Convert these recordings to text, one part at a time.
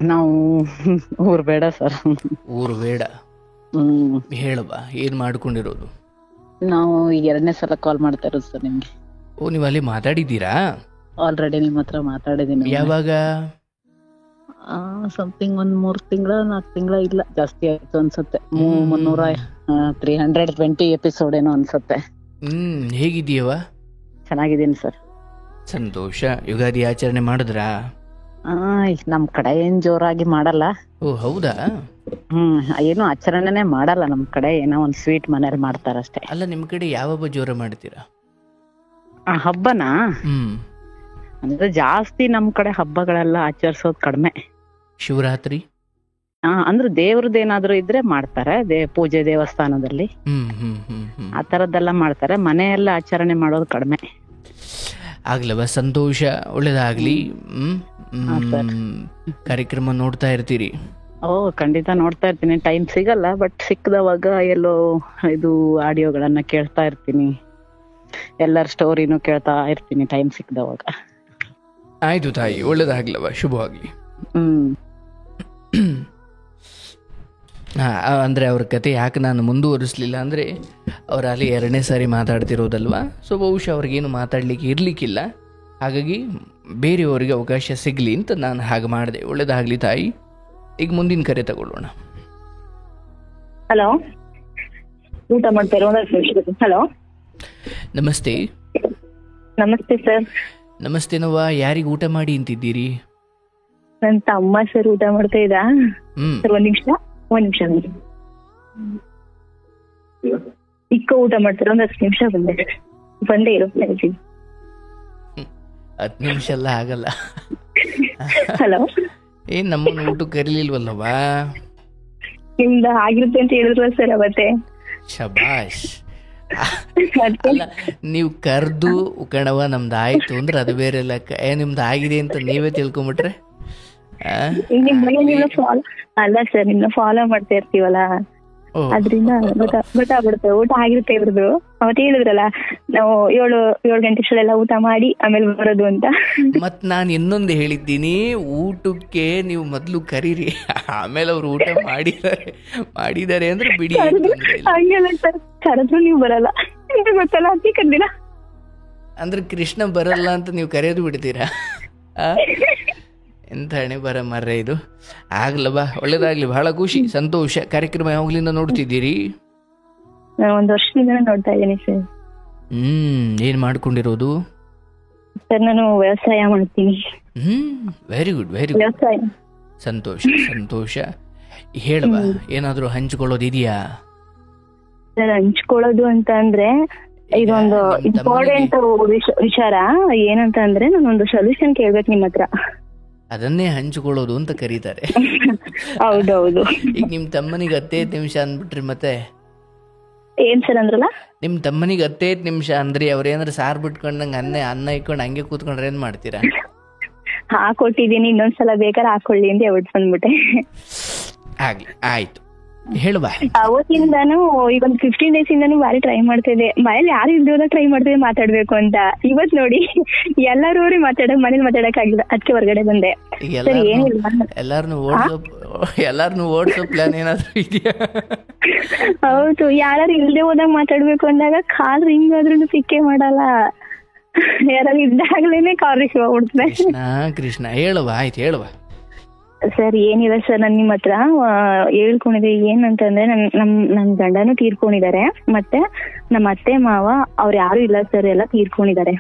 ನಾವು ಊರ್ ಬೇಡ ಸರ್. ಊರು ಬೇಡ. ಹ್ಮ್ ಹೇಳವಾ, ಏನು ಮಾಡ್ಕೊಂಡಿರೋದು? ನಾವು ಈಗ 2ನೇ ಸಲ ಕಾಲ್ ಮಾಡ್ತಾ ಇರೋದು ಸರ್ ನಿಮ್ಗೆ. ಓ, ನೀವು ಅಲ್ಲಿ ಮಾತಾಡಿದ್ದೀರಾ? ಆಲ್ರೆಡಿ ನಿಮ್ಮ ಹತ್ರ ಮಾತಾಡಿದೀನಿ. ಯಾವಾಗ? ಸಮಥಿಂಗ್ ಒಂದ್ 3 ತಿಂಗಳ 4 ತಿಂಗಳ ಇಲ್ಲ, ಜಾಸ್ತಿ ಆಯ್ತು ಅನ್ಸುತ್ತೆ. 320 ಎಪಿಸೋಡ್ ಏನೋ ಅನ್ಸುತ್ತೆ. ಹೇಗಿದೀಯವ? ಚೆನ್ನಾಗಿದ್ದೀನಿ ಸರ್. ಸಂತೋಷ. ಯುಗಾದಿ ಆಚರಣೆ ಮಾಡಿದ್ರಾ? ನಮ್ ಕಡೆ ಏನ್ ಜೋರಾಗಿ ಮಾಡಲ್ಲ. ಓ, ಹೌದಾ? ಏನು ಆಚರಣೆನೆ ಮಾಡಲ್ಲ ನಮ್ ಕಡೆ. ಏನೋ ಒಂದ್ ಸ್ವೀಟ್ ಮನೇಲಿ ಮಾಡ್ತಾರಷ್ಟೇ. ಅಲ್ಲ, ನಿಮ್ಮ ಕಡೆ ಯಾವ ಹಬ್ಬ ಜೋರ ಮಾಡ್ತೀರಾ? ಹಬ್ಬನಾ? ಅಂದ್ರೆ ಜಾಸ್ತಿ ನಮ್ ಕಡೆ ಹಬ್ಬಗಳೆಲ್ಲ ಆಚರಿಸೋದು ಕಡಿಮೆ. ಶಿವರಾತ್ರಿ? ಅಂದ್ರೆ ದೇವ್ರದ್ದೇನಾದ್ರು ಇದ್ರೆ ಮಾಡ್ತಾರೆ, ಪೂಜೆ ದೇವಸ್ಥಾನದಲ್ಲಿ ಆ ತರದ್ದೆಲ್ಲ ಮಾಡ್ತಾರೆ. ಮನೆಯೆಲ್ಲ ಆಚರಣೆ ಮಾಡೋದು ಕಡಿಮೆ. ಆಗ್ಲವ, ಸಂತೋಷ, ಒಳ್ಳೇದಾಗ್ಲಿ. ಕಾರ್ಯಕ್ರಮ ನೋಡ್ತಾ ಇರ್ತೀರಿ? ಖಂಡಿತ ನೋಡ್ತಾ ಇರ್ತೀನಿ. ಟೈಮ್ ಸಿಗಲ್ಲ, ಬಟ್ ಸಿಕ್ಕದವಾಗ ಎಲ್ಲೋ ಇದು ಆಡಿಯೋಗಳನ್ನ ಕೇಳ್ತಾ ಇರ್ತೀನಿ. ಎಲ್ಲರ ಸ್ಟೋರಿನೂ ಕೇಳ್ತಾ ಇರ್ತೀನಿ ಟೈಮ್ ಸಿಕ್ಕದವಾಗ. ಆಯ್ತು ತಾಯಿ, ಒಳ್ಳೇದಾಗ್ಲವ, ಶುಭವಾಗ್ಲಿ. ಅಂದರೆ ಅವ್ರ ಕತೆ ಯಾಕೆ ನಾನು ಮುಂದುವರಿಸಲಿಲ್ಲ ಅಂದರೆ, ಅವ್ರು ಅಲ್ಲಿ 2ನೇ ಸಾರಿ ಮಾತಾಡ್ತಿರೋದಲ್ವ, ಸೊ ಬಹುಶಃ ಅವ್ರಿಗೇನು ಮಾತಾಡಲಿಕ್ಕೆ ಇರಲಿಕ್ಕಿಲ್ಲ. ಹಾಗಾಗಿ ಬೇರೆಯವರಿಗೆ ಅವಕಾಶ ಸಿಗಲಿ ಅಂತ ನಾನು ಹಾಗೆ ಮಾಡಿದೆ. ಒಳ್ಳೇದಾಗಲಿ ತಾಯಿ. ಈಗ ಮುಂದಿನ ಕರೆ ತಗೊಳ್ಳೋಣ. ಹಲೋ, ಊಟ ಮಾಡ್ತಾ. ಹಲೋ, ನಮಸ್ತೆ. ನಮಸ್ತೆ ಸರ್. ನಮಸ್ತೆನವ್ವ, ಯಾರಿಗೆ ಊಟ ಮಾಡಿ ಅಂತಿದ್ದೀರಿ? ನನ್ನ ತಮ್ಮ ಸರ್ ಊಟ ಮಾಡ್ತಾ ಇದ್ದ. ಸರ್ ಒಂದ್ ನಿಮಿಷ ಇಕ್ಕ ಊಟ ಮಾಡ್ತಾರೆ. ಒಂದ್ 10 ನಿಮಿಷ ಬಂದೇ ಇರು. 10 ನಿಮಿಷ ಎಲ್ಲ ಆಗಲ್ಲ. ಹಲೋ, ಏನ್ ನಮ್ಮನ್ನು ಊಟ ಕರೀಲಿಲ್ವಲ್ಲವಾ? ನಿಮ್ದ ಆಗಿರುತ್ತೆ ಅಂತ ಹೇಳಿದ್ರು ಸರ್ ಅವತ್ತೆ. ಶಬಾಷ್. ಅಲ್ಲ, ನೀವು ಕರ್ದು ಕಣವ ನಮ್ದು ಆಯ್ತು ಅಂದ್ರೆ ಅದು ಬೇರೆ ಲೆಕ್ಕ. ನಿಮ್ದು ಆಗಿದೆ ಅಂತ ನೀವೇ ತಿಳ್ಕೊಂಬಿಟ್ರೆ ಅಲ್ಲ ಸರ್, ನಿಮ್ನ ಫಾಲೋ ಮಾಡ್ತಾ ಇರ್ತೀವಲ್ಲ, ಅದ್ರಿಂದ ಗೊತ್ತಾಗ್ಬಿಡುತ್ತೆ ಊಟ ಆಗಿರುತ್ತೆ ಇವ್ರದ್ದು. ಅವತ್ತು ಹೇಳಿದ್ರಲ್ಲ, ನಾವು 7 ಗಂಟೆ ಅಷ್ಟೆಲ್ಲ ಊಟ ಮಾಡಿ ಆಮೇಲೆ ಬರೋದು ಅಂತ. ಮತ್ ನಾನು ಇನ್ನೊಂದು ಹೇಳಿದ್ದೀನಿ, ಊಟಕ್ಕೆ ನೀವು ಮೊದ್ಲು ಕರೀರಿ, ಆಮೇಲೆ ಅವ್ರು ಊಟ ಮಾಡಿದ್ದಾರೆ ಅಂದ್ರೆ ಬಿಡಿ. ಹಂಗೆಲ್ಲ ಸರ್, ಕರೆದ್ರು ನೀವು ಬರಲ್ಲ, ಗೊತ್ತಲ್ಲ, ಅತಿ ಕರ್ದಿಲ್ಲ ಅಂದ್ರೆ ಕೃಷ್ಣ ಬರಲ್ಲ ಅಂತ ನೀವು ಕರೆಯೋದು ಬಿಡ್ತೀರಾ? ಎಂತ ಹಣೆ ಬರ ಮರ್ರೆ ಇದು. ಆಗ್ಲವಾ, ಒಳ್ಳೇದಾಗ್ಲಿ, ಬಹಳ ಖುಷಿ, ಸಂತೋಷ. ಕಾರ್ಯಕ್ರಮ ಯಾವಾಗ್ಲಿಂದ ನೋಡ್ತಿದ್ದೀರಿ? ಒಂದು ವರ್ಷದಿಂದ ನೋಡ್ತಾ ಇದ್ದೀನಿ ಸರ್. ಏನ್ ಮಾಡ್ಕೊಂಡಿರೋದು? ಸರ್ ನಾನು ವ್ಯವಸಾಯ ಮಾಡ್ತೀನಿ. Very good, very good. ವ್ಯವಸಾಯ. ಸಂತೋಷ, ಸಂತೋಷ. ಹೇಳುವ, ಏನಾದ್ರು ಹಂಚ್ಕೊಳ್ಳೋದಿದೆಯಾ? ಸರ್ ಹಂಚ್ಕೊಳ್ಳೋದು ಅಂತ ಅಂದ್ರೆ ಇದೊಂದು ಇಂಪಾರ್ಟೆಂಟ್ ವಿಚಾರ. ಏನಂತ ಅಂದ್ರೆ ನಾನೊಂದು ಸೊಲ್ಯೂಷನ್ ಕೇಳ್ಬೇಕು ನಿಮ್ಮ ಹತ್ರ. ಅದನ್ನೇ ಹಂಚಿಕೊಳ್ಳೋದು ಅಂತ ಕರೀತಾರೆ. ಹೌದೌದು. ಈಗ ನಿಮ್ ತಮ್ಮನಿಗೆ 15 ನಿಮಿಷ ಅಂದ್ಬಿಟ್ರಿ, ಮತ್ತೆ ಏನ್ ಸರ್ ಅಂದ್ರಲ್ಲ? ನಿಮ್ ತಮ್ಮನಿಗೆ 15 ನಿಮಿಷ ಅಂದ್ರಿ, ಅವ್ರೇನಾದ್ರು ಸಾರ್ ಬಿಟ್ಕೊಂಡಂಗ ಅನ್ನ ಇಕ್ಕೊಂಡು ಹಂಗೆ ಕೂತ್ಕೊಂಡ್ರೆ ಏನ್ ಮಾಡ್ತೀರಾ? ಹಾಕೊಟ್ಟಿದೀನಿ, ಇನ್ನೊಂದ್ಸಲ ಬೇಕಾದ್ರೆ ಹಾಕೊಳ್ಳಿ ಅಂತ ಹೇಳ್ಬಿಟ್ಟು ಬಂದ್ಬಿಟ್ಟೆ. ಆಗ್ಲಿ, ಆಯ್ತು, ಹೇಳುವ. ಅವತ್ತಿಂದಾನು ಈಗ ಒಂದು 15 ಡೇಸ್ ಇಂದಾನು ಬಾರಿ ಟ್ರೈ ಮಾಡ್ತಾ ಇದ್ದೆ. ಮನೇಲಿ ಯಾರು ಇಲ್ದಿರೋದಾಗ ಟ್ರೈ ಮಾಡ್ತಿದ್ದೆ ಮಾತಾಡ್ಬೇಕು ಅಂತ. ಇವತ್ ನೋಡಿ ಎಲ್ಲರೂ ಮನೇಲಿ ಮಾತಾಡಕ್ ಆಗಿಲ್ಲ, ಅದಕ್ಕೆ ಹೊರಗಡೆ ಬಂದೆ. ಎಲ್ಲಾರ್ನು ಓಡಿಸೋ ಪ್ಲಾನ್ ಏನಾದ್ರು ಇದೆಯಾ? ಹೌದು, ಯಾರು ಇಲ್ದೆ ಹೋದಾಗ ಮಾತಾಡ್ಬೇಕು ಅಂದಾಗ ಕಾಲ್ ರಿಂಗ್ ಆದ್ರೂ ಪಿಕ್ಕೇ ಮಾಡಲ್ಲ. ಯಾರು ಇದ್ದಾಗ್ಲೇನೆ ಕಾಲ್ ರಿಸೀವ್ ಆಗ್ಬಿಡ್ತದೆ. ಕೃಷ್ಣ, ಹೇಳುವ. ಆಯ್ತು, ಹೇಳುವ. ಸರ್ ಏನಿಲ್ಲ ಸರ್, ನಾನು ನಿಮ್ಮ ಹತ್ರ ಹೇಳ್ಕೊಂಡಿದ್ದೆ. ಏನಂತಂದ್ರೆ ನಮ್ ಗಂಡನೂ ತೀರ್ಕೊಂಡಿದ್ದಾರೆ, ಮತ್ತೆ ನಮ್ಮ ಅತ್ತೆ ಮಾವ ಅವ್ರು ಯಾರು ಇಲ್ಲ ಸರ್, ಎಲ್ಲ ತೀರ್ಕೊಂಡಿದ್ದಾರೆ.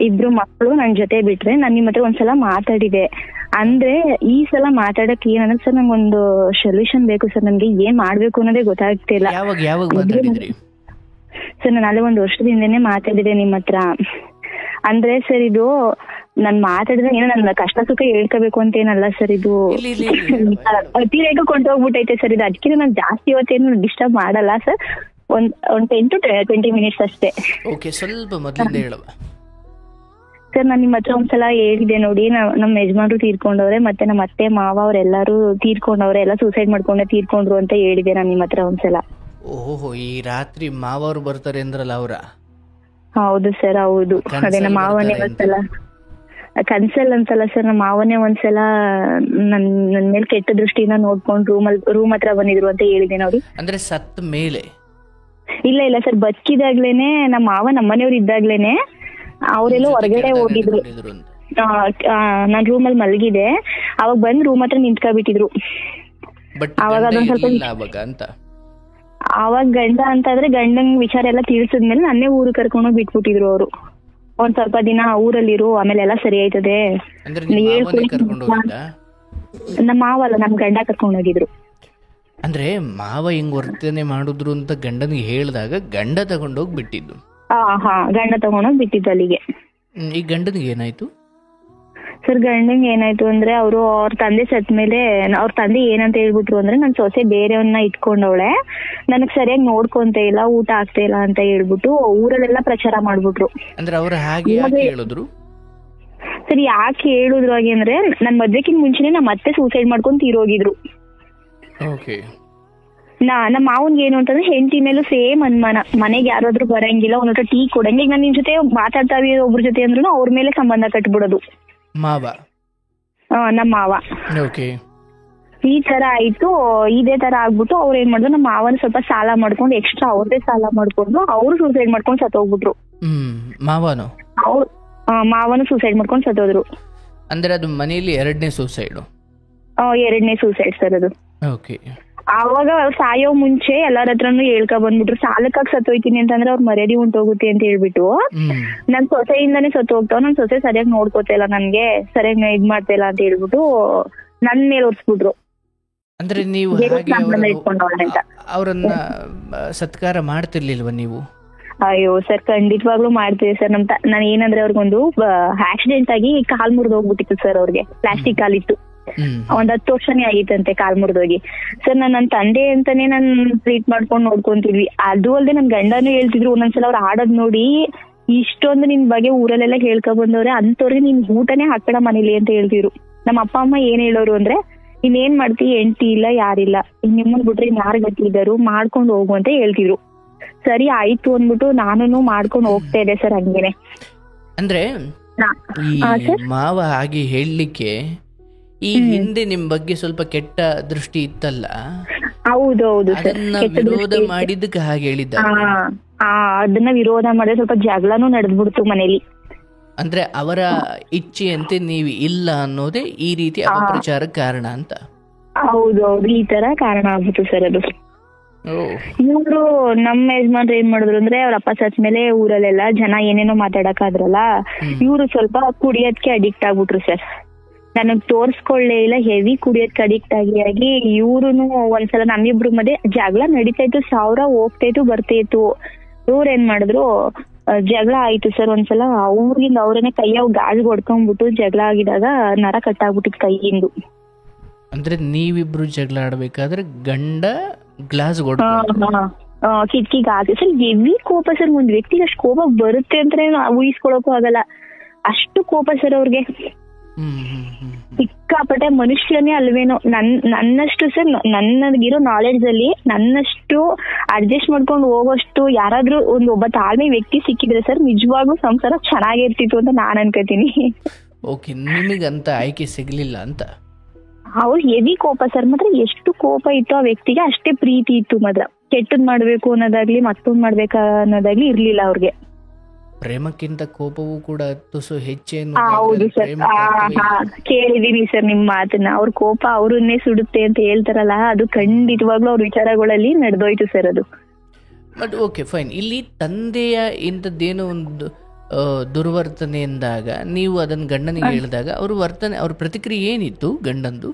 2 ಮಕ್ಕಳು ನನ್ ಜೊತೆ ಬಿಟ್ರೆ. ನಾನ್ ನಿಮ್ಮ ಹತ್ರ ಒಂದ್ಸಲ ಮಾತಾಡಿದೆ. ಅಂದ್ರೆ ಈ ಸಲ ಮಾತಾಡಕ್ ಏನಂದ್ರೆ ಸರ್, ನಂಗೊಂದು ಸೊಲ್ಯೂಷನ್ ಬೇಕು ಸರ್. ನನ್ಗೆ ಏನ್ ಮಾಡ್ಬೇಕು ಅನ್ನೋದೇ ಗೊತ್ತಾಗ್ತಿಲ್ಲ. ಸರ್ ನಾನು ಅಲ್ಲೇ 1 ವರ್ಷದಿಂದನೇ ಮಾತಾಡಿದೆ ನಿಮ್ಮ ಹತ್ರ. ಅಂದ್ರೆ ಸರ್, ಇದು ನಾನ್ ಮಾತಾಡಿದ್ರೆ ಏನೋ ನನ್ನ ಕಷ್ಟ ಸುಖ ಹೇಳ್ಕೋಬೇಕು ಅಂತ ಏನಲ್ಲ ಸರ್, ಇದು ಅತಿರೇಕ ಕೊಂಡೋಗ್ಬಿಟ್ಟೈತೆ ಸರ್ ಇದು. ಅದಕ್ಕೆ ನಾನು ಜಾಸ್ತಿ ಹೊತ್ತೇನು ಡಿಸ್ಟರ್ಬ್ ಮಾಡಲ್ಲ ಸರ್. ಒಂದ್ 10 to 20 ಮಿನಿಟ್ಸ್ ಅಷ್ಟೇ. ಸ್ವಲ್ಪ ಮೊದಲಿಂದ ಹೇಳುವ ಸರ್. ನಾನು ನಿಮ್ಮ ಹತ್ರ ಒಂದ್ಸಲ ಹೇಳಿದೆ ನೋಡಿ, ನಮ್ಮ ಯಜಮಾನ್ರು ತೀರ್ಕೊಂಡವ್ರೆ, ಮತ್ತೆ ನಮ್ಮ ಅತ್ತೆ ಮಾವ ಅವ್ರೆಲ್ಲಾರು ತೀರ್ಕೊಂಡವ್ರೆ, ಎಲ್ಲ ಸೂಸೈಡ್ ಮಾಡ್ಕೊಂಡೆ ತೀರ್ಕೊಂಡ್ರು ಅಂತ ಹೇಳಿದೆ ನಾನು ನಿಮ್ಮ ಹತ್ರ ಒಂದ್ಸಲ. ಓಹೋ, ಈ ರಾತ್ರಿ ಮಾವರು ಬರ್ತಾರೆ ಅಂದ್ರಲ್ಲ, ಅವರ? ಹೌದು ಸರ್, ಹೌದು. ಅದೇ ನಮ್ಮ ಮಾವನೇ ಒಂದ್ಸಲ ಕನ್ಸಲ್ ಅಂತಲ್ಲ ಸರ್, ನಮ್ಮ ಮಾವನೇ ಒಂದ್ಸಲ ನನ್ ಮೇಲೆ ಕೆಟ್ಟ ದೃಷ್ಟಿಯಿಂದ ನೋಡ್ಕೊಂಡು ರೂಮ್ ಹತ್ರ ಬಂದಿದ್ರು ಅಂತ ಹೇಳಿದೆ ನೋಡಿ. ಅಂದ್ರೆ ಸತ್ತ ಮೇಲೆ? ಇಲ್ಲ ಸರ್, ಬದುಕಿದಾಗ್ಲೇನೆ ನಮ್ಮ ಮಾವ ನಮ್ಮನೆಯವ್ರು ಇದ್ದಾಗ್ಲೇನೆ ಅವರೆಲ್ಲ ಹೊರಗಡೆ ಹೋಗಿದ್ರು. ನಾನ್ ರೂಮಲ್ಲಿ ಮಲಗಿದೆ, ಅವಾಗ ಬಂದ್ ರೂಮ್ ಹತ್ರ ನಿಂತ್ಕೊಬಿಟ್ಟಿದ್ರು. ಅವಾಗ ಅದೊಂದ್ ಸ್ವಲ್ಪ ಅವಾಗ ಗಂಡ ಅಂತಂದ್ರೆ ಗಂಡಂಗ್ ವಿಚಾರ ಎಲ್ಲ ತಿಳಿಸಿದ್ಮೇಲೆ ನನ್ನೇ ಊರು ಕರ್ಕೊಂಡೋಗಿ ಬಿಟ್ಬಿಟ್ಟಿದ್ರು ಅವರು. ಒಂದ್ ಸ್ವಲ್ಪ ದಿನ ಊರಲ್ಲಿರು, ಆಮೇಲೆ ಎಲ್ಲ ಸರಿ ಆಯ್ತದೆ. ನಮ್ಮ ಮಾವ ಅಲ್ಲ, ನಮ್ ಗಂಡ ಕರ್ಕೊಂಡೋಗಿದ್ರು. ಅಂದ್ರೆ ಮಾವ ಹಿಂಗ್ ವರ್ತನೆ ಮಾಡುದ್ರು ಅಂತ ಗಂಡನಿಗೆ ಹೇಳಿದಾಗ ಗಂಡ ತಗೊಂಡೋಗಿ ಬಿಟ್ಟಿದ್ದು? ಹಾ, ಗಂಡ ತಗೊಂಡೋಗಿ ಬಿಟ್ಟಿದ್ದು ಅಲ್ಲಿಗೆ. ಈ ಗಂಡನಿಗೆ ಏನಾಯ್ತು ಸರ್? ಗಂಡಂಗೆ ಏನಾಯ್ತು ಅಂದ್ರೆ ಅವ್ರ ತಂದೆ ಸತ್ ಮೇಲೆ ಅವ್ರ ತಂದೆ ಏನಂತ ಹೇಳ್ಬಿಟ್ರು ಅಂದ್ರೆ, ನನ್ ಸೊಸೆ ಬೇರೆಯವ್ರನ್ನ ಇಟ್ಕೊಂಡವಳೆ, ನನಗ್ ಸರಿಯಾಗಿ ನೋಡ್ಕೊಂತ ಇಲ್ಲ, ಊಟ ಆಗ್ತಾ ಇಲ್ಲ ಅಂತ ಹೇಳ್ಬಿಟ್ಟು ಊರಲ್ಲೆಲ್ಲ ಪ್ರಚಾರ ಮಾಡ್ಬಿಟ್ರು. ಅಂದ್ರೆ ಅವ್ರ ಹಾಗೆ ಹೇಳಿದ್ರು? ಸರ್, ಯಾಕೆ ಹೇಳಿದ್ರು ಹಾಗೆ ಅಂದ್ರೆ, ನನ್ ಮದ್ವೆಕ್ಕಿಂತ ಮುಂಚೆನೆ ನಮ್ಮ ಅತ್ತೆ ಸೂಸೈಡ್ ಮಾಡ್ಕೊಂಡ್ ತೀರೋಗಿದ್ರು. ನಮ್ಮ ಮಾವನ್ಗೆ ಏನು ಅಂತಂದ್ರೆ ಹೆಂಡತಿ ಮೇಲೂ ಸೇಮ್ ಅನುಮಾನ. ಮನೆಗೆ ಯಾರಾದ್ರೂ ಬರಂಗಿಲ್ಲ, ಒಂದೊಟ್ಟು ಟೀ ಕೊಡಂಗೆ, ಈಗ ನಾನು ನಿನ್ ಜೊತೆ ಮಾತಾಡ್ತಾವಿ ಒಬ್ರ ಜೊತೆ ಅಂದ್ರೂ ಅವ್ರ ಮೇಲೆ ಸಂಬಂಧ ಕಟ್ಬಿಡೋದು ಮಾವ. ನಮ್ಮ ಮಾವ ಈ ತರ ಆಯ್ತು. ಇದೇ ತರ ಆಗ್ಬಿಟ್ಟು ಅವ್ರು ಏನ್ ಮಾಡಿದ್ರು, ನಮ್ಮ ಮಾವನ ಸ್ವಲ್ಪ ಸಾಲ ಮಾಡ್ಕೊಂಡು, ಎಕ್ಸ್ಟ್ರಾ ಅವ್ರದೇ ಸಾಲ ಮಾಡ್ಕೊಂಡು ಅವ್ರು ಸೂಸೈಡ್ ಮಾಡ್ಕೊಂಡು ಸತ್ತೋಗ್ಬಿಟ್ರು. ಮಾವನು ಸೂಸೈಡ್ ಮಾಡ್ಕೊಂಡು ಸತ್ತೋದ್ರು. ಅಂದ್ರೆ ಅದು ಮನೆಯಲ್ಲಿ ಎರಡನೇ ಸೂಸೈಡ್? ಎರಡನೇ ಸೂಸೈಡ್ ಸರ್ ಅದು. ಅವಾಗ ಸಾಯೋ ಮುಂಚೆ ಎಲ್ಲಾರ ಹತ್ರನು ಹೇಳ್ಕೊ ಬಂದ್ಬಿಟ್ರು, ಸಾಲಕ್ಕಾಗಿ ಸತ್ತೋಯ್ತೀನಿ ಅಂತಂದ್ರೆ ಅವ್ರ ಮರ್ಯಾದೆ ಉಂಟೋಗುತ್ತೆ ಅಂತ ಹೇಳ್ಬಿಟ್ಟು, ನನ್ ಸೊಸೆಯಿಂದಾನೇ ಸತ್ತು ಹೋಗ್ತಾವ, ನನ್ ಸೊಸೆ ಸರಿಯಾಗಿ ನೋಡ್ಕೋತಾ ಇಲ್ಲ, ನನ್ಗೆ ಸರಿಯಾಗಿ ಇದ್ ಮಾಡ್ತಾ ಇಲ್ಲ ಅಂತ ಹೇಳ್ಬಿಟ್ಟು ನನ್ ಮೇಲೆ ಒರ್ಸ್ಬಿಟ್ರು. ಅಂದ್ರೆ ನೀವು ಅವರನ್ನ ಸತ್ಕಾರ ಮಾಡ್ತಿರ್ಲಿಲ್ವ ನೀವು? ಅಯ್ಯೋ ಸರ್, ಖಂಡಿತವಾಗ್ಲೂ ಮಾಡ್ತೀವಿ ಸರ್. ನಾನು ಏನಂದ್ರೆ ಅವ್ರಿಗೊಂದು ಆಕ್ಸಿಡೆಂಟ್ ಆಗಿ ಕಾಲ್ ಮುರಿದು ಹೋಗ್ಬಿಟ್ಟಿತ್ತು ಸರ್. ಅವ್ರಿಗೆ ಪ್ಲಾಸ್ಟಿಕ್ ಕಾಲಿತ್ತು, ಒಂದ್ 10 ವರ್ಷನೇ ಆಗಿತ್ತಂತೆ ಕಾಲ್ ಮುರಿದೋಗಿ. ಸರ್, ನನ್ನ ತಂದೆ ಅಂತಾನೆ ನಾನ್ ಟ್ರೀಟ್ ಮಾಡ್ಕೊಂಡು ನೋಡ್ಕೊಂತಿದ್ವಿ. ಅದು ಅಲ್ದೆ ನನ್ ಗಂಡನೂ ಹೇಳ್ತಿದ್ರು ಒಂದೊಂದ್ಸಲ ಅವ್ರು ಆಡೋದ್ ನೋಡಿ, ಇಷ್ಟೊಂದು ನಿನ್ ಬಗ್ಗೆ ಊರಲ್ಲೆಲ್ಲ ಹೇಳ್ಕೊ ಬಂದವ್ರೆ, ಅಂತವ್ರಿಗೆ ನಿನ್ ಊಟನೇ ಹಾಕಡ ಮನೇಲಿ ಅಂತ ಹೇಳ್ತಿದ್ರು. ನಮ್ಮ ಅಪ್ಪ ಅಮ್ಮ ಏನ್ ಹೇಳೋರು ಅಂದ್ರೆ, ಇನ್ನೇನ್ ಮಾಡ್ತಿ, ಹೆಂಡತಿ ಇಲ್ಲ ಯಾರಿಲ್ಲ, ನಿಮ್ಮನ್ ಬಿಟ್ರೆ ಯಾರು ಗತಿ ಇದ್ದಾರು, ಮಾಡ್ಕೊಂಡು ಹೋಗು ಅಂತ ಹೇಳ್ತಿದ್ರು. ಸರಿ ಆಯ್ತು ಅಂದ್ಬಿಟ್ಟು ನಾನು ಮಾಡ್ಕೊಂಡು ಹೋಗ್ತಾ ಇದೆ ಸರ್ ಹಂಗೇನೆ. ಅಂದ್ರೆ ಮಾವ ಹಾಗೆ ಹೇಳಲಿಕ್ಕೆ ಈ ಹಿಂದೆ ನಿಮ್ ಬಗ್ಗೆ ಸ್ವಲ್ಪ ಕೆಟ್ಟ ದೃಷ್ಟಿ ಇತ್ತಲ್ಲ? ಹೌದೌದು ಸರ್, ವಿರೋಧ ಮಾಡಿದ್ದಕ್ಕೆ ಹಾಗೆ ಹೇಳಿದ್ದ. ಅದನ್ನ ವಿರೋಧ ಮಾಡಿದ್ರೆ ಸ್ವಲ್ಪ ಜಗಳನೂ ನಡೆದ್ಬಿಡ್ತು ಮನೇಲಿ. ಅಂದ್ರೆ ಅವರ ಇಚ್ಛೆಯಂತೆ ನೀವು ಇಲ್ಲ ಅನ್ನೋದೇ ಈ ರೀತಿ ಅಪಪ್ರಚಾರಕ್ಕೆ ಕಾರಣ ಅಂತ? ಹೌದೌದು, ಈ ತರ ಕಾರಣ ಆಗ್ಬಿಟ್ಟು ಸರ್ ಅದು. ಇವ್ರು ನಮ್ಮ ಯಜಮಾನ್ರು ಏನ್ ಮಾಡಿದ್ರು ಅಂದ್ರೆ, ಅವ್ರ ಅಪ್ಪ ಸತ್ ಮೇಲೆ ಊರಲ್ಲೆಲ್ಲ ಜನ ಏನೇನೋ ಮಾತಾಡಕ್ ಆದ್ರಲ್ಲ, ಇವ್ರು ಸ್ವಲ್ಪ ಕುಡಿಯೋದಕ್ಕೆ ಅಡಿಕ್ಟ್ ಆಗ್ಬಿಟ್ರು ಸರ್. ನನಗ್ ತೋರ್ಸ್ಕೊಳ್ಳೇ ಇಲ್ಲ, ಹೆವಿ ಕುಡಿಯೋದಕ್ಕೆ ಅಡಿಕ್ಟ್ ಆಗಿ ಇವ್ರುನು ಒಂದ್ಸಲ ನಮ್ಮಿಬ್ರು ಮಧ್ಯೆ ಜಗಳ ನಡೀತಾ ಇತ್ತು, 1000 ಹೋಗ್ತಾ ಇತ್ತು ಬರ್ತಾ ಇತ್ತು. ಇವ್ರ ಏನ್ ಮಾಡಿದ್ರು, ಜಗಳ ಆಯ್ತು ಸರ್ ಒಂದ್ಸಲ. ಅವ್ರಿಂದ ಅವ್ರನ್ನೇ ಕೈಯ ಗಾಳಿಗೆ ಹೊಡ್ಕೊಂಡ್ಬಿಟ್ಟು ಜಗಳ ಆಗಿದಾಗ ನರ ಕಟ್ಟಾಗ್ಬಿಟ್ಟಿದ್ ಕೈಯಿಂದ. ಅಂದ್ರೆ ನೀವಿಬ್ರು ಜಗಳ ಆಡ್ಬೇಕಾದ್ರೆ ಗಂಡ ಗ್ಲಾಸ್ ಕಿಟಕಿಗೆ ಆಗಿ ಸರ್ ಹೆವಿ ಕೋಪ ಸರ್. ಒಂದ್ ವ್ಯಕ್ತಿಗೆ ಅಷ್ಟು ಕೋಪ ಬರುತ್ತೆ ಅಂತ ಊಹಿಸ್ಕೊಳಕ್ಕೂ ಆಗಲ್ಲ, ಅಷ್ಟು ಕೋಪ ಸರ್ ಅವ್ರಿಗೆ. ಸಿಕ್ಕಾಪಟ್ಟೆ ಮನುಷ್ಯನೇ ಅಲ್ವೇನೋ. ನನ್ನಷ್ಟು ಸರ್, ನನಗಿರೋ ನಾಲೆಡ್ಜ್ ಅಲ್ಲಿ ನನ್ನಷ್ಟು ಅಡ್ಜಸ್ಟ್ ಮಾಡ್ಕೊಂಡು ಹೋಗೋಷ್ಟು ಯಾರಾದ್ರೂ ಒಬ್ಬ ತಾಳ್ಮೆ ವ್ಯಕ್ತಿ ಸಿಕ್ಕಿದ್ರೆ ಸರ್, ನಿಜವಾಗ್ಲೂ ಸಂಸಾರ ಚೆನ್ನಾಗಿರ್ತಿತ್ತು ಅಂತ ನಾನ್ ಅನ್ಕೋತೀನಿ. ಓಕೆ, ನಿಮಗಂತ ಆಯ್ಕೆ ಸಿಗ್ಲಿಲ್ಲ ಅಂತ? ಅವ್ರು ಹೆವಿ ಕೋಪ ಸರ್. ಮಾತ್ರ ಎಷ್ಟು ಕೋಪ ಇತ್ತು ಆ ವ್ಯಕ್ತಿಗೆ, ಅಷ್ಟೇ ಪ್ರೀತಿ ಇತ್ತು. ಮಾತ್ರ ಕೆಟ್ಟದ್ ಮಾಡ್ಬೇಕು ಅನ್ನೋದಾಗ್ಲಿ ಮತ್ತೊಂದ್ ಮಾಡ್ಬೇಕ ಅನ್ನೋದಾಗ್ಲಿ ಇರ್ಲಿಲ್ಲ ಅವ್ರಿಗೆ. ಪ್ರೇಮಕ್ಕಿಂತ ಕೋಪವೂ ಕೂಡ ತುಸು ಹೆಚ್ಚೆ. ಹೌದು ಸರ್, ಕೇಳಿದೀನಿ ಸರ್ ನಿಮ್ ಮಾತನ್ನ. ಅವ್ರ ಕೋಪ ಅವ್ರನ್ನೇ ಸುಡುತ್ತೆ ಅಂತ ಹೇಳ್ತಾರಲ್ಲ, ಅದು ಖಂಡಿತವಾಗ್ಲೂ ಅವ್ರ ವಿಚಾರಗಳಲ್ಲಿ ನಡೆದೋಯ್ತು ಸರ್ ಅದು. ಬಟ್ ಓಕೆ ಫೈನ್, ಇಲ್ಲಿ ತಂದೆಯ ಇಂಥದ್ದೇನೋ ಒಂದು ದುರ್ವರ್ತನೆ ಎಂದಾಗ ನೀವು ಅದನ್ನ ಗಂಡನಿಗೆ ಹೇಳಿದಾಗ ಅವ್ರ ಪ್ರತಿಕ್ರಿಯೆ ಏನಿತ್ತು ಗಂಡಂದು?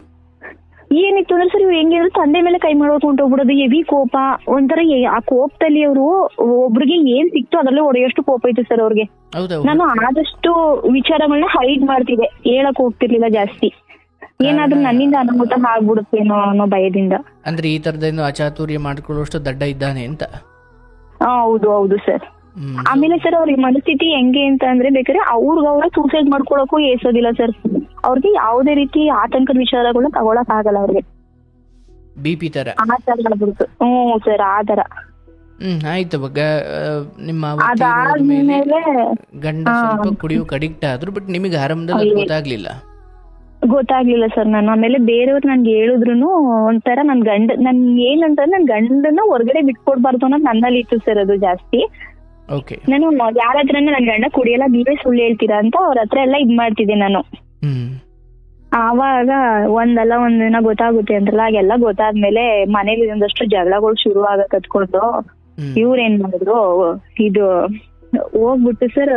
ಏನಿತ್ತು ಅಂದ್ರೆ ಸರ್, ಇವ್ರು ಹೆಂಗಿದ್ರು ತಂದೆ ಮೇಲೆ ಕೈ ಮಾಡೋಕೆ ಹೊಂಟೋಗ್ಬಿಡೋದು, ಹೆವಿ ಕೋಪ. ಒಂಥರ ಆ ಕೋಪದಲ್ಲಿ ಅವರು ಒಬ್ರಿಗೆ ಏನ್ ಸಿಕ್ತು ಅದರಲ್ಲೇ ಹೊಡೆಯೋಷ್ಟು ಕೋಪ ಇತ್ತು ಸರ್ ಅವ್ರಿಗೆ. ನಾನು ಆದಷ್ಟು ವಿಚಾರಗಳನ್ನ ಹೈಡ್ ಮಾಡ್ತಿದ್ದೆ, ಹೇಳಕ್ ಹೋಗ್ತಿರ್ಲಿಲ್ಲ ಜಾಸ್ತಿ. ಏನಾದ್ರೂ ನನ್ನಿಂದ ಅನಾಹುತ ಆಗ್ಬಿಡುತ್ತೇನೋ ಅನ್ನೋ ಭಯದಿಂದ. ಅಂದ್ರೆ ಈ ತರದೇನು ಅಚಾತುರ್ಯ ಮಾಡ್ಕೊಳ್ಳೋಷ್ಟು ದಡ್ಡ ಇದ್ದಾನೆ ಅಂತ? ಹೌದು ಹೌದು ಸರ್. ಆಮೇಲೆ ಸರ್ ಅವ್ರಿಗೆ ಮನಸ್ಥಿತಿ ಹೆಂಗೆ ಅಂತ ಅಂದ್ರೆ, ಬೇಕಾದ್ರೆ ಅವ್ರ ಸೂಸೈಡ್ ಮಾಡ್ಕೊಳಕ್ಕೂ ಏಸೋದಿಲ್ಲ ಸರ್. ಅವ್ರಿಗೆ ಯಾವುದೇ ರೀತಿ ಆತಂಕದ ವಿಚಾರಗಳನ್ನ ತಗೊಳಕ್ ಆಗಲ್ಲ ಅವ್ರಿಗೆ. BP ತರ? ಆ ತರ ಆಗ್ಬಿಡ್ತು. ಸರ್ ಆ ತರ. ಆಯ್ತು. ನಿಮ್ಮ ಅವ್ವ ತೀರೋದ್ಮೇಲೆ ಅದಾದ್ಮೇಲೆ ಗಂಡ ಸ್ವಲ್ಪ ಕುಡಿಯೋಕೆ ಅಡಿಕ್ಟ್ ಆದ್ರು, ಬಟ್ ನಿಮಗೆ ಆರಂಭದಲ್ಲಿ ಅದು ಗೊತ್ತಾಗ್ಲಿಲ್ಲ. ಗೊತ್ತಾಗ್ಲಿಲ್ಲ ಸರ್. ನಾನು ಆಮೇಲೆ ಬೇರೆಯವ್ರು ನನ್ಗೆ ಹೇಳಿದ್ರು ಒಂಥರ ನನ್ ಏನಂತಂದ್ರೆ ನನ್ ಗಂಡನ ಹೊರಗಡೆ ಬಿಟ್ಕೊಡ್ಬಾರ್ದು ಅನ್ನೋದು ನನ್ನಲ್ಲಿ ಇತ್ತು ಸರ್. ಅದು ಜಾಸ್ತಿ ಓಕೆ. ನಾನು ಯಾರ ಹತ್ರನೂ ನನ್ ಗಂಡ ಕುಡಿಯಲ್ಲ, ನೀವೇ ಸುಳ್ಳು ಹೇಳ್ತೀರಾ ಅಂತ ಅವ್ರ ಹತ್ರ ಎಲ್ಲ ಇದ್ ಮಾಡ್ತಿದ್ದೆ ನಾನು. ಆವಾಗ ಒಂದಲ್ಲ ಒಂದಿನ ಗೊತ್ತಾಗುತ್ತೆ ಅಂತಲ್ಲ, ಹಾಗೆಲ್ಲ ಗೊತ್ತಾದ್ಮೇಲೆ ಮನೇಲಿ ಒಂದಷ್ಟು ಜಗಳಗಳು ಶುರು ಆಗ ಕತ್ಕೊಂಡು ಇವ್ರೇನ್ ಮಾಡಿದ್ರು, ಇದು ಹೋಗ್ಬಿಟ್ಟು ಸರ್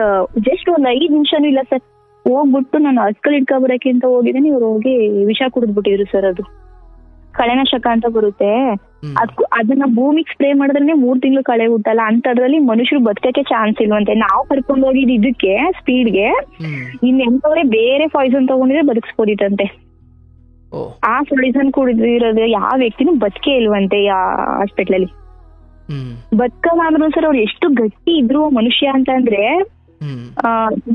ಜಸ್ಟ್ ಒಂದ್ 5 ನಿಮಿಷನೂ ಇಲ್ಲ ಸರ್, ಹೋಗ್ಬಿಟ್ಟು ನಾನು ಅಸ್ಕಲ್ ಇಟ್ಕೊಬರಕ್ಕೆ ಅಂತ ಹೋಗಿದ್ದೀನಿ, ಇವ್ರು ಹೋಗಿ ವಿಷ ಕುಡಿದ್ಬಿಟ್ಟಿದ್ರು ಸರ್. ಅದು ಕಳೆನಾಶಕ ಅಂತ ಬರುತ್ತೆ, ಅದನ್ನ ಭೂಮಿಗೆ ಸ್ಪ್ರೇ ಮಾಡಿದ್ರೆ 3 ತಿಂಗಳು ಕಳೆ ಹುಟ್ಟಲ್ಲ, ಅಂತದ್ರಲ್ಲಿ ಮನುಷ್ಯರು ಬದುಕಕ್ಕೆ ಚಾನ್ಸ್ ಇಲ್ವಂತೆ. ನಾವು ಕರ್ಕೊಂಡು ಹೋಗಿದ್ ಇದಕ್ಕೆ ಸ್ಪೀಡ್ಗೆ ಇನ್ನೆಂತವ್ರೆ ಬೇರೆ ಪಾಯ್ಸನ್ ತಗೊಂಡಿದ್ರೆ ಬದುಕಿಸ್ಬೋದಿತ್ತಂತೆ. ಆ ಪಾಯ್ಸನ್ ಕುಡಿದಿರೋದು ಯಾವ ವ್ಯಕ್ತಿನೂ ಬದುಕೇ ಇಲ್ವಂತೆ ಆ ಹಾಸ್ಪಿಟ್ಲಲ್ಲಿ. ಬದುಕಲಾದ್ರು ಸರ್ ಅವ್ರು ಎಷ್ಟು ಗಟ್ಟಿ ಇದ್ರು ಮನುಷ್ಯ ಅಂತ ಅಂದ್ರೆ,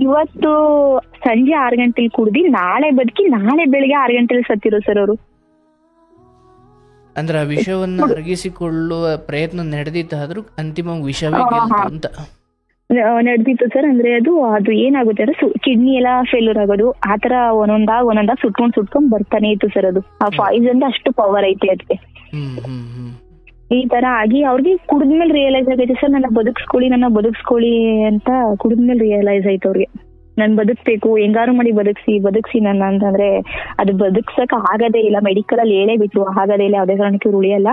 ಇವತ್ತು ಸಂಜೆ 6 ಗಂಟೆಗೆ ಕುಡ್ದಿ ನಾಳೆ ಬದುಕಿ ನಾಳೆ ಬೆಳಿಗ್ಗೆ 6 ಗಂಟೆಗೆ ಸತ್ತಿರೋ ಸರ್ ಅವರು. ಅಂದ್ರೆ ಆ ವಿಷವನ್ನ ಅರಗಿಸಿಕೊಳ್ಳುವ ಪ್ರಯತ್ನ ನಡೆದಿತ್ತಾದ್ರೂ ಅಂತಿಮ ವಿಷವೇ ಅಂತ ನಡೆದಿತ್ತು ಸರ್. ಅಂದ್ರೆ ಅದು ಏನಾಗುತ್ತೆ ಅಂದ್ರೆ ಕಿಡ್ನಿ ಎಲ್ಲ ಫೇಲ್ಯೂರ್ ಆಗೋದು, ಆತರ ಒಂದೊಂದಾಗ ಸುಟ್ಕೊಂಡ್ ಬರ್ತಾನೆ ಇತ್ತು ಸರ್. ಅದು ಆ ಪಾಯ್ಸನ್ ಅಷ್ಟು ಪವರ್ ಐತೆ ಅದಕ್ಕೆ. ಈ ತರ ಆಗಿ ಅವ್ರಿಗೆ ಕುಡಿದ್ಮೇಲೆ ರಿಯಲೈಸ್ ಆಗೈತೆ ಸರ್, ನನ್ನ ಬದುಕ್ಸ್ಕೊಳ್ಳಿ ಅಂತ ಕುಡಿದ್ಮೇಲೆ ರಿಯಲೈಸ್ ಆಯ್ತು ಅವ್ರಿಗೆ. ನಾನ್ ಬದುಕ್ಬೇಕು, ಹೆಂಗಾರು ಮಾಡಿ ಬದುಕ್ಸಿ ನನ್ನ ಅಂತಂದ್ರೆ ಅದು ಬದುಕ್ಸಕ್ ಆಗದೇ ಇಲ್ಲ. ಮೆಡಿಕಲ್ ಅಲ್ಲಿ ಹೇಳೇಬಿಟ್ರು ಆಗದೇ ಇಲ್ಲ, ಯಾವ್ದೇ ಕಾರಣಕ್ಕೆ ಉಳಿಯಲ್ಲ,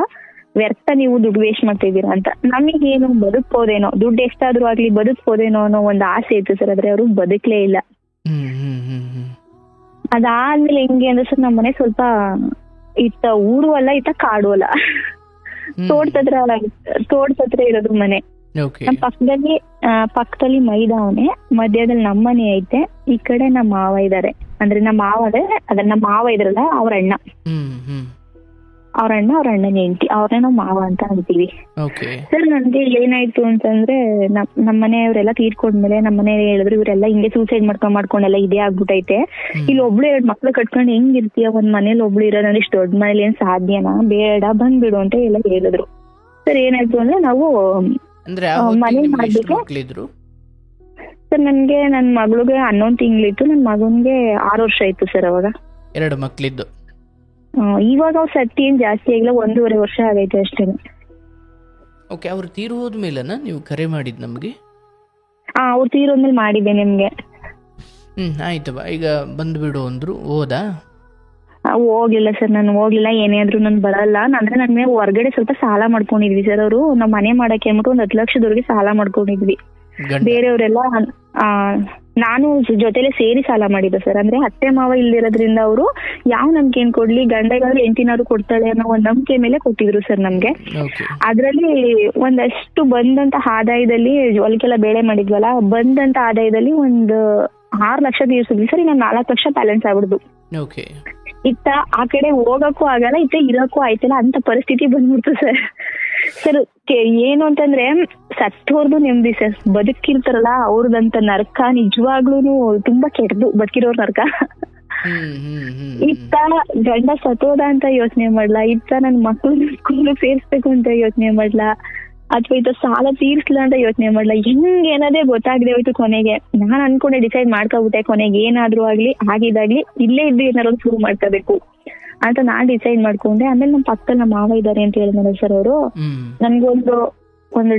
ವ್ಯರ್ಥ ನೀವು ದುಡ್ಡು ವೇಸ್ಟ್ ಮಾಡ್ತಾ ಇದೀರಾ ಅಂತ. ನಮಗೇನು ಬದುಕ್ಬೋದೇನೋ, ದುಡ್ಡು ಎಷ್ಟಾದ್ರೂ ಆಗ್ಲಿ ಬದುಕ್ಬೋದೇನೋ ಅನ್ನೋ ಒಂದು ಆಸೆ ಇತ್ತು ಸರ್. ಆದ್ರೆ ಅವರು ಬದುಕ್ಲೇ ಇಲ್ಲ. ಅದಾದ್ಮೇಲೆ ಹೆಂಗೆ ಅಂದ್ರೆ ಸರ್, ನಮ್ಮನೆ ಸ್ವಲ್ಪ ಇತ್ತ ಊರು ಅಲ್ಲ ಇತ್ತ ಕಾಡು ಅಲ್ಲ, ತೋಟದತ್ರ ಇರೋದು ಮನೆ. ಪಕ್ಕದಲ್ಲಿ ಮೈದಾವನೆ, ಮಧ್ಯದಲ್ಲಿ ನಮ್ಮನೆ ಐತೆ, ಈ ಕಡೆ ನಮ್ಮ ಮಾವ ಇದಾರೆ. ಅಂದ್ರೆ ನಮ್ಮ ಮಾವ ಇದ್ರಲ್ಲ ಅವ್ರ ಅಣ್ಣ ಅವ್ರ ಅಣ್ಣನ ಹೆಂಡತಿ, ಅವ್ರನ್ನ ನಾವು ಮಾವ ಅಂತ ಅಂತೀವಿ ಸರ್. ನನ್ಗೆ ಏನಾಯ್ತು ಅಂತಂದ್ರೆ, ನಮ್ಮನೆಯವರೆಲ್ಲ ತೀರ್ಕೊಂಡ್ಮೇಲೆ ನಮ್ಮನೆ ಹೇಳಿದ್ರು ಇವರೆಲ್ಲ ಹಿಂಗೆ ಸೂಸೈಡ್ ಮಾಡ್ಕೊಂಡೆಲ್ಲ ಇದೇ ಆಗ್ಬಿಟ್ಟೈತೆ, ಇಲ್ಲಿ ಒಬ್ಳು 2 ಮಕ್ಳು ಕಟ್ಕೊಂಡು ಹೆಂಗಿರ್ತೀಯ, ಒಂದ್ ಮನೇಲಿ ಒಬ್ಳು ಇರೋದಂದ್ರೆ ಇಷ್ಟು ದೊಡ್ಡ ಮನೇಲಿ ಏನ್ ಸಾಧ್ಯನಾ, ಬೇಡ ಬಂದ್ಬಿಡು ಅಂತ ಎಲ್ಲ ಹೇಳಿದ್ರು ಸರ್. ಏನಾಯ್ತು ಅಂದ್ರೆ ನಾವು ಮನೆ ಮಾಡ್ಬಿಟ್ಟು ಸರ್, ನನ್ಗೆ ನನ್ ಮಗಳಿಗೆ 11 ತಿಂಗಳಿತ್ತು, ನನ್ ಮಗನ್ಗೆ 6 ವರ್ಷ ಇತ್ತು ಸರ್. ಅವಾಗ 2 ಮಕ್ಳಿದ್ದು. ಇವಾಗ ಅವ್ರ ಸತ್ತಿ ಏನ್ ಜಾಸ್ತಿ ಆಗಿಲ್ಲ, 1.5 ವರ್ಷ ಆಗೈತೆ ಅಷ್ಟೇ. ಓಕೆ. ಅವ್ರು ತೀರು ಹೋದ್ಮೇಲೆನಾ ನೀವು ಕರೆ ಮಾಡಿದ್ ನಮ್ಗೆ? ಅವ್ರು ತೀರೋದ್ಮೇಲೆ ಮಾಡಿದ್ದೆ ನಿಮ್ಗೆ. ಆಯ್ತು ಬಾ, ಈಗ ಬಂದ್ಬಿಡು ಅಂದ್ರು, ಹೋದಾ? ಹೋಗ್ಲಿಲ್ಲ ಸರ್, ನಾನು ಹೋಗ್ಲಿಲ್ಲ. ಏನೇ ಆದ್ರೂ ನಾನು ಬರಲ್ಲ ಅಂದ್ರೆ, ನನ್ಗೆ ಹೊರ್ಗಡೆ ಸ್ವಲ್ಪ ಸಾಲ ಮಾಡ್ಕೊಂಡಿದ್ವಿ ಸರ್. ಅವರು ನಾವ್ ಮನೆ ಮಾಡಕ್ಕೆ ಅಂದ್ಬಿಟ್ಟು 1 ಲಕ್ಷದವರೆಗೆ ಸಾಲ ಮಾಡ್ಕೊಂಡಿದ್ವಿ. ಬೇರೆಯವರೆಲ್ಲ ನಾನು ಜೊತೆಲೆ ಸೇರಿ ಸಾಲ ಮಾಡಿದ್ದೆ ಸರ್. ಅಂದ್ರೆ ಅತ್ತೆ ಮಾವ ಇಲ್ದಿರೋದ್ರಿಂದ ಅವರು ಯಾವ ನಂಬಿಕೆ ಏನ್ ಕೊಡ್ಲಿ, ಗಂಡಗಾದ್ರು ಹೆಂಡತಿನಾದ್ರು ಕೊಡ್ತಾಳೆ ಅನ್ನೋ ಒಂದ್ ನಂಬಿಕೆ ಮೇಲೆ ಕೊಟ್ಟಿದ್ರು ಸರ್ ನಮ್ಗೆ. ಅದ್ರಲ್ಲಿ ಒಂದಷ್ಟು ಬಂದಂತ ಆದಾಯದಲ್ಲಿ, ಹೊಲಕ್ಕೆಲ್ಲ ಬೇಳೆ ಮಾಡಿದ್ವಲ್ಲ, ಬಂದಂತ ಆದಾಯದಲ್ಲಿ ಒಂದು 6 ಲಕ್ಷ ತೀರ್ಸಿದ್ವಿ ಸರ್. ಇನ್ನೊಂದು 4 ಲಕ್ಷ ಬ್ಯಾಲೆನ್ಸ್ ಆಗ್ಬಿಡ್ದು. ಇತ್ತ ಆ ಕಡೆ ಹೋಗಕ್ಕೂ ಆಗಲ್ಲ, ಇತ್ತ ಇರಕ್ಕೂ ಆಯ್ತಲ್ಲ ಅಂತ ಪರಿಸ್ಥಿತಿ ಬಂದ್ಬಿಡ್ತು ಸರ್. ಸರ್ ಏನು ಅಂತಂದ್ರೆ, ಸತ್ತೋರ್ದು ನೆಮ್ಮದಿ ಸರ್, ಬದುಕಿರ್ತಾರಲ್ಲ ಅವ್ರದಂತ ನರ್ಕ ನಿಜವಾಗ್ಲೂ ತುಂಬಾ ಕೆಟ್ಟದು, ಬದುಕಿರೋರ್ ನರ್ಕ. ಇತ್ತ ಗಂಡ ಸತ್ತೋದ ಅಂತ ಯೋಚನೆ ಮಾಡ್ಲಾ, ಇತ್ತ ನನ್ ಮಕ್ಳು ಸ್ಕೂಲ್ ಸೇರ್ಸ್ಬೇಕು ಅಂತ ಯೋಚನೆ ಮಾಡ್ಲಾ, ಅಥವಾ ಇತ್ತ ಸಾಲ ತೀರ್ಸ್ಲಾ ಅಂತ ಯೋಚನೆ ಮಾಡ್ಲಾ. ಏನದೇ ಗೊತ್ತಾಗದೆ ಹೋಯ್ತು. ಕೊನೆಗೆ ನಾನ್ ಅನ್ಕೊಂಡೆ, ಡಿಸೈಡ್ ಮಾಡ್ಕೊಬಿಟ್ಟೆ, ಕೊನೆಗೆ ಏನಾದ್ರು ಆಗ್ಲಿ ಆಗಿದಾಗ್ಲಿ ಇಲ್ಲೇ ಇದ್ದು ಏನಾದ್ರು ಶುರು ಮಾಡ್ಕೋಬೇಕು ಅಂತ ನಾನ್ ಡಿಸೈಡ್ ಮಾಡ್ಕೊಂಡೆ. ಆಮೇಲೆ ನಮ್ ಪಕ್ಕದಲ್ಲಿ ನಮ್ಮ ಮಾವ ಇದಾರೆ ಅಂತ ಹೇಳಿದ್ರೆ ಸರ್, ಅವರು ನನ್ಗೊಂದು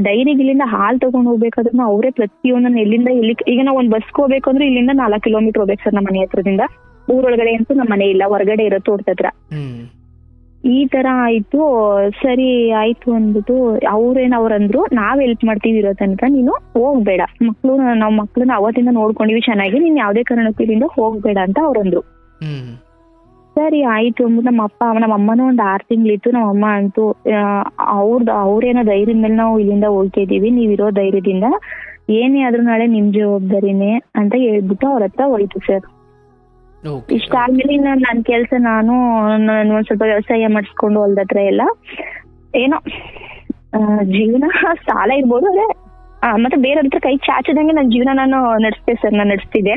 ಡೈರಿಗೆ ಇಲ್ಲಿಂದ ಹಾಲ್ ತಗೊಂಡ್ ಹೋಗ್ಬೇಕಾದ್ರೂ ಅವರೇ ಪ್ರತಿಯೊಂದನ್ನ ಎಲ್ಲಿಂದ ಈಗ ನಾವು ಒಂದ್ ಬಸ್ಗೆ ಹೋಗ್ಬೇಕಂದ್ರೆ ಇಲ್ಲಿಂದ 4 ಕಿಲೋಮೀಟರ್ ಹೋಗ್ಬೇಕು ಸರ್ ನಮ್ಮ ಮನೆ ಹತ್ರದಿಂದ. ಊರೊಳಗಡೆ ಅಂತೂ ನಮ್ಮ ಮನೆ ಇಲ್ಲ, ಹೊರಗಡೆ ಇರೋ ತೋಟದ ಹತ್ರ. ಈ ತರ ಆಯ್ತು. ಸರಿ ಆಯ್ತು ಅಂದ್ಬಿಟ್ಟು ಅವ್ರಂದ್ರು, ನಾವ್ ಹೆಲ್ಪ್ ಮಾಡ್ತೀವಿ ಇರೋ ತನಕ, ನೀನು ಹೋಗ್ಬೇಡ, ನಾವ್ ಮಕ್ಳನ್ನ ಅವತ್ತಿಂದ ನೋಡ್ಕೊಂಡಿವಿ ಚೆನ್ನಾಗಿ, ನೀನ್ ಯಾವ್ದೇ ಕಾರಣಕ್ಕೂ ಇಲ್ಲಿಂದ ಹೋಗ್ಬೇಡ ಅಂತ ಅವ್ರಂದ್ರು. ಸರಿ ಆಯ್ತು ಅಂದ್ಬಿಟ್ಟು ನಮ್ಮ ಅಮ್ಮನೂ ಒಂದ್ 6 ತಿಂಗಳಿತ್ತು. ನಮ್ಮ ಅಮ್ಮ ಅಂತೂ ಅವ್ರೇನೋ ಧೈರ್ಯದ ಮೇಲೆ ನಾವು ಇಲ್ಲಿಂದ ಹೋಗ್ತಾ ಇದೀವಿ, ನೀವ್ ಇರೋ ಧೈರ್ಯದಿಂದ ಏನೇ ಆದ್ರೂ ನಾಳೆ ನಿಮ್ ಜವಾಬ್ದಾರಿನೇ ಅಂತ ಹೇಳ್ಬಿಟ್ಟು ಅವ್ರ ಹತ್ರ ಹೋಯ್ತು ಸರ್. ಇಷ್ಟಾದ್ಮೇಲೆ ನನ್ ಕೆಲ್ಸ ನಾನು ಒಂದ್ ಸ್ವಲ್ಪ ವ್ಯವಸಾಯ ಮಾಡಿಸ್ಕೊಂಡು ಹೊಲ್ದತ್ರ ಎಲ್ಲ ಏನೋ ಜೀವನ ಸಾಲ ಇರ್ಬೋದು, ಅದೇ ಮತ್ತೆ ಬೇರೆಯವ್ರ ಹತ್ರ ಕೈ ಚಾಚದಂಗೆ ನನ್ ಜೀವನ ನಾನು ನಡೆಸ್ತಿದ್ದೆ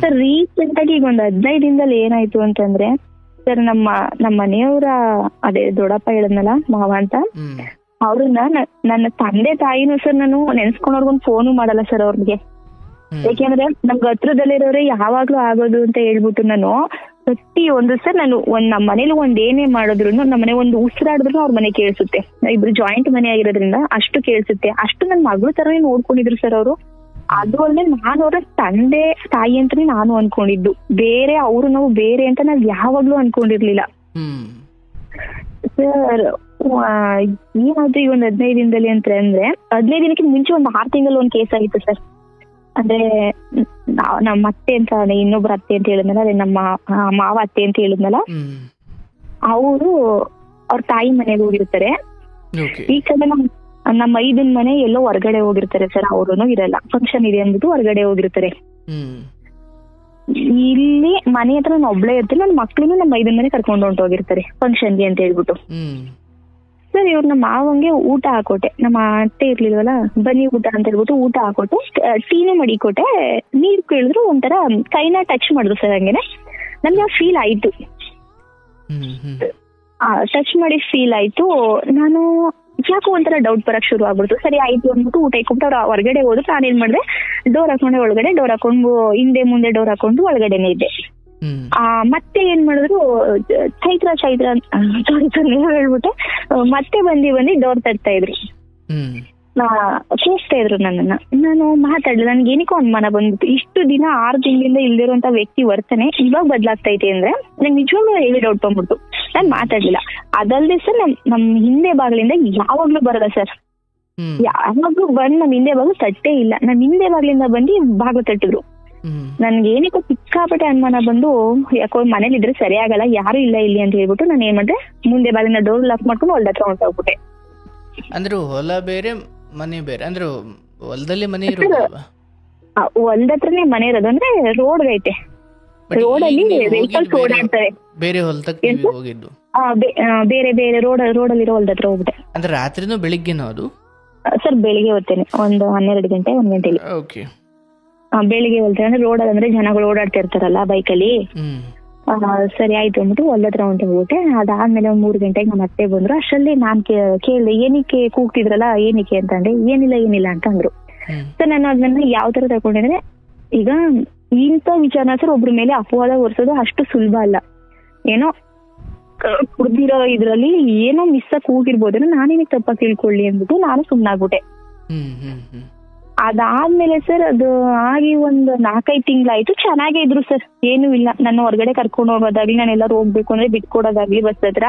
ಸರ್. ರೀಸೆಂಟ್ ಆಗಿ ಈಗ ಒಂದ್ 15 ದಿನದಲ್ಲಿ ಏನಾಯ್ತು ಅಂತಂದ್ರೆ ಸರ್, ನಮ್ಮ ಮನೆಯವರ ಅದೇ ದೊಡ್ಡಪ್ಪ ಹೇಳದ್ನಲ್ಲ ಮಾವ ಅಂತ, ಅವ್ರನ್ನ ನನ್ನ ತಂದೆ ತಾಯಿನೂ ಸರ್ ನಾನು ನೆನ್ಸ್ಕೊಂಡವ್ರಿಗೊಂದು ಫೋನು ಮಾಡಲ್ಲ ಸರ್ ಅವ್ರಿಗೆ. ಯಾಕೆಂದ್ರೆ ನಮ್ಗೆ ಹತ್ರದಲ್ಲಿರೋರೆ ಯಾವಾಗ್ಲೂ ಆಗೋದು ಅಂತ ಹೇಳ್ಬಿಟ್ಟು ನಾನು ಪ್ರತಿಯೊಂದು ಸರ್ ನಾನು ನಮ್ಮ ಮನೇಲಿ ಏನೇ ಮಾಡಿದ್ರು ನಮ್ಮ ಮನೆ ಒಂದು ಉಸಿರಾಡಿದ್ರು ಅವ್ರ ಮನೆ ಕೇಳಿಸುತ್ತೆ. ಇಬ್ರು ಜಾಯಿಂಟ್ ಮನೆ ಆಗಿರೋದ್ರಿಂದ ಅಷ್ಟು ಕೇಳಿಸುತ್ತೆ. ಅಷ್ಟು ನನ್ನ ಮಗಳು ತರನೇ ನೋಡ್ಕೊಂಡಿದ್ರು ಸರ್ ಅವರು. ಅದು ಅಲ್ಲದೆ ನಾನು ಅವ್ರ ತಂದೆ ತಾಯಿ ಅಂತಾನೆ ನಾನು ಅನ್ಕೊಂಡಿದ್ದು, ಬೇರೆ ಅವರು ನಾವು ಬೇರೆ ಅಂತ ನಾವ್ ಯಾವಾಗ್ಲೂ ಅನ್ಕೊಂಡಿರ್ಲಿಲ್ಲ ಸರ್. ಏನಾದ್ರು ಈ 15 ದಿನದಲ್ಲಿ ಅಂತ ಅಂದ್ರೆ 15 ದಿನಕ್ಕೆ ಮುಂಚೆ 6 ತಿಂಗಳಲ್ಲಿ ಒಂದು ಕೇಸ್ ಆಗಿತ್ತು ಸರ್. ಅಂದ್ರೆ ನಮ್ಮ ಅತ್ತೆ ಅಂತ ಇನ್ನೊಬ್ರು ಅತ್ತೆ ಅಂತ ಹೇಳಿದ್ನಲ್ಲ, ಅದೇ ನಮ್ಮ ಮಾವ ಅತ್ತೆ ಅಂತ ಹೇಳಿದ್ನಲ್ಲ, ಅವರು ಅವ್ರ ತಾಯಿ ಮನೆಗೆ ಹೋಗಿರ್ತಾರೆ. ಈ ಕಡೆ ನಮ್ಮ ಐದನ್ ಮನೆ ಎಲ್ಲೋ ಹೊರಗಡೆ ಹೋಗಿರ್ತಾರೆ ಸರ್. ಅವ್ರು ಇರಲ್ಲ, ಫಂಕ್ಷನ್ ಇದೆ ಅಂದ್ಬಿಟ್ಟು ಹೊರಗಡೆ ಹೋಗಿರ್ತಾರೆ. ಇಲ್ಲಿ ಮನೆ ಹತ್ರ ನಾನು ಒಬ್ಳೇ ಇರ್ತೀನಿ, ನನ್ನ ಮಕ್ಳನ್ನು ನಮ್ಮ ಐದನ್ ಮನೆ ಕರ್ಕೊಂಡು ಹೊಂಟೋಗಿರ್ತಾರೆ ಫಂಕ್ಷನ್ಗೆ ಅಂತ ಹೇಳ್ಬಿಟ್ಟು. ಸರ್ ಇವ್ರ ನಮ್ಮ ಮಾವಂಗೆ ಊಟ ಹಾಕೊಟ್ಟೆ, ನಮ್ಮ ಅತ್ತೆ ಇರ್ಲಿಲ್ವಲ್ಲ, ಬನ್ನಿ ಊಟ ಅಂತ ಹೇಳ್ಬಿಟ್ಟು ಊಟ ಹಾಕೊಟ್ಟೆ, ಟೀನೇ ಮಡಿಕೊಟ್ಟೆ. ನೀರ್ ಕೇಳಿದ್ರು ಒಂಥರ ಕೈನ ಟಚ್ ಮಾಡಿದ್ರು ಸರ್. ಹಂಗೇನೆ ನನ್ಗೆ ಫೀಲ್ ಆಯ್ತು, ಟಚ್ ಮಾಡಿ ಫೀಲ್ ಆಯ್ತು. ನಾನು ಯಾಕೋ ಒಂಥರ ಡೌಟ್ ಬರಕ್ ಶುರು ಆಗ್ಬಿಡ್ತು. ಸರಿ ಆಯ್ತು ಅಂದ್ಬಿಟ್ಟು ಊಟ ಇಟ್ಬಿಟ್ಟು ಅವ್ರು ಹೊರಗಡೆ ಹೋದ್ರು. ನಾನೇನ್ ಮಾಡಿದೆ, ಡೋರ್ ಹಾಕೊಂಡೆ ಒಳಗಡೆ, ಡೋರ್ ಹಾಕೊಂಡು ಹಿಂದೆ ಮುಂದೆ ಡೋರ್ ಹಾಕೊಂಡು ಒಳಗಡೆನೆ ಇದ್ದೆ. ಮತ್ತೆ ಏನ್ ಮಾಡಿದ್ರು, ಚೈತ್ರ ಹೇಳ್ಬಿಟ್ಟೆ, ಮತ್ತೆ ಬಂದು ಡೋರ್ ತಟ್ತಾ ಇದ್ರು, ಕೇಳ್ತಾ ಇದ್ರು ನನ್ನನ್ನ. ನಾನು ಮಾತಾಡ್ಲಿಲ್ಲ. ನನ್ಗೆ ಏನಕ್ಕೋ ಅನುಮಾನ ಬಂದ್ಬಿಟ್ಟು, ಇಷ್ಟು ದಿನ 6 ತಿಂಗಳಿಂದ ಇಲ್ದಿರುವಂತ ವ್ಯಕ್ತಿ ವರ್ತನೆ ಇವಾಗ ಬದಲಾಗ್ತೈತೆ ಅಂದ್ರೆ ನಂಗೆ ನಿಜವಾಗ್ಲೂ ಹೇಳಿ ಡೌಟ್ ಬಂದ್ಬಿಟ್ಟು ನಾನ್ ಮಾತಾಡ್ಲಿಲ್ಲ. ಅದಲ್ದೆ ಸರ್ ನಮ್ ಹಿಂದೆ ಬಾಗಿಲಿಂದ ಯಾವಾಗ್ಲೂ ಬರಲ್ಲ ಸರ್, ಯಾವಾಗ್ಲೂ ಬಂದ್ ನಮ್ ಹಿಂದೆ ಬಾಗಿಲು ತಟ್ಟೇ ಇಲ್ಲ. ನಮ್ ಹಿಂದೆ ಬಾಗಿಲಿಂದ ಬಂದು ಬಾಗಿಲು ತಟ್ಟಿದ್ರು. ನನ್ಗೆ ಏನಕ್ಕೋ ಸಿಕ್ಕಾಪಟ್ಟೆ ಅನುಮಾನ ಬಂದು, ಯಾಕೋ ಮನೇಲಿ ಇದ್ರೆ ಸರಿ ಆಗಲ್ಲ, ಯಾರು ಇಲ್ಲ ಇಲ್ಲಿ ಅಂತ ಹೇಳ್ಬಿಟ್ಟು ನಾನು ಏನ್ ಮಾಡಿದೆ, ಮುಂದೆ ಬಾಗಿಲಿನ ಡೋರ್ ಲಾಕ್ ಮಾಡ್ಕೊಂಡು ಹೊಲ್ದ ಹತ್ರ ಹೊಂಟೋಗ್ಬಿಟ್ಟೆ. ಅಂದ್ರೆ ಹೊಲ ಬೇರೆ ಮನೆ ಬೇರೆ, ಅಂದ್ರೆ ಹೊಲದಲ್ಲಿ ಮನೆ ಇರೋದಲ್ವಾ? ಹೊಲ್ದತ್ರನೇ ಮನೆ ಇರೋದು, ಅಂದ್ರೆ ರೋಡ್ ಐತೆ, ರೋಡಲ್ಲಿ ವೆಹಿಕಲ್ಸ್ ಓಡಾಡ್ತವೆ. ಬೇರೆ ಹೊಲದಾಗ ಹೋಗಿದ್ದು? ಬೇರೆ ಬೇರೆ ರೋಡಲ್ಲಿರೋ ಹೊಲ್ದತ್ರ ಹೋಗ್ಬಿಟ್ಟೆ. ಅಂದ್ರೆ ರಾತ್ರಿನೂ ಬೆಳಿಗ್ಗೆನೋ ಅದು? ಸರ್ ಬೆಳಿಗ್ಗೆ ಹೋಗ್ತೇನೆ, ಒಂದು 12 ಗಂಟೆ 1 ಗಂಟೆಲಿ. ಬೆಳಿಗ್ಗೆ ಹೋಗ್ತೇನೆ, ಅಂದ್ರೆ ರೋಡಲ್ಲಿ ಅಂದ್ರೆ ಜನಗಳು ಓಡಾಡ್ತಾ ಇರ್ತಾರಲ್ಲ ಬೈಕಲ್ಲಿ. ಸರಿ ಆಯ್ತು ಅಂದ್ಬಿಟ್ಟು ಹೊಲತ್ರ ಹೊಂಟೋಗ್ಬಿಟ್ಟೆ. ಅದಾದ್ಮೇಲೆ 3 ಗಂಟೆಗೆ ನಮ್ಮ ಅತ್ತೆ ಬಂದ್ರು. ಅಷ್ಟರಲ್ಲಿ ನಾನ್ ಕೇಳ್ದೆ, ಏನಕ್ಕೆ ಕೂಗ್ತಿದ್ರಲ್ಲ ಏನಕ್ಕೆ ಅಂತ ಅಂದ್ರೆ, ಏನಿಲ್ಲ ಅಂತ ಅಂದ್ರು. ಸರ್ ನಾನು ಅದನ್ನ ಯಾವ ತರ ತಗೊಂಡಿದ್ರೆ, ಈಗ ಇಂಥ ವಿಚಾರನ ಸರ್ ಒಬ್ರ ಮೇಲೆ ಅಪವಾದ ಹೊರಿಸೋದು ಅಷ್ಟು ಸುಲಭ ಅಲ್ಲ. ಏನೋ ಕುಡ್ದಿರೋ ಇದ್ರಲ್ಲಿ ಏನೋ ಮಿಸ್ ಆಗಿ ಕೂಗಿರ್ಬೋದೇನೋ, ನಾನೇನಕ್ಕೆ ತಪ್ಪಾಗಿ ತಿಳ್ಕೊಳ್ಳಿ ಅಂದ್ಬಿಟ್ಟು ನಾನು ಸುಮ್ನಾಗ್ಬಿಟ್ಟೆ. ಅದಾದ್ಮೇಲೆ ಸರ್ ಅದು ಆಗಿ ಒಂದು 4-5 ತಿಂಗಳಾಯ್ತು. ಚೆನ್ನಾಗೇ ಇದ್ರು ಸರ್, ಏನೂ ಇಲ್ಲ. ನನ್ನ ಹೊರಗಡೆ ಕರ್ಕೊಂಡು ಹೋಗೋದಾಗ್ಲಿ, ನಾನು ಎಲ್ಲಾರು ಹೋಗ್ಬೇಕು ಅಂದ್ರೆ ಬಿಟ್ಕೊಡೋದಾಗ್ಲಿ ಬಸ್ ಹತ್ರ,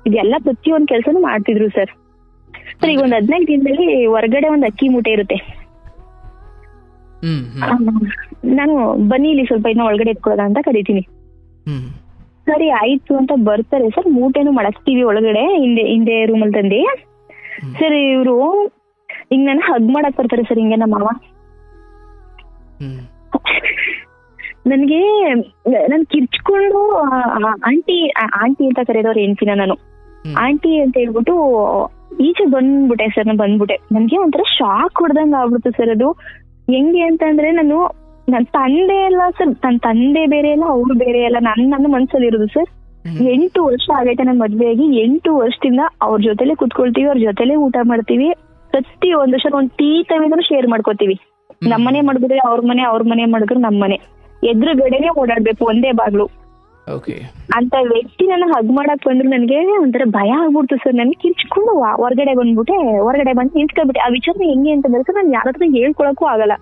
ಇದೆಲ್ಲ ಪ್ರತಿಯೊಂದ್ ಕೆಲ್ಸನೂ ಮಾಡ್ತಿದ್ರು ಸರ್. ಸರ್ ಈಗ ಒಂದ್ 15 ದಿನದಲ್ಲಿ ಹೊರಗಡೆ ಒಂದ್ ಅಕ್ಕಿ ಮೂಟೆ ಇರುತ್ತೆ. ನಾನು ಬನ್ನಿ ಇಲ್ಲಿ ಸ್ವಲ್ಪ ಇನ್ನ ಒಳಗಡೆ ಎತ್ಕೊಳ್ಳೋದ ಅಂತ ಕರಿತೀನಿ. ಸರಿ ಆಯ್ತು ಅಂತ ಬರ್ತಾರೆ ಸರ್. ಮೂಟೆನು ಮಡಗ್ತೀವಿ ಒಳಗಡೆ, ಹಿಂದೆ ರೂಮಲ್ಲಿ ತಂದೆ. ಸರ್ ಇವ್ರು ಹಿಂಗ್ ನನ್ನ ಹಗ್ ಮಾಡಕ್ ಬರ್ತಾರೆ ಸರ್, ಹಿಂಗೆ ನಮ್ಮ ಮಾವ. ನನ್ಗೆ ನನ್ ಕಿರ್ಚ್ಕೊಂಡು ಆಂಟಿ ಅಂತ ಕರೆಯೋರು ಹೆಂಡ್ತಿನ ನಾನು ಆಂಟಿ ಅಂತ ಹೇಳ್ಬಿಟ್ಟು ಈಚೆ ಬಂದ್ಬಿಟ್ಟೆ ಸರ್. ನಾನು ಬಂದ್ಬಿಟ್ಟೆ, ನನ್ಗೆ ಒಂಥರ ಶಾಕ್ ಹೊಡ್ದಂಗ ಆಗ್ಬಿಡ್ತು ಸರ್. ಅದು ಹೆಂಗೆ ಅಂತಂದ್ರೆ, ನನ್ ತಂದೆ ಅಲ್ಲ ಸರ್, ನನ್ ತಂದೆ ಬೇರೆ ಅಲ್ಲ, ಅವ್ರು ಬೇರೆ ಅಲ್ಲ, ನನ್ನ ಮನ್ಸಲ್ಲಿ ಇರೋದು ಸರ್. 8 ವರ್ಷ ಆಗೈತೆ ನನ್ ಮದ್ವೆ ಆಗಿ. 8 ವರ್ಷದಿಂದ ಅವ್ರ ಜೊತೆಲೆ ಕುತ್ಕೊಳ್ತೀವಿ, ಅವ್ರ ಜೊತೆಲೆ ಊಟ ಮಾಡ್ತೀವಿ. ಪ್ರತಿ ಒಂದು ವರ್ಷ ಒಂದ್ ಟೀ ಟೈಮ್ ಶೇರ್ ಮಾಡ್ಕೋತೀವಿ. ನಮ್ಮನೆ ಮಾಡಿದ್ರೆ ಅವ್ರ ಮನೆ ಮಾಡಿದ್ರು ನಮ್ಮನೆ, ಎದುರುಗಡೆನೆ ಓಡಾಡ್ಬೇಕು, ಒಂದೇ ಬಾಗ್ಲು ಅಂತ ವ್ಯಕ್ತಿ ನನ್ನ ಹಗ್ ಮಾಡಕ್ ಬಂದ್ರು ನನ್ಗೆ ಒಂಥರ ಭಯ ಆಗ್ಬಿಡ್ತು ಸರ್. ನನ್ಗೆ ಕಿರ್ಚ್ಕೊಂಡು ಹೊರಗಡೆ ಬಂದ್ಬಿಟ್ಟೆ. ಹೊರಗಡೆ ಬಂದು ನಿಂತ್ಕೊಂಡ್ಬಿಟ್ಟೆ. ಆ ವಿಚಾರ ಹೆಂಗೆ ಅಂತಂದ್ರೆ ಸರ್, ನಾನು ಯಾರ ಹತ್ರ ಹೇಳ್ಕೊಳಕ್ಕೂ ಆಗಲ್ಲ.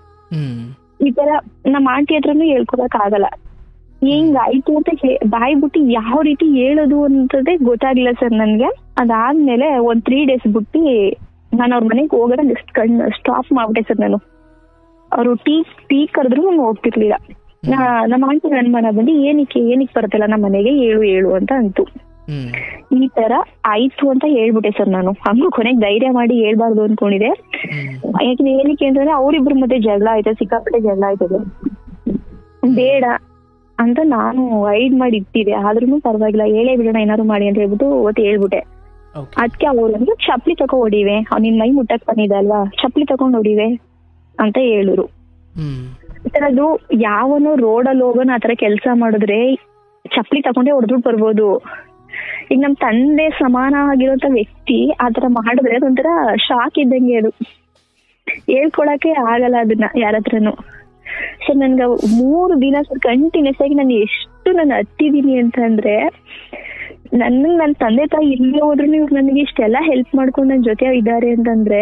ಈ ತರ ನಮ್ಮ ಆಂಟಿ ಹತ್ರನು ಹೇಳ್ಕೊಳಕ್ ಆಗಲ್ಲ. ಹೆಂಗಾಯ್ತು ಅಂತ ಬಾಯ್ ಬಿಟ್ಟು ಯಾವ ರೀತಿ ಹೇಳೋದು ಅಂತದೇ ಗೊತ್ತಾಗ್ಲಿಲ್ಲ ಸರ್ ನನ್ಗೆ. ಅದಾದ್ಮೇಲೆ ಒಂದ್ 3 days ಬಿಟ್ಟು ನಾನು ಅವ್ರ ಮನೆಗೆ ಹೋಗೋಣ ಜಸ್ಟ್ ಸ್ಟಾಪ್ ಮಾಡ್ಬಿಟ್ಟೆ ಸರ್. ನಾನು ಅವರು ಟೀ ಕರೆದ್ರು ನಾನು ಹೋಗ್ತಿರ್ಲಿಲ್ಲ. ನಮ್ಮ ಆಂಟಿ ನನ್ ಮನ ಬಂದು ಏನಕ್ಕೆ ಬರ್ತಲ್ಲ ನಮ್ಮ ಮನೆಗೆ, ಹೇಳು ಅಂತ ಅಂತು. ಈ ತರ ಆಯ್ತು ಅಂತ ಹೇಳ್ಬಿಟ್ಟೆ ಸರ್ ನಾನು. ಹಂಗ ಕೊನೆಗೆ ಧೈರ್ಯ ಮಾಡಿ ಹೇಳ್ಬಾರ್ದು ಅನ್ಕೊಂಡಿದೆ. ಏನಕ್ಕೆ ಅಂತಂದ್ರೆ ಅವ್ರಿಬ್ರು ಮತ್ತೆ ಜಗಳ ಆಯ್ತದೆ, ಸಿಕ್ಕಾಪಟ್ಟೆ ಜಗಳ ಆಯ್ತದೆ. ಬೇಡ ಅಂತ ನಾನು ಹೈಡ್ ಮಾಡಿ ಇಟ್ಟಿದೆ. ಆದ್ರೂ ಪರವಾಗಿಲ್ಲ, ಹೇಳೇ ಬಿಡೋಣ ಏನಾದ್ರು ಮಾಡಿ ಅಂತ ಹೇಳ್ಬಿಟ್ಟು ಅವತ್ತು ಹೇಳ್ಬಿಟ್ಟೆ. ಅದಕ್ಕೆ ಅವ್ರು ಚಪ್ಲಿ ತಗೊಂಡ್ ಹೊಡಿವೆ, ನಿನ್ ಮೈ ಮುಟ್ಟಕ್ ಬಂದಿದೆ ಅಲ್ವಾ, ಚಪ್ಲಿ ತಗೊಂಡ್ ಹೊಡಿವೆ ಅಂತ ಹೇಳಿದ್ರು. ಅದು ಯಾವನು ರೋಡಲ್ಲಿ ಹೋಗೋನು ಆತರ ಕೆಲ್ಸ ಮಾಡಿದ್ರೆ ಚಪ್ಲಿ ತಗೊಂಡೇ ಹೊಡೆದ್ಬಿಟ್ಟು ಬರ್ಬೋದು. ಈಗ ನಮ್ ತಂದೆ ಸಮಾನ ಆಗಿರೋಂತ ವ್ಯಕ್ತಿ ಆತರ ಮಾಡಿದ್ರೆ ಅದೊಂಥರ ಶಾಕ್ ಇದ್ದಂಗೆ. ಅದು ಹೇಳ್ಕೊಳಕ್ಕೆ ಆಗಲ್ಲ ಅದನ್ನ ಯಾರತ್ರನು. ಸರ್ ನನ್ಗ 3 ದಿನ ಸರ್ ಕಂಟಿನ್ಯೂಸ್ ಆಗಿ ನಾನು ಹತ್ತಿದೀನಿ ಅಂತಂದ್ರೆ, ನನ್ನ ತಂದೆ ತಾಯಿ ಇಲ್ಲೇ ಹೋದ್ರು ಇವ್ರು ನನಗೆ ಇಷ್ಟೆಲ್ಲ ಹೆಲ್ಪ್ ಮಾಡ್ಕೊಂಡು ನನ್ನ ಜೊತೆ ಇದ್ದಾರೆ ಅಂತಂದ್ರೆ,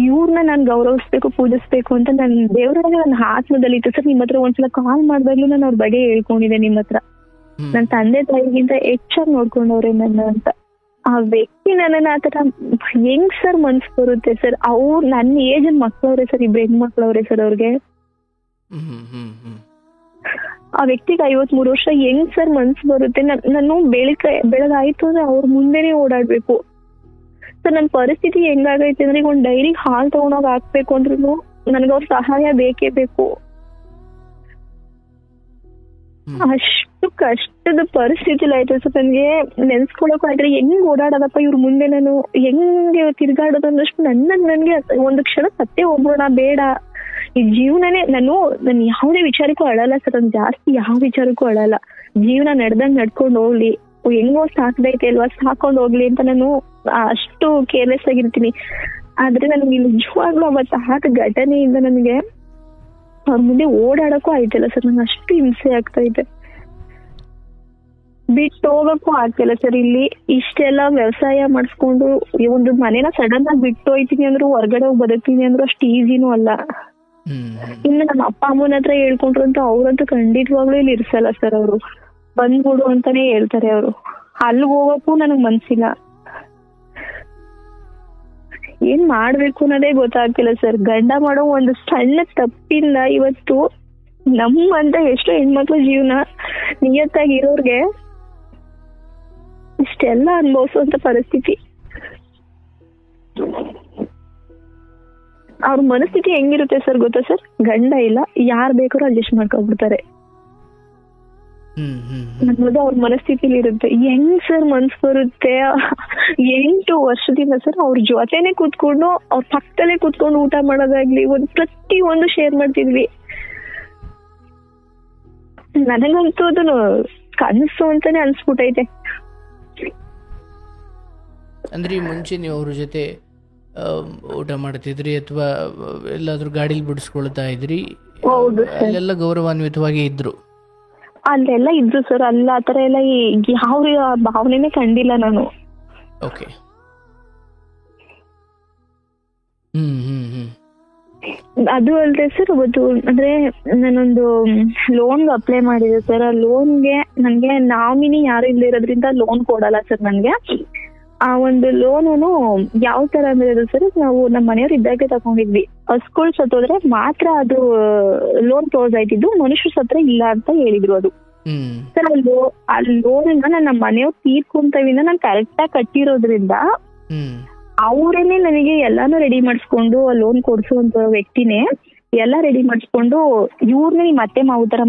ಇವ್ರನ್ನ ನಾನು ಗೌರವಿಸ್ಬೇಕು, ಪೂಜಿಸ್ಬೇಕು ಅಂತ ನನ್ನ ದೇವರೊಳಗೆ ನನ್ನ ಆತ್ಮದಲ್ಲಿ ಇತ್ತು ಸರ್. ನಿಮ್ ಹತ್ರ ಒಂದ್ಸಲ ಕಾಲ್ ಮಾಡ್ದಾಗ್ಲೂ ನಾನು ಅವ್ರ ಬಗ್ಗೆ ಹೇಳ್ಕೊಂಡಿದ್ದೆ ನಿಮ್ಮ ಹತ್ರ. ನನ್ನ ತಂದೆ ತಾಯಿಗಿಂತ ಹೆಚ್ಚಾಗಿ ನೋಡ್ಕೊಂಡವ್ರೆ ನನ್ನ ಅಂತ. ಆ ವ್ಯಕ್ತಿ ನನ್ನನ್ನ ಆತರ ಹೆಂಗ್ ಸರ್ ಮನ್ಸ್ ಬರುತ್ತೆ ಸರ್? ಅವ್ರು ನನ್ನ ಏಜ್ ಮಕ್ಳವ್ರೆ ಸರ್, ಇಬ್ರು ಹೆಣ್ಮಕ್ಳವ್ರೆ ಸರ್ ಅವ್ರಿಗೆ. ಆ ವ್ಯಕ್ತಿಗೆ 53 ವರ್ಷ, ಹೆಂಗ್ ಸರ್ ಮನ್ಸ್ ಬರುತ್ತೆ? ನಾನು ಬೆಳಗಾಯ್ತು ಅಂದ್ರೆ ಅವ್ರ ಮುಂದೆನೆ ಓಡಾಡ್ಬೇಕು ಸರ್. ನನ್ನ ಪರಿಸ್ಥಿತಿ ಹೆಂಗಾಗೈತೆ ಅಂದ್ರೆ, ಈಗ ಒಂದ್ ಡೈರಿಗೆ ಹಾಲ್ ತಗೊಂಡೋಗಿ ಹಾಕ್ಬೇಕು ಅಂದ್ರೂ ನನ್ಗ ಅವ್ರ ಸಹಾಯ ಬೇಕೇ ಬೇಕು. ಅಷ್ಟು ಕಷ್ಟದ ಪರಿಸ್ಥಿತಿ ಆಯ್ತು ಸರ್. ನನ್ಗೆ ನೆನ್ಸ್ಕೊಳಕ್ ಆದ್ರೆ ಹೆಂಗ್ ಓಡಾಡೋದಪ್ಪ ಇವ್ರ ಮುಂದೆ, ನಾನು ಹೆಂಗೆ ತಿರ್ಗಾಡೋದು ಅನ್ನೋಷ್ಟು ನನ್ಗೆ ಒಂದು ಕ್ಷಣ ಸತ್ತೇ ಹೋಗ್ಬೋಣ, ಬೇಡ ಈ ಜೀವನನೇ. ನಾನು ಯಾವುದೇ ವಿಚಾರಕ್ಕೂ ಅಳಲ್ಲ ಸರ್, ನಾನು ಜಾಸ್ತಿ ಯಾವ ವಿಚಾರಕ್ಕೂ ಅಳಲ್ಲ. ಜೀವನ ನಡ್ದಂಗ್ ನಡ್ಕೊಂಡ್ ಹೋಗ್ಲಿ, ಹೆಂಗೋ ಸಾಕ್ದೈತೆ ಅಲ್ವಾ ಸಾಕೊಂಡ್ ಹೋಗ್ಲಿ ಅಂತ ನಾನು ಅಷ್ಟು ಕೇರ್ಲೆಸ್ ಆಗಿರ್ತೀನಿ. ಆದ್ರೆ ನನ್ಗೆ ನಿಜವಾಗ್ಲೂ ಅವತ್ತು ಆದ ಘಟನೆಯಿಂದ ನನಗೆ ಅವ್ರ ಮುಂದೆ ಓಡಾಡಕ್ಕೂ ಆಯ್ತಿಲ್ಲ ಸರ್. ನಂಗೆ ಅಷ್ಟು ಹಿಂಸೆ ಆಗ್ತಾ ಇದೆ, ಬಿಟ್ಟು ಹೋಗಕ್ಕೂ ಆಗ್ತಿಲ್ಲ ಸರ್. ಇಲ್ಲಿ ಇಷ್ಟೆಲ್ಲ ವ್ಯವಸಾಯ ಮಾಡಿಸ್ಕೊಂಡು ಒಂದು ಮನೇನ ಸಡನ್ ಆಗಿ ಬಿಟ್ಟು ಹೋಯ್ತೀನಿ ಅಂದ್ರು, ಹೊರಗಡೆ ಹೋಗಿ ಬದುಕ್ತೀನಿ ಅಂದ್ರು ಅಷ್ಟು ಈಸಿನೂ ಅಲ್ಲ. ಇನ್ನು ನಮ್ಮ ಅಪ್ಪ ಅಮ್ಮನ ಹತ್ರ ಹೇಳ್ಕೊಂಡ್ರು ಅಂತ ಅವ್ರಂತೂ ಖಂಡಿತವಾಗ್ಲೂ ಇಲ್ಲಿ ಇರ್ಸಲ್ಲ ಸರ್. ಅವರು ಬಂದ್ಬಿಡು ಅಂತಾನೆ ಹೇಳ್ತಾರೆ. ಅವರು ಅಲ್ಲಿಗೆ ಹೋಗಕ್ಕೂ ನನಗ್ ಮನ್ಸಿಲ್ಲ. ಏನ್ ಮಾಡ್ಬೇಕು ಅನ್ನೋದೇ ಗೊತ್ತಾಗ್ತಿಲ್ಲ ಸರ್. ಗಂಡ ಮಾಡೋ ಒಂದು ಸಣ್ಣ ತಪ್ಪಿಂದ ಇವತ್ತು ನಮ್ಮಂತ ಎಷ್ಟೋ ಹೆಣ್ಮಕ್ಳ ಜೀವನ ನಿಯತ್ತಾಗಿರೋರ್ಗೆ ಇಷ್ಟೆಲ್ಲ ಅನುಭವಿಸುವಂತ ಪರಿಸ್ಥಿತಿ. ಅವ್ರ ಮನಸ್ಥಿತಿ ಹೆಂಗಿರುತ್ತೆ ಸರ್ ಗೊತ್ತಾ ಸರ್? ಗಂಡ ಇಲ್ಲ, ಯಾರ್ ಬೇಕಾದ್ರೂ ಅಡ್ಜಸ್ಟ್ ಮಾಡ್ಕೊಂಡ್ಬಿಡ್ತಾರೆ ಅನ್ನೋದು ಅವ್ರ ಮನಸ್ಥಿತಿಲಿ ಇರುತ್ತೆ. ಹೆಂಗ್ ಸರ್ ಮನ್ಸ್ ಬರುತ್ತೆ? 8 ವರ್ಷದಿಂದ ಸರ್ ಅವ್ರ ಜೊತೆನೆ ಕೂತ್ಕೊಂಡು, ಅವ್ರ ಪಕ್ಕದಲ್ಲೇ ಕೂತ್ಕೊಂಡು ಊಟ ಮಾಡೋದಾಗ್ಲಿ, ಪ್ರತಿ ಒಂದು ಶೇರ್ ಮಾಡ್ತಿದ್ವಿ. ನನಗಂತೂ ಅದನ್ನು ಕನಸು ಅಂತಾನೆ ಅನ್ಸ್ಬಿಟ್ಟೈತೆ. ಅಂದ್ರೆ ಮುಂಚೆ ನೀವು ಅವ್ರ ಜೊತೆ ಊಟ ಮಾಡ್ತಿದ್ರಿ ಅಥವಾ ಎಲ್ಲಾದ್ರೂ ಗಾಡಿಲಿ ಬಿಡಿಸ್ಕೊಳ್ತಾ ಇದ್ರಿ? ಹೌದು, ಅಲ್ಲೆಲ್ಲ ಗೌರವಾನ್ವಿತವಾಗಿ ಇದ್ರು? ಅಲ್ಲೆಲ್ಲ ಇದ್ರು ಸರ್. ಅಲ್ಲ ಆತರ ಎಲ್ಲ ಯಾವ ಭಾವನೆನೇ ಕಂಡಿಲ್ಲ ನಾನು. ಓಕೆ. ಅದು ಅಲ್ದೆ ಸರ್, ಅವತ್ತು ಅಂದ್ರೆ ನಾನೊಂದು ಲೋನ್ಗೆ ಅಪ್ಲೈ ಮಾಡಿದೆ ಸರ್. ಆ ಲೋನ್ಗೆ ನನ್ಗೆ ನಾಮಿನಿ ಯಾರು ಇಲ್ಲದೆ ಇರೋದ್ರಿಂದ ಲೋನ್ ಕೊಡಲ್ಲ ಸರ್ ನನ್ಗೆ. ಆ ಒಂದು ಲೋನು ಯಾವ ತರ ಅಂದ್ರೆ ಸರ್, ನಾವು ನಮ್ಮ ಮನೆಯವ್ರು ಇದ್ದಾಗೆ ತಗೊಂಡಿದ್ವಿ. ಹಸ್ಗಳು ಸತ್ತೋದ್ರೆ ಮಾತ್ರ ಅದು ಲೋನ್ ಕ್ಲೋಸ್ ಆಯ್ತಿದ್ದು, ಮನುಷ್ಯರು ಸತ್ರ ಇಲ್ಲ ಅಂತ ಹೇಳಿದ್ರು. ಅದು ಸರ್ ಆ ಲೋನ್ ನಮ್ಮ ಮನೆಯವ್ರು ತೀರ್ಕೊಂತವಿಂದ ನಾನು ಕರೆಕ್ಟ್ ಆಗಿ ಕಟ್ಟಿರೋದ್ರಿಂದ ಅವರೇನೆ ನನಗೆ ಎಲ್ಲಾನು ರೆಡಿ ಮಾಡಿಸ್ಕೊಂಡು, ಆ ಲೋನ್ ಕೊಡ್ಸುವಂತ ವ್ಯಕ್ತಿನೇ ಎಲ್ಲ ರೆಡಿ ಮಾಡಿಸ್ಕೊಂಡು, ಇವ್ರನ್ನ ನಿಮ್ ಅತ್ತೆ ಮಾವು ತರ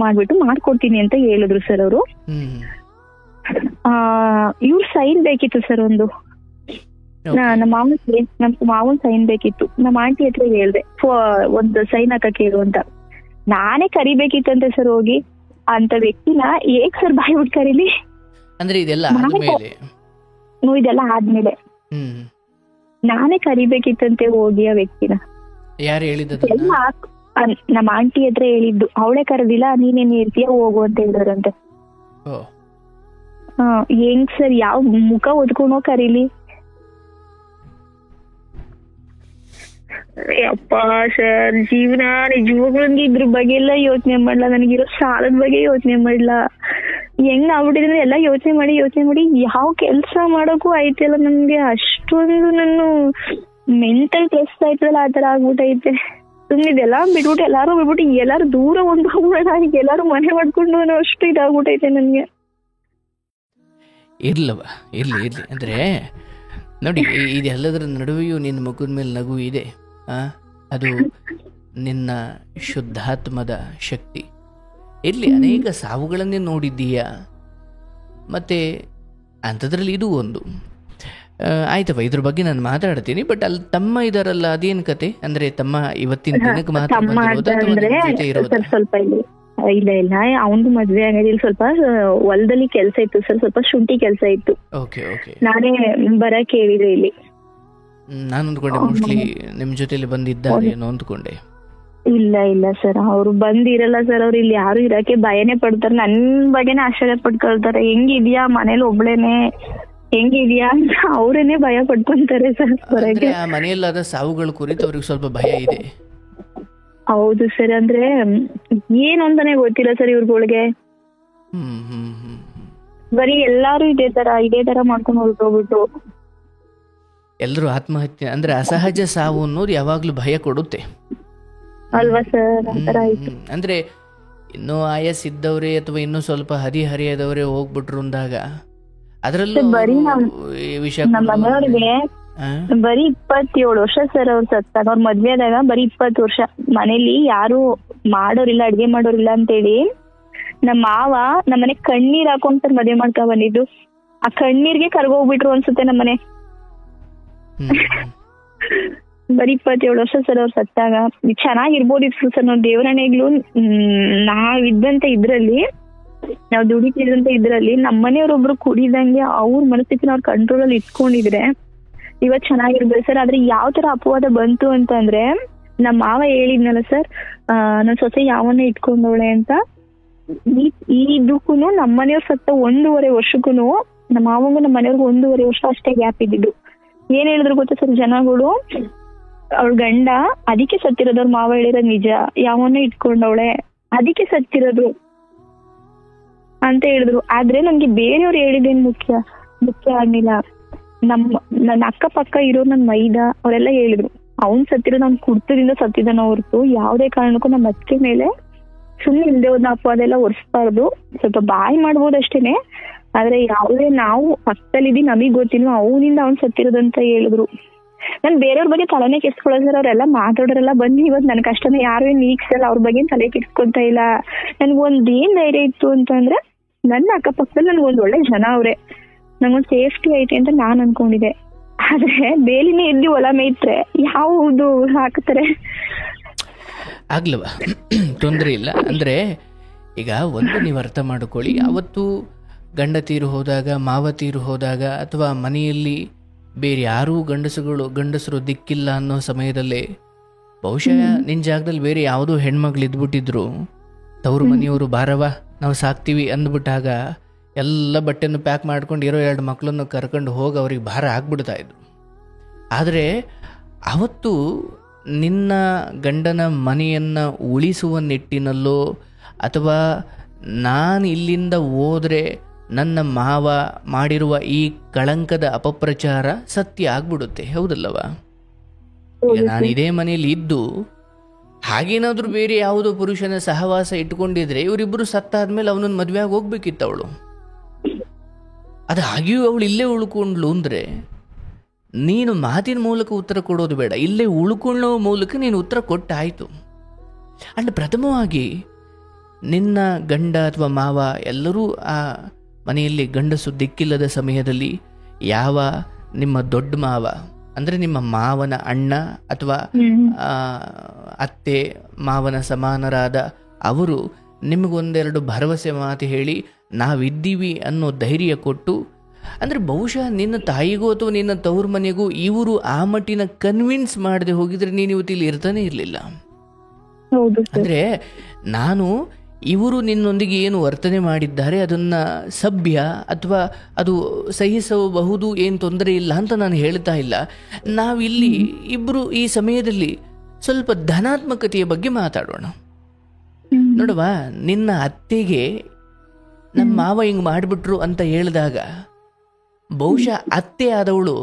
ಮಾಡ್ಕೊಡ್ತೀನಿ ಅಂತ ಹೇಳಿದ್ರು ಸರ್ ಅವರು. ಇವ್ರ ಸೈನ್ ಬೇಕಿತ್ತು ಸರ್ ಒಂದು. ನಮ್ಮ ಮಾವನ್ ಸೈನ್ ಬೇಕಿತ್ತು. ನಮ್ಮ ಆಂಟಿ ಹತ್ರ ಹೇಳ್ದೆ ಒಂದು ಸೈನ್ ಹಾಕಕ್ಕೆ ಹೇಳು ಅಂತ. ನಾನೇ ಕರಿಬೇಕಿತ್ತಂತೆ ಸರ್ ಹೋಗಿ ಅಂತ ವ್ಯಕ್ತಿನ. ಹೇಗ್ ಸರ್ ಬಾಯಿ ಬಿಟ್ಟು ಕರೀಲಿ? ಅಂದ್ರೆ ಇದೆಲ್ಲ ಆದ್ಮೇಲೆ ನಾನೇ ಕರಿಬೇಕಿತ್ತಂತೆ ಹೋಗಿ ಆ ವ್ಯಕ್ತಿನ. ಯಾರು ಹೇಳಿದ್ದು? ನಮ್ಮ ಆಂಟಿ ಹತ್ರ ಹೇಳಿದ್ದು. ಅವಳೇ ಕರೆದಿಲ್ಲ, ನೀನೇನ್ ಹೇಳ್ತೀಯ ಹೋಗು ಅಂತ ಹೇಳಿದ್ರಂತೆ. ಹೆಂಗ್ ಸರ್ ಯಾವ ಮುಖ ಒದ್ಕೊಂಡೋ ಕರೀಲಿ? ಅಪ್ಪ ಸರ್, ಜೀವನ ನಿಜವಾಗ್ಲೂ ಇದ್ರ ಬಗ್ಗೆ ಎಲ್ಲ ಯೋಚನೆ ಮಾಡ್ಲಾ. ನನಗಿರೋ ಸಾಲದ ಬಗ್ಗೆ ಯೋಚನೆ ಮಾಡ್ಲಾ. ಹೆಂಗ್ ಆಗ್ಬಿಟ್ಟಿದ್ರೆ ಎಲ್ಲ ಯೋಚನೆ ಮಾಡಿ ಯಾವ ಕೆಲ್ಸ ಮಾಡೋಕ್ಕೂ ಆಯ್ತಲ್ಲ ನನ್ಗೆ. ಅಷ್ಟೊಂದು ನಾನು ಮೆಂಟಲ್ ಸ್ಟ್ರೆಸ್ ಆಯ್ತಲ್ಲ, ಆ ತರ ಆಗ್ಬಿಟ್ಟೈತೆ. ಸುಮ್ನಿದೆಲ್ಲ ಬಿಟ್ಬಿಟ್ಟು ಎಲ್ಲಾರು ದೂರ ಹೋಗ್ಬಿಡೋಣ, ಈಗ ಎಲ್ಲಾರು ಮನೆ ಮಾಡ್ಕೊಂಡು ಅಷ್ಟು ಇದಾಗ್ಬಿಟ್ಟೈತೆ ನನ್ಗೆ. ಇರ್ಲಿ ಅಂದ್ರೆ ನೋಡಿ, ಇದೆಲ್ಲದರ ನಡುವೆಯೂ ನಿನ್ನ ಮುಖದ ಮೇಲೆ ನಗು ಇದೆ. ಅದು ನಿನ್ನ ಶುದ್ಧಾತ್ಮದ ಶಕ್ತಿ. ಇರಲಿ, ಅನೇಕ ಸಾವುಗಳನ್ನೇ ನೋಡಿದ್ದೀಯಾ, ಮತ್ತೆ ಅಂಥದ್ರಲ್ಲಿ ಇದು ಒಂದು. ಆಯ್ತಪ್ಪ, ಇದ್ರ ಬಗ್ಗೆ ನಾನು ಮಾತಾಡ್ತೀನಿ. ಬಟ್ ಅಲ್ಲಿ ತಮ್ಮ ಇದಾರಲ್ಲ, ಅದೇನ್ ಕತೆ? ಅಂದ್ರೆ ತಮ್ಮ ಇವತ್ತಿನ ದಿನಕ್ಕೆ ಮಾತ್ರ ಸ್ವಲ್ಪ ಇಲ್ಲಿ ಇಲ್ಲ ಇಲ್ಲ, ಅವನ್ದು ಮದ್ವೆ ಆಗೋದಿಲ್ಲ. ಸ್ವಲ್ಪ ಹೊಲದಲ್ಲಿ ಕೆಲ್ಸ ಇತ್ತು ಸರ್, ಸ್ವಲ್ಪ ಶುಂಠಿ ಕೆಲ್ಸ ಇತ್ತು. Okay okay. ನಾನೇ ಬರಕ್ ಹೇಳಿದೆ ಇಲ್ಲಿ. ನಾನು ಅಂದ್ಕೊಂಡೆ ಮೋಸ್ಟ್ಲಿ ನಿಮ್ಮ ಜೊತೆಲಿ ಬಂದಿದ್ದಾರೆ ಏನೋ ಅಂದ್ಕೊಂಡೆ. ಇಲ್ಲ ಇಲ್ಲ ಸರ್, ಅವ್ರು ಬಂದಿರಲ್ಲ ಸರ್. ಅವ್ರು ಇಲ್ಲಿ ಯಾರು ಇರಕ್ಕೆ ಭಯನೇ ಪಡ್ತಾರೆ. ನನ್ ಬಗ್ಗೆನೇ ಆಶ್ಚರ್ಯ ಪಡ್ಕೊಳ್ತಾರೆ. ಹೆಂಗಿದ್ಯಾ ಮನೇಲಿ ಒಬ್ಳೇನೆ, ಹೆಂಗಿದ್ಯಾ ಅಂತ ಅವ್ರೇನೆ ಭಯ ಪಡ್ಕೊಂತಾರೆ ಸರ್ ಹೊರಗೆ. ಆ ಮನೆಯಲ್ಲಾದ ಸಾವುಗಳ ಕುರಿತು ಅವ್ರಿಗೆ ಸ್ವಲ್ಪ ಭಯ ಇದೆ. ಹೌದು ಸರ್, ಅಂದ್ರೆ ಏನು ಅಂತಾನೆ ಗೊತ್ತಿಲ್ಲ ಸರ್ ಇವ್ರಗಳಿಗೆ. ಬರೀ ಎಲ್ಲಾರು ಇದೇ ತರ ಮಾಡ್ಕೊಂಡು ಹೊರಟೋಗ್ಬಿಟ್ಟು. ಎಲ್ಲರೂ ಆತ್ಮಹತ್ಯೆ ಅಂದ್ರೆ ಅಸಹಜ ಸಾವು ಅನ್ನೋದು ಯಾವಾಗ್ಲೂ ಭಯ ಕೊಡುತ್ತೆ ಅಲ್ವಾ ಸರ್? ಆತರ ಆಯ್ತು. ಅಂದ್ರೆ ಇನ್ನೂ ಆಯಸ್ಸಿದ್ದವ್ರೆ ಅಥವಾ ಇನ್ನೂ ಸ್ವಲ್ಪ ಹರಿಹರಿಯದವರೇ ಹೋಗ್ಬಿಟ್ರು ಅಂದಾಗ ಅದರಲ್ಲೂ ನಮ್ಮ ಮನೆಯವ್ರಿಗೆ ಬರೀ 27 ವರ್ಷ ಸರ್ ಅವ್ರು ಸತ್ತಾಗ. ಅವ್ರ ಮದ್ವೆ ಆದಾಗ ಬರೀ 20 ವರ್ಷ. ಮನೇಲಿ ಯಾರು ಮಾಡೋರಿಲ್ಲ, ಅಡ್ಗೆ ಮಾಡೋರಿಲ್ಲ ಅಂತೇಳಿ ನಮ್ಮ ಮಾವ ನಮ್ಮನೆ ಕಣ್ಣೀರ್ ಹಾಕೊಂಡ್ ಮದ್ವೆ ಮಾಡ್ಕೊ ಬಂದಿದ್ದು. ಆ ಕಣ್ಣೀರ್ಗೆ ಕರ್ಗೋಗ್ಬಿಟ್ರು ಅನ್ಸುತ್ತೆ ನಮ್ಮನೆ. ಬರೀ 27 ವರ್ಷ ಸರ್ ಅವ್ರು ಸತ್ತಾಗ. ಚೆನ್ನಾಗಿರ್ಬೋದಿತ್ತು ಸರ್. ನಾವು ದೇವರಣೆಗ್ಲು ನಾವಿದ್ದಂತ ಇದ್ರಲ್ಲಿ, ನಾವ್ ದುಡಿತಿದ್ದಂತ ಇದ್ರಲ್ಲಿ ನಮ್ಮನೆಯವ್ರೊಬ್ರು ಕುಡಿದಂಗೆ ಅವ್ರ ಮನಸ್ಥಿತಿನ ಅವ್ರ ಕಂಟ್ರೋಲ್ ಅಲ್ಲಿ ಇಟ್ಕೊಂಡಿದ್ರೆ ಇವತ್ ಚೆನ್ನಾಗಿರ್ಬೋದು ಸರ್. ಆದ್ರೆ ಯಾವ ತರ ಅಪವಾದ ಬಂತು ಅಂತಂದ್ರೆ, ನಮ್ಮ ಮಾವ ಹೇಳಿದ್ನಲ್ಲ ಸರ್, ನನ್ ಸೊಸೆ ಯಾವನ್ನ ಇಟ್ಕೊಂಡವಳೆ ಅಂತ. ಈ ಇದಕ್ಕೂನು ನಮ್ಮನೆಯವ್ರ ಸತ್ತ 1.5 ವರ್ಷಕ್ಕೂನು ನಮ್ಮ ಮಾವಂಗು ನಮ್ಮ ಮನೆಯವ್ರಿಗೆ 1.5 ವರ್ಷ ಅಷ್ಟೇ ಗ್ಯಾಪ್ ಇದ್ದಿದ್ದು. ಏನ್ ಹೇಳಿದ್ರು ಗೊತ್ತಾ ಸರ್ ಜನಗಳು, ಅವಳ ಗಂಡ ಅದಕ್ಕೆ ಸತ್ತಿರೋದು. ಅವ್ರ ಮಾವ ಹೇಳಿರೋದು ನಿಜ, ಯಾವನ್ನ ಇಟ್ಕೊಂಡವಳೆ ಅದಕ್ಕೆ ಸತ್ತಿರೋದು ಅಂತ ಹೇಳಿದ್ರು. ಆದ್ರೆ ನನ್ಗೆ ಬೇರೆಯವ್ರು ಹೇಳಿದೇನ್ ಮುಖ್ಯ ಆಗ್ಲಿಲ್ಲ. ನನ್ನ ಅಕ್ಕಪಕ್ಕ ಇರೋ ನನ್ ಮೈದ ಅವರೆಲ್ಲ ಹೇಳಿದ್ರು ಅವ್ನ್ ಸತ್ತಿರೋದು ಅವ್ನ್ ಕುಡ್ತದಿಂದ ಸತ್ತಿದಾನ ಹೊರತು ಯಾವುದೇ ಕಾರಣಕ್ಕೂ ನಮ್ಮ ಅತ್ತಿಗೆ ಮೇಲೆ ಸುಮ್ನೆ ಇಲ್ದೆ ಹೋದ ಅಪವಾದ ಎಲ್ಲ ಒರೆಸ್ಬಾರ್ದು. ಸ್ವಲ್ಪ ಬಾಯಿ ಮಾಡ್ಬೋದು ಅಷ್ಟೇನೆ, ಆದ್ರೆ ಯಾವುದೇ ನಾವು ಪಕ್ಕದಲ್ಲಿದ್ದಿ ನಮಗ್ ಗೊತ್ತಿಲ್ಲ ಅವನಿಂದ ಅವ್ನ್ ಸತ್ತಿರೋದಂತ ಹೇಳಿದ್ರು. ನಾನ್ ಬೇರೆಯವ್ರ ಬಗ್ಗೆ ತಲೆನೇ ಕೆಡ್ಸ್ಕೊಳ್ಳೋ ಸರ್. ಅವ್ರೆಲ್ಲ ಮಾತಾಡೋರೆಲ್ಲ ಬಂದು ಇವತ್ತು ನನ್ ಕಷ್ಟನ ಯಾರು ಏನ್ ನೀಗ್ಸಲ್ಲ, ಅವ್ರ ಬಗ್ಗೆ ತಲೆ ಕೆಡ್ಸ್ಕೊಂತ ಇಲ್ಲ. ನನ್ಗೊಂದ್ ಏನ್ ಧೈರ್ಯ ಇತ್ತು ಅಂತಂದ್ರೆ, ನನ್ನ ಅಕ್ಕಪಕ್ಕದಲ್ಲಿ ನನ್ಗೊಂದ್ ಒಳ್ಳೆ ಜನ ಅವ್ರೆ, ನಂಗೊಂದ್ ಸೇಫ್ಟಿ ಐತೆ ಅಂತ ನಾನ್ ಅನ್ಕೊಂಡಿದ್ದೆ. ಆದ್ರೆ ಬೇಲಿನೇ ಎದ್ದು ಹೊಲ ಮೇಯ್ತ್ರೆ ಯಾವುದು ಹಾಕ್ತಾರೆ ಆಗ್ಲವ, ತೊಂದರೆ ಇಲ್ಲ. ಅಂದ್ರೆ ಈಗ ಒಂದು ನೀವು ಅರ್ಥ ಮಾಡ್ಕೊಳ್ಳಿ, ಅವತ್ತು ಗಂಡ ತೀರು ಹೋದಾಗ, ಮಾವ ತೀರು ಹೋದಾಗ, ಅಥವಾ ಮನೆಯಲ್ಲಿ ಬೇರೆ ಯಾರೂ ಗಂಡಸರು ದಿಕ್ಕಿಲ್ಲ ಅನ್ನೋ ಸಮಯದಲ್ಲೇ ಬಹುಶಃ ನಿನ್ನ ಜಾಗದಲ್ಲಿ ಬೇರೆ ಯಾವುದೋ ಹೆಣ್ಮಕ್ಳು ಇದ್ಬಿಟ್ಟಿದ್ರು, ತವ್ರ ಮನೆಯವರು ಬಾರವ ನಾವು ಸಾಕ್ತೀವಿ ಅಂದ್ಬಿಟ್ಟಾಗ ಎಲ್ಲ ಬಟ್ಟೆಯನ್ನು ಪ್ಯಾಕ್ ಮಾಡ್ಕೊಂಡು ಇರೋ 2 ಮಕ್ಕಳನ್ನು ಕರ್ಕೊಂಡು ಹೋಗಿ ಅವ್ರಿಗೆ ಭಾರ ಆಗ್ಬಿಡ್ತಾ ಇದ್ರು. ಆದರೆ ಅವತ್ತು ನಿನ್ನ ಗಂಡನ ಮನೆಯನ್ನು ಉಳಿಸುವ ನಿಟ್ಟಿನಲ್ಲೋ ಅಥವಾ ನಾನು ಇಲ್ಲಿಂದ ಹೋದರೆ ನನ್ನ ಮಾವ ಮಾಡಿರುವ ಈ ಕಳಂಕದ ಅಪಪ್ರಚಾರ ಸತ್ಯ ಆಗ್ಬಿಡುತ್ತೆ, ಹೌದಲ್ಲವಾ? ಈಗ ನಾನು ಇದೇ ಮನೆಯಲ್ಲಿ ಇದ್ದು ಹಾಗೇನಾದ್ರೂ ಬೇರೆ ಯಾವುದೋ ಪುರುಷನ ಸಹವಾಸ ಇಟ್ಕೊಂಡಿದ್ರೆ ಇವರಿಬ್ಬರು ಸತ್ತಾದ್ಮೇಲೆ ಅವನನ್ನು ಮದುವೆ ಆಗಿ ಹೋಗ್ಬೇಕಿತ್ತು ಅವಳು. ಅದು ಹಾಗೆಯೂ ಅವಳು ಇಲ್ಲೇ ಉಳ್ಕೊಂಡ್ಲು ಅಂದರೆ ನೀನು ಮಾತಿನ ಮೂಲಕ ಉತ್ತರ ಕೊಡೋದು ಬೇಡ, ಇಲ್ಲೇ ಉಳ್ಕೊಳ್ಳೋ ಮೂಲಕ ನೀನು ಉತ್ತರ ಕೊಟ್ಟಾಯಿತು. ಅಂಡ್ ಪ್ರಥಮವಾಗಿ ನಿನ್ನ ಗಂಡ ಅಥವಾ ಮಾವ ಎಲ್ಲರೂ ಆ ಮನೆಯಲ್ಲಿ ಗಂಡಸು ದಿಕ್ಕಿಲ್ಲದ ಸಮಯದಲ್ಲಿ ಯಾವ ನಿಮ್ಮ ದೊಡ್ಡ ಮಾವ ಅಂದರೆ ನಿಮ್ಮ ಮಾವನ ಅಣ್ಣ ಅಥವಾ ಅತ್ತೆ ಮಾವನ ಸಮಾನರಾದ ಅವರು ನಿಮಗೊಂದೆರಡು ಭರವಸೆ ಮಾತು ಹೇಳಿ ನಾವಿದ್ದೀವಿ ಅನ್ನೋ ಧೈರ್ಯ ಕೊಟ್ಟು, ಅಂದರೆ ಬಹುಶಃ ನಿನ್ನ ತಾಯಿಗೂ ಅಥವಾ ನಿನ್ನ ತವ್ರ ಮನೆಗೂ ಇವರು ಆ ಮಟ್ಟಿನ ಕನ್ವಿನ್ಸ್ ಮಾಡದೆ ಹೋಗಿದ್ರೆ ನೀನು ಇವತ್ತಿಲ್ಲಿ ಇರ್ತಾನೆ ಇರಲಿಲ್ಲ. ಅಂದರೆ ನಾನು ಇವರು ನಿನ್ನೊಂದಿಗೆ ಏನು ವರ್ತನೆ ಮಾಡಿದ್ದಾರೆ ಅದನ್ನು ಸಭ್ಯ ಅಥವಾ ಅದು ಸಹಿಸಬಹುದು, ಏನು ತೊಂದರೆ ಇಲ್ಲ ಅಂತ ನಾನು ಹೇಳ್ತಾ ಇಲ್ಲ. ನಾವಿಲ್ಲಿ ಇಬ್ಬರು ಈ ಸಮಯದಲ್ಲಿ ಸ್ವಲ್ಪ ಧನಾತ್ಮಕತೆಯ ಬಗ್ಗೆ ಮಾತಾಡೋಣ. ನೋಡುವ, ನಿನ್ನ ಅತ್ತೆಗೆ ನಮ್ಮ ಮಾವ ಹಿಂಗೆ ಮಾಡಿಬಿಟ್ರು ಅಂತ ಹೇಳಿದಾಗ ಬಹುಶಃ ಅತ್ತೆ ಆದವಳು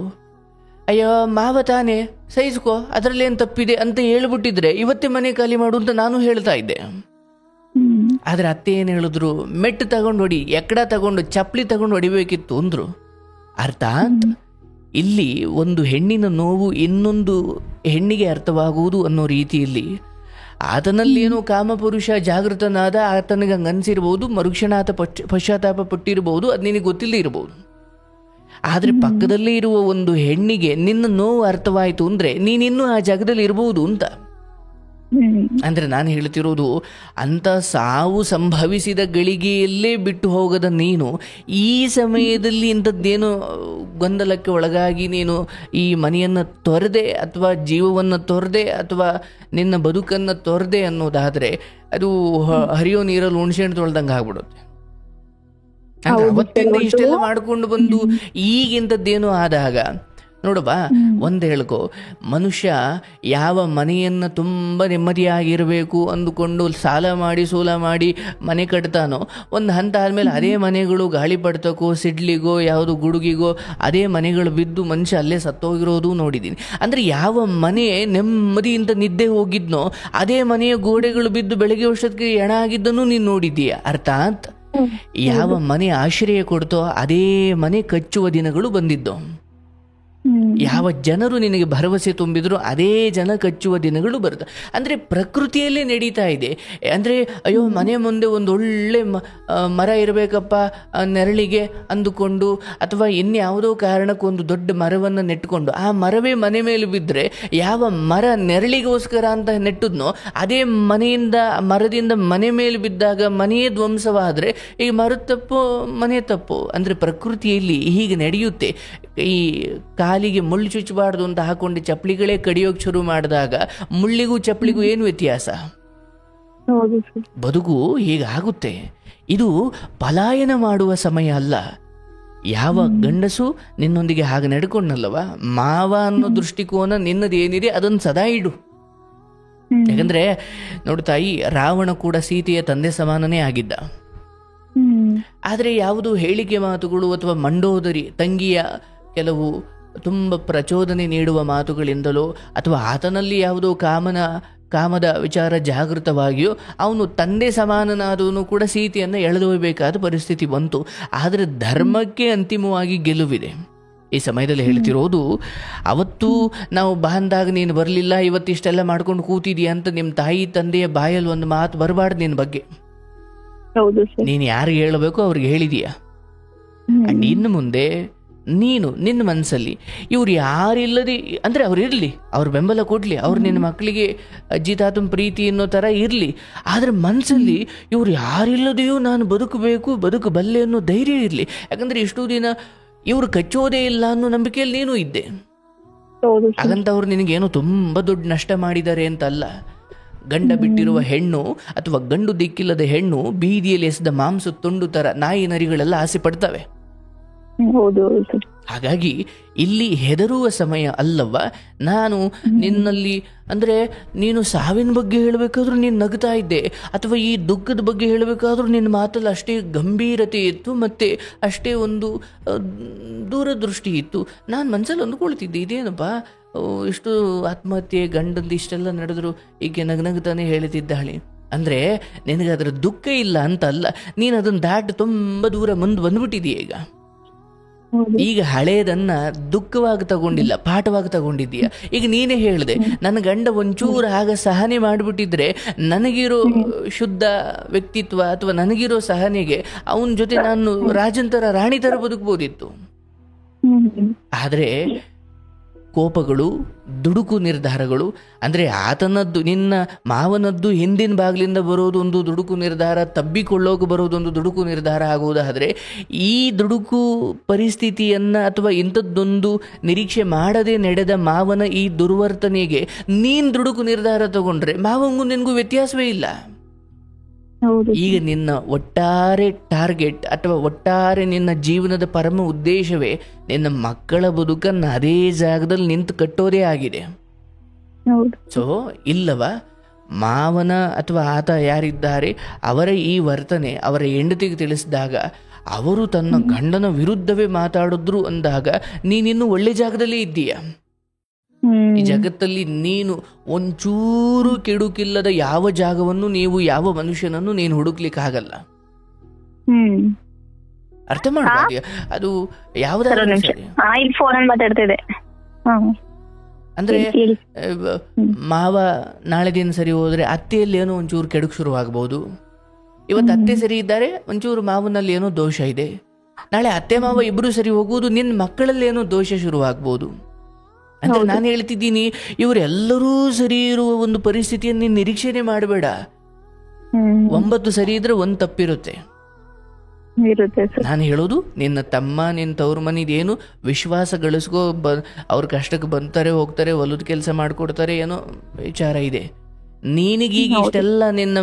ಅಯ್ಯೋ ಮಾವ ತಾನೇ ಸಹಿಸ್ಕೋ ಅದರಲ್ಲೇನು ತಪ್ಪಿದೆ ಅಂತ ಹೇಳ್ಬಿಟ್ಟಿದ್ರೆ ಇವತ್ತೇ ಮನೆ ಖಾಲಿ ಮಾಡು ಅಂತ ನಾನು ಹೇಳ್ತಾ ಇದ್ದೆ. ಆದರೆ ಅತ್ತೆ ಏನು ಹೇಳಿದ್ರು, ಮೆಟ್ಟು ತಗೊಂಡು ಹೊಡಿ, ಎಕ್ಕಡ ತಗೊಂಡು ಚಪ್ಪಲಿ ತಗೊಂಡು ಹೊಡಿಬೇಕಿತ್ತು ಅಂದರು. ಅರ್ಥಾತ್ ಇಲ್ಲಿ ಒಂದು ಹೆಣ್ಣಿನ ನೋವು ಇನ್ನೊಂದು ಹೆಣ್ಣಿಗೆ ಅರ್ಥವಾಗುವುದು ಅನ್ನೋ ರೀತಿಯಲ್ಲಿ ಆತನಲ್ಲೇನೋ ಕಾಮಪುರುಷ ಜಾಗೃತನಾದ, ಆತನಿಗೆ ಹಂಗೆ ಅನಿಸಿರ್ಬೋದು, ಮರುಕ್ಷಣ ಆತ ಪಶ್ಚಾತ್ತಾಪ ಪಟ್ಟಿರ್ಬೋದು, ಅದು ನಿನಗೆ ಗೊತ್ತಿಲ್ಲದೆ ಇರ್ಬೋದು. ಆದರೆ ಪಕ್ಕದಲ್ಲೇ ಇರುವ ಒಂದು ಹೆಣ್ಣಿಗೆ ನಿನ್ನ ನೋವು ಅರ್ಥವಾಯಿತು ಅಂದರೆ ನೀನಿನ್ನೂ ಆ ಜಾಗದಲ್ಲಿ ಇರ್ಬೋದು ಅಂತ. ಅಂದರೆ ನಾನು ಹೇಳ್ತಿರೋದು, ಅಂಥ ಸಾವು ಸಂಭವಿಸಿದ ಗಳಿಗೆಯಲ್ಲೇ ಬಿಟ್ಟು ಹೋಗದ ನೀನು ಈ ಸಮಯದಲ್ಲಿ ಇಂಥದ್ದೇನೋ ಗೊಂದಲಕ್ಕೆ ಒಳಗಾಗಿ ನೀನು ಈ ಮನೆಯನ್ನು ತೊರೆದೆ ಅಥವಾ ಜೀವವನ್ನು ತೊರೆದೆ ಅಥವಾ ನಿನ್ನ ಬದುಕನ್ನು ತೊರೆದೆ ಅನ್ನೋದಾದರೆ ಅದು ಹರಿಯೋ ನೀರಲ್ಲಿ ಹುಣಸೆಹಣ್ಣು ತೊಳ್ದಂಗೆ ಆಗ್ಬಿಡುತ್ತೆ. ಅವತ್ತಿಂದ ಇಷ್ಟೆಲ್ಲ ಮಾಡ್ಕೊಂಡು ಬಂದು ಈಗಿಂಥದ್ದೇನೋ ಆದಾಗ ನೋಡಪ್ಪ, ಒಂದು ಹೇಳ್ಕೊ, ಮನುಷ್ಯ ಯಾವ ಮನೆಯನ್ನು ತುಂಬ ನೆಮ್ಮದಿಯಾಗಿರಬೇಕು ಅಂದುಕೊಂಡು ಸಾಲ ಮಾಡಿ ಸೋಲ ಮಾಡಿ ಮನೆ ಕಟ್ತಾನೋ, ಒಂದು ಹಂತ ಆದಮೇಲೆ ಅದೇ ಮನೆಗಳು ಗಾಳಿಪಡ್ತಕ್ಕೋ ಸಿಡ್ಲಿಗೋ ಯಾವುದು ಗುಡುಗಿಗೋ ಅದೇ ಮನೆಗಳು ಬಿದ್ದು ಮನುಷ್ಯ ಅಲ್ಲೇ ಸತ್ತೋಗಿರೋದು ನೋಡಿದ್ದೀನಿ. ಅಂದರೆ ಯಾವ ಮನೆ ನೆಮ್ಮದಿಯಿಂದ ನಿದ್ದೆ ಹೋಗಿದ್ನೋ ಅದೇ ಮನೆಯ ಗೋಡೆಗಳು ಬಿದ್ದು ಬೆಳಗ್ಗೆ ವರ್ಷಕ್ಕೆ ಹೆಣ ಆಗಿದ್ದನ್ನು ನೀನು ನೋಡಿದ್ದೀಯ. ಅರ್ಥಾತ್ ಯಾವ ಮನೆ ಆಶ್ರಯ ಕೊಡ್ತೋ ಅದೇ ಮನೆ ಕಚ್ಚುವ ದಿನಗಳು ಬಂದಿದ್ದು. ಯಾವ ಜನರು ನಿನಗೆ ಭರವಸೆ ತುಂಬಿದ್ರು ಅದೇ ಜನ ಕಚ್ಚುವ ದಿನಗಳು ಬರುತ್ತೆ. ಅಂದರೆ ಪ್ರಕೃತಿಯಲ್ಲೇ ನಡೀತಾ ಇದೆ. ಅಂದರೆ ಅಯ್ಯೋ ಮನೆ ಮುಂದೆ ಒಂದು ಒಳ್ಳೆ ಮರ ಇರಬೇಕಪ್ಪ ನೆರಳಿಗೆ ಅಂದುಕೊಂಡು ಅಥವಾ ಇನ್ಯಾವುದೋ ಕಾರಣಕ್ಕೊಂದು ದೊಡ್ಡ ಮರವನ್ನು ನೆಟ್ಟುಕೊಂಡು ಆ ಮರವೇ ಮನೆ ಮೇಲೆ ಬಿದ್ದರೆ ಯಾವ ಮರ ನೆರಳಿಗೋಸ್ಕರ ಅಂತ ನೆಟ್ಟದ್ನೋ ಅದೇ ಮರದಿಂದ ಮನೆ ಮೇಲೆ ಬಿದ್ದಾಗ ಮನೆಯೇ ಧ್ವಂಸವಾದರೆ ಈ ಮರದ ತಪ್ಪು ಮನೆ ತಪ್ಪು. ಅಂದರೆ ಪ್ರಕೃತಿಯಲ್ಲಿ ಹೀಗೆ ನಡೆಯುತ್ತೆ. ಈ ಕಾಲಿಗೆ ಮುಳ್ಳು ಚುಚ್ಚಬಾರ್ದು ಅಂತ ಹಾಕೊಂಡು ಚಪ್ಪಲಿಗಳೇ ಕಡಿಯೋಕೆ ಶುರು ಮಾಡಿದಾಗ ಮುಳ್ಳಿಗೂ ಚಪ್ಪಲಿಗೂ ಏನು ವ್ಯತ್ಯಾಸ? ಬದುಕು ಹೀಗಾಗುತ್ತೆ. ಇದು ಪಲಾಯನ ಮಾಡುವ ಸಮಯ ಅಲ್ಲ. ಯಾವ ಗಂಡಸು ನಿನ್ನೊಂದಿಗೆ ಹಾಗೆ ನಡ್ಕೊಂಡಲ್ಲವ, ಮಾವ ಅನ್ನೋ ದೃಷ್ಟಿಕೋನ ನಿನ್ನದೇನಿದೆ ಅದನ್ನು ಸದಾ ಇಡು. ಯಾಕಂದ್ರೆ ನೋಡು ತಾಯಿ, ರಾವಣ ಕೂಡ ಸೀತೆಯ ತಂದೆ ಸಮಾನನೇ ಆಗಿದ್ದ. ಆದರೆ ಯಾವುದು ಹೇಳಿಕೆ ಮಾತುಗಳು ಅಥವಾ ಮಂಡೋದರಿ ತಂಗಿಯ ಕೆಲವು ತುಂಬ ಪ್ರಚೋದನೆ ನೀಡುವ ಮಾತುಗಳಿಂದಲೋ ಅಥವಾ ಆತನಲ್ಲಿ ಯಾವುದೋ ಕಾಮದ ವಿಚಾರ ಜಾಗೃತವಾಗಿಯೋ ಅವನು ತಂದೆ ಸಮಾನನಾದವನು ಕೂಡ ಸೀತೆಯನ್ನು ಎಳೆದೊಯ್ಯಬೇಕಾದ ಪರಿಸ್ಥಿತಿ ಬಂತು. ಆದರೆ ಧರ್ಮಕ್ಕೆ ಅಂತಿಮವಾಗಿ ಗೆಲುವಿದೆ. ಈ ಸಮಯದಲ್ಲಿ ಹೇಳ್ತಿರೋದು, ಅವತ್ತು ನಾವು ಬಾಂದಾಗ ನೀನು ಬರಲಿಲ್ಲ, ಇವತ್ತಿಷ್ಟೆಲ್ಲ ಮಾಡ್ಕೊಂಡು ಕೂತಿದೀಯ ಅಂತ ನಿಮ್ಮ ತಾಯಿ ತಂದೆಯ ಬಾಯಲ್ಲಿ ಒಂದು ಮಾತು ಬರಬಾರ್ದು ನಿನ್ನ ಬಗ್ಗೆ. ನೀನು ಯಾರಿಗೆ ಹೇಳಬೇಕು ಅವ್ರಿಗೆ ಹೇಳಿದೀಯ. ಅಂಡ್ ಇನ್ನು ಮುಂದೆ ನೀನು ನಿನ್ನ ಮನಸ್ಸಲ್ಲಿ ಇವ್ರು ಯಾರಿಲ್ಲದೆ, ಅಂದರೆ ಅವ್ರು ಇರಲಿ, ಅವ್ರ ಬೆಂಬಲ ಕೊಡಲಿ, ಅವ್ರು ನಿನ್ನ ಮಕ್ಕಳಿಗೆ ಅಜ್ಜಿ ತಾತನ ಪ್ರೀತಿ ಅನ್ನೋ ಥರ ಇರಲಿ, ಆದರೆ ಮನಸ್ಸಲ್ಲಿ ಇವ್ರು ಯಾರಿಲ್ಲದೆಯೂ ನಾನು ಬದುಕಬೇಕು, ಬದುಕಬಲ್ಲೆ ಅನ್ನೋ ಧೈರ್ಯ ಇರಲಿ. ಯಾಕಂದರೆ ಇಷ್ಟು ದಿನ ಇವ್ರು ಕಚ್ಚೋದೇ ಇಲ್ಲ ಅನ್ನೋ ನಂಬಿಕೆಯಲ್ಲಿ ನೀನು ಇದ್ದೆ. ಹಾಗಂತ ಅವ್ರು ನಿನಗೇನೋ ತುಂಬ ದೊಡ್ಡ ನಷ್ಟ ಮಾಡಿದ್ದಾರೆ ಅಂತಲ್ಲ. ಗಂಡ ಬಿಟ್ಟಿರುವ ಹೆಣ್ಣು ಅಥವಾ ಗಂಡು ದಿಕ್ಕಿಲ್ಲದ ಹೆಣ್ಣು ಬೀದಿಯಲ್ಲಿ ಎಸೆದ ಮಾಂಸ ತುಂಡು ಥರ ನಾಯಿ ನರಿಗಳೆಲ್ಲ ಆಸೆ ಪಡ್ತವೆ. ಹಾಗಾಗಿ ಇಲ್ಲಿ ಹೆದರುವ ಸಮಯ ಅಲ್ಲವ. ನಾನು ನಿನ್ನಲ್ಲಿ, ಅಂದರೆ ನೀನು ಸಾವಿನ ಬಗ್ಗೆ ಹೇಳಬೇಕಾದ್ರೂ ನೀನು ನಗ್ತಾ ಇದ್ದೆ, ಅಥವಾ ಈ ದುಃಖದ ಬಗ್ಗೆ ಹೇಳಬೇಕಾದ್ರೂ ನಿನ್ನ ಮಾತಲ್ಲಿ ಅಷ್ಟೇ ಗಂಭೀರತೆ ಇತ್ತು, ಮತ್ತು ಅಷ್ಟೇ ಒಂದು ದೂರದೃಷ್ಟಿ ಇತ್ತು. ನಾನು ಮನಸ್ಸಲ್ಲಿ ಅಂದ್ಕೊಳ್ತಿದ್ದೆ, ಇದೇನಪ್ಪ ಇಷ್ಟು ಆತ್ಮಹತ್ಯೆ ಗಂಡಂದು ಇಷ್ಟೆಲ್ಲ ನಡೆದ್ರು ಈಗ ನಗ್ನಗ್ತಾನೆ ಹೇಳ್ತಿದ್ದಾಳೆ. ಅಂದರೆ ನಿನಗೆ ಅದರ ದುಃಖ ಇಲ್ಲ ಅಂತ ಅಲ್ಲ, ನೀನು ಅದನ್ನು ದಾಟಿ ತುಂಬ ದೂರ ಮುಂದೆ ಬಂದ್ಬಿಟ್ಟಿದೀಯ. ಈಗ ಹಳೇದನ್ನ ದುಃಖವಾಗಿ ತಗೊಂಡಿಲ್ಲ, ಪಾಠವಾಗಿ ತಗೊಂಡಿದ್ದೀಯ. ಈಗ ನೀನೇ ಹೇಳಿದೆ, ನನ್ನ ಗಂಡ ಒಂಚೂರು ಆಗ ಸಹನೆ ಮಾಡಿಬಿಟ್ಟಿದ್ರೆ ನನಗಿರೋ ಶುದ್ಧ ವ್ಯಕ್ತಿತ್ವ ಅಥವಾ ನನಗಿರೋ ಸಹನೆಗೆ ಅವನ ಜೊತೆ ನಾನು ರಾಜಂತರ ರಾಣಿ ಥರ ಬದುಕಬಹುದಿತ್ತು. ಆದರೆ ಕೋಪಗಳು, ದುಡುಕು ನಿರ್ಧಾರಗಳು, ಅಂದರೆ ಆತನದ್ದು, ನಿನ್ನ ಮಾವನದ್ದು ಹಿಂದಿನ ಬಾಗಿಲಿಂದ ಬರೋದೊಂದು ದುಡುಕು ನಿರ್ಧಾರ, ತಬ್ಬಿಕೊಳ್ಳೋಕೆ ಬರೋದೊಂದು ದುಡುಕು ನಿರ್ಧಾರ ಆಗುವುದಾದರೆ, ಈ ದುಡುಕು ಪರಿಸ್ಥಿತಿಯನ್ನು ಅಥವಾ ಇಂಥದ್ದೊಂದು ನಿರೀಕ್ಷೆ ಮಾಡದೆ ನಡೆದ ಮಾವನ ಈ ದುರ್ವರ್ತನೆಗೆ ನೀನು ದುಡುಕು ನಿರ್ಧಾರ ತಗೊಂಡ್ರೆ ಮಾವಂಗೂ ನಿನಗೂ ವ್ಯತ್ಯಾಸವೇ ಇಲ್ಲ. ಈಗ ನಿನ್ನ ಒಟ್ಟಾರೆ ಟಾರ್ಗೆಟ್ ಅಥವಾ ಒಟ್ಟಾರೆ ನಿನ್ನ ಜೀವನದ ಪರಮ ಉದ್ದೇಶವೇ ನಿನ್ನ ಮಕ್ಕಳ ಬದುಕನ್ನು ಅದೇ ಜಾಗದಲ್ಲಿ ನಿಂತು ಕಟ್ಟೋದೇ ಆಗಿದೆ. ಸೊ ಇಲ್ಲವ, ಮಾವನ ಅಥವಾ ಆತ ಯಾರಿದ್ದಾರೆ ಅವರ ಈ ವರ್ತನೆ ಅವರ ಹೆಂಡತಿಗೆ ತಿಳಿಸಿದಾಗ ಅವರು ತನ್ನ ಗಂಡನ ವಿರುದ್ಧವೇ ಮಾತಾಡಿದ್ರು ಅಂದಾಗ ನೀನಿನ್ನು ಒಳ್ಳೆ ಜಾಗದಲ್ಲೇ ಇದ್ದೀಯ. ಈ ಜಗತ್ತಲ್ಲಿ ನೀನು ಒಂಚೂರು ಕೆಡುಕಿಲ್ಲದ ಯಾವ ಜಾಗವನ್ನು ನೀವು ಯಾವ ಮನುಷ್ಯನನ್ನು ನೀನು ಹುಡುಕ್ಲಿಕ್ಕೆ ಆಗಲ್ಲ. ಅರ್ಥ ಮಾಡ್ಬೋದು ಅದು ಯಾವ್ದಾದ್ರು. ಅಂದ್ರೆ ಮಾವ ನಾಳೆ ದಿನ ಸರಿ ಹೋದ್ರೆ ಅತ್ತೆಯಲ್ಲಿ ಏನೋ ಒಂಚೂರು ಕೆಡುಕು ಶುರುವಾಗಬಹುದು. ಇವತ್ತು ಅತ್ತೆ ಸರಿ ಇದ್ದಾರೆ, ಒಂಚೂರು ಮಾವನಲ್ಲಿ ಏನೋ ದೋಷ ಇದೆ. ನಾಳೆ ಅತ್ತೆ ಮಾವ ಇಬ್ರು ಸರಿ ಹೋಗುವುದು, ನಿನ್ನ ಮಕ್ಕಳಲ್ಲಿ ಏನೋ ದೋಷ ಶುರುವಾಗ್ಬೋದು. ಅಂದ್ರೆ ನಾನು ಹೇಳ್ತಿದ್ದೀನಿ, ಇವರೆಲ್ಲರೂ ಸರಿ ಇರುವ ಒಂದು ಪರಿಸ್ಥಿತಿಯನ್ನು ನೀನು ನಿರೀಕ್ಷೆನೆ ಮಾಡಬೇಡ. 9 ಸರಿ ಇದ್ರೆ 1 ತಪ್ಪಿರುತ್ತೆ. ನಾನು ಹೇಳೋದು, ನಿನ್ನ ತಮ್ಮ ನಿನ್ನ ತವ್ರ ಮನಿದೇನು ವಿಶ್ವಾಸ ಗಳಿಸ್ಕೋ. ಅವ್ರ ಕಷ್ಟಕ್ಕೆ ಬಂತಾರೆ ಹೋಗ್ತಾರೆ, ಹೊಲದ ಕೆಲಸ ಮಾಡಿಕೊಡ್ತಾರೆ, ಏನೋ ವಿಚಾರ ಇದೆ. ನಿನಗೀಗ ಇಷ್ಟೆಲ್ಲ ನಿನ್ನ